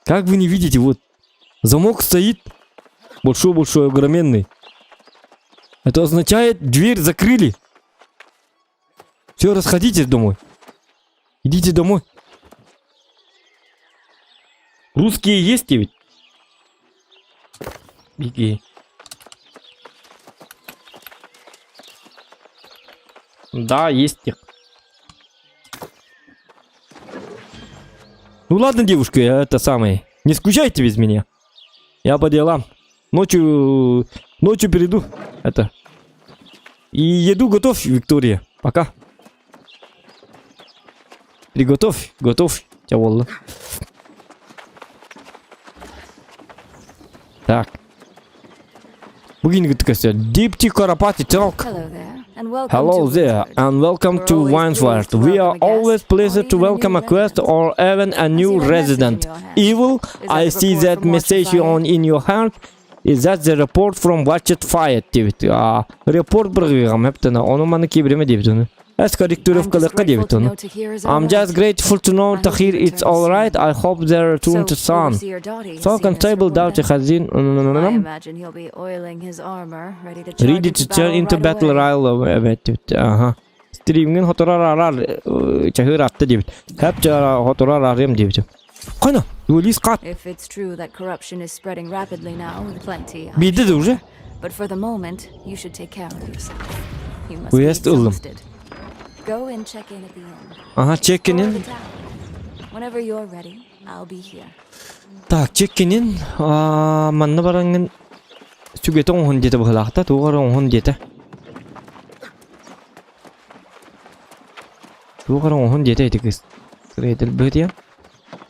Как вы не видите? Вот замок стоит. Большой, огроменный. Это означает, дверь закрыли. Все, расходитесь домой. Идите домой. Русские есть ведь? Беги. Да, есть их. Ну ладно, девушка, это самое. Не скучайте без меня. Я по делам. Ночью перейду. Это. И еду готовь, Виктория. Пока. Приготовь. Тебя волна. Так. Bugün Dipti Karapati talk. Hello there, and welcome to Winesward. We are always pleased to welcome a quest or even a new resident. Evil, I see that message on in your hand. Is that the report from Watchet Fire? Report бұрғығам әптіна, оны маны кебіреме дебітіні. Әс корректуровкалыққа дебітіні. I'm just grateful to know Tahir it's alright. I hope they're tuned to sun. So Constable Doughty has been ready to turn into battle royal. Evet. Aha. Stream'in hotorar arar çahır attı debit. Hep çahır hotorar arayım debitim. Kana, duelis kat. If it's true that corruption is spreading rapidly now with plenty. Bildi de уже. But for the moment, you should take care of yourself. You must Bu be jest oğlum. exhausted. Go and check in at the inn. Aha, check-in. Whenever you're ready, I'll be here. Так, check-in. Манна барангын сүгете оңын дете бұғылақта, туғар оңын дете. Туғар оңын дете етікіз. Сырайдыл бұғыдия.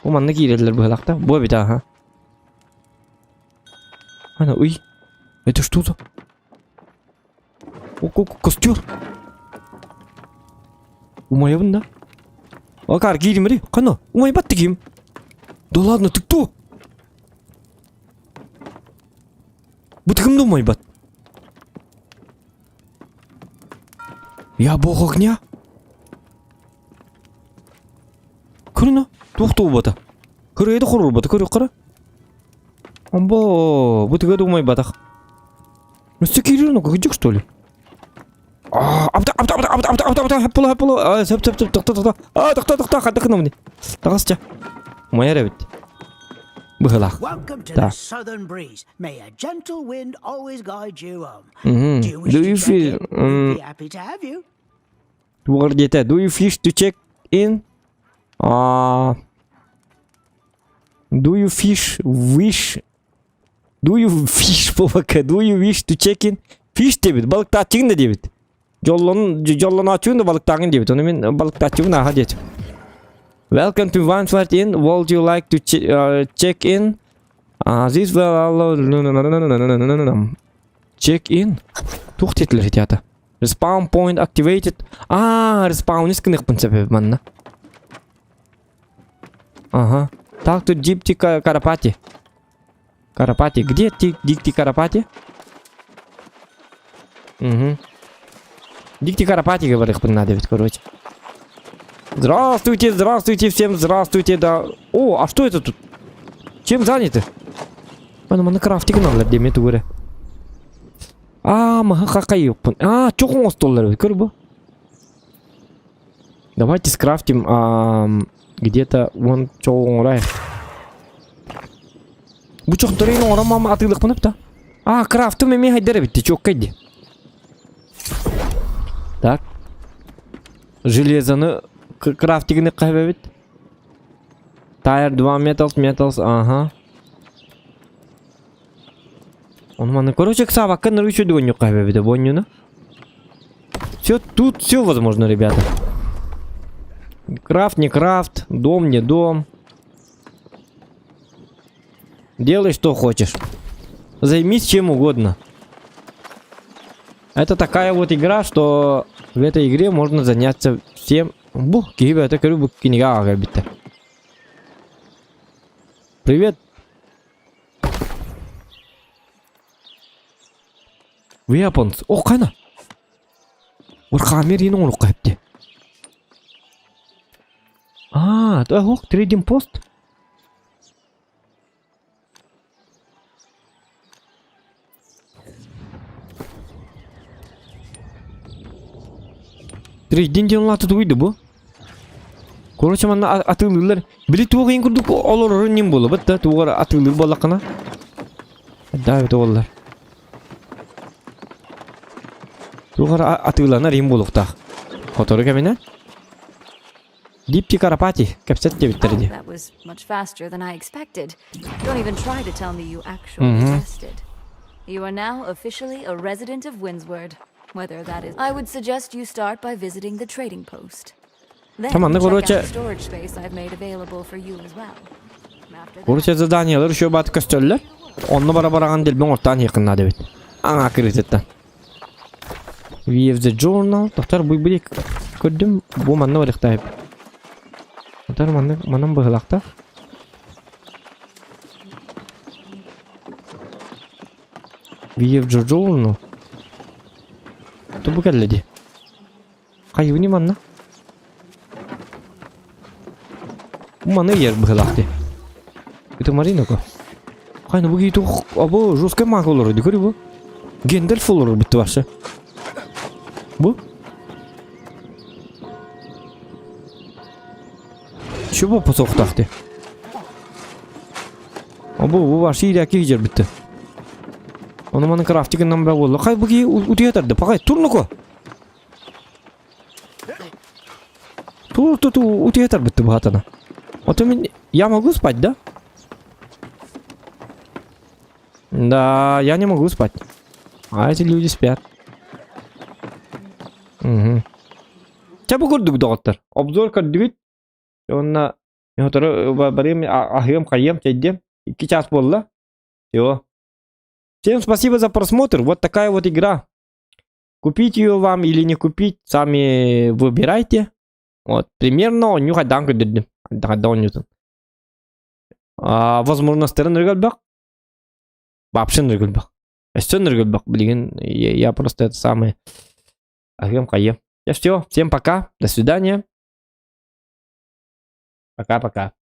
О манна кейлерлер бұғылақта. Бұға біта, ха. Ана, уй. Это что-то? О, костер. Умая бында. Акар кирим ри. Кана? Умайбат ким? Да ладно, ты кто? Бу ким да умайбат? Я бог огня? Кырына? Тоқтау бата. Кырайды құрыр бата, көрі қара. Амбо, бу тігі думай батақ. Нүсті керер ну, как что ли? Апта, хэппылы. Сэп, тақта. Қадықына мұне. Тағасча. Моя рәбіт. Бұғылақ. Welcome to Да. the southern breeze. May a gentle wind always guide you home. Mhm. Do you wish Do to you check feel, in? We'd be happy to have you. Туғыр дете, do you fish to check in? Do you fish повака? Do you wish to check in? Fish дебит, балықта ачығын да дебит. Жолланы ачығын да балықтағын дебит. Оны мен балықта ачығын аға дет. Welcome to Wandsworth Inn. Would you like to check in? This will check in. Туқ тетілер етеді. Respawn point activated. Respawn ескінік бұн себебі манна. Ага. Так, тут Дипти Карапати. Карапати. Где Дикти Карапати? Угу. Дикти Карапати, говорит, надо ведь, короче. Здравствуйте, всем здравствуйте, да. О, а что это тут? Чем заняты? На крафтик надо, где метуры. Какая? Чё столлар, короче. Давайте скрафтим где-то вон чоңрай. Bu çokturayın oramam atılık bunu da. Крафту меми хайдер битти, çok кайди. Так. Железаны крафтигini кайбебит. Tire 2 metals, ага. Он маны, короче, ксавака на ручу догоню кайбебит, бонюна. Все, тут все возможно, ребята. Крафт, не крафт, дом, не дом. Делай, что хочешь. Займись чем угодно. Это такая вот игра, что в этой игре можно заняться всем. Это книга. Привет. Weapons. О, кана. Урхамир ину урка хепте. Это хок трейдинг пост. Трейдинг латы туйды бу. Короче, мана атылылар. Били тугын курдук олор нем боло. Битта тугар атылыр болакына. Да, это олар. Тугар атылана рим болукта. Фоторы камена. Дипти Карапати, капсет дебиттерди. That was much faster than I expected. Don't even try to tell me you actually tested. You are now officially a resident of Windsward. Whether that is, I would suggest you start by visiting the trading post. Then Tamam, check out короче. the storage space I've made available for you as well. After that, Короче, заданиялар ушо бат көстөллөр. Онны бара-бараган дел бен ортан якынна дебит. Аңа киритеттен. View the journal. Тохтар буй билик. Көрдүм, бу манна барыктайып. Тохтар манам быгылакта. View the journal. То бу келди. Кайыны манна? Маны ер быгылакты. Это Мариноко. Кайны бу гиту або жёсткой маг болор, дикори бу. Гендальф болор битти башы. Бу? Şu bu soqtaqdı. Bu var şeydeki yer bitti. Onu manın crafting'dan bırak oldu. Kay bu ki utuyatardı. Pakay turnuko. Tur utuyatar bitti bu hatana. Otomin я могу спать, да? Да, я не могу спать. А эти люди спят. Угу. Чабы көрдік доғыттар. Обзор көрдігіт. Онна барим ахием хаем чайдем. 2 час болды. Все. Всем спасибо за просмотр. Вот такая вот игра. Купить ее вам или не купить, сами выбирайте. Вот, примерно он нюхать дан көддүрдүм. Анда он ньютон. Возможностьтарын ныргылбак. Вообще ныргылбак. Все ныргылбак, блин. Я просто это самое. Агем каем. Все, всем пока. До свидания. Пока-пока.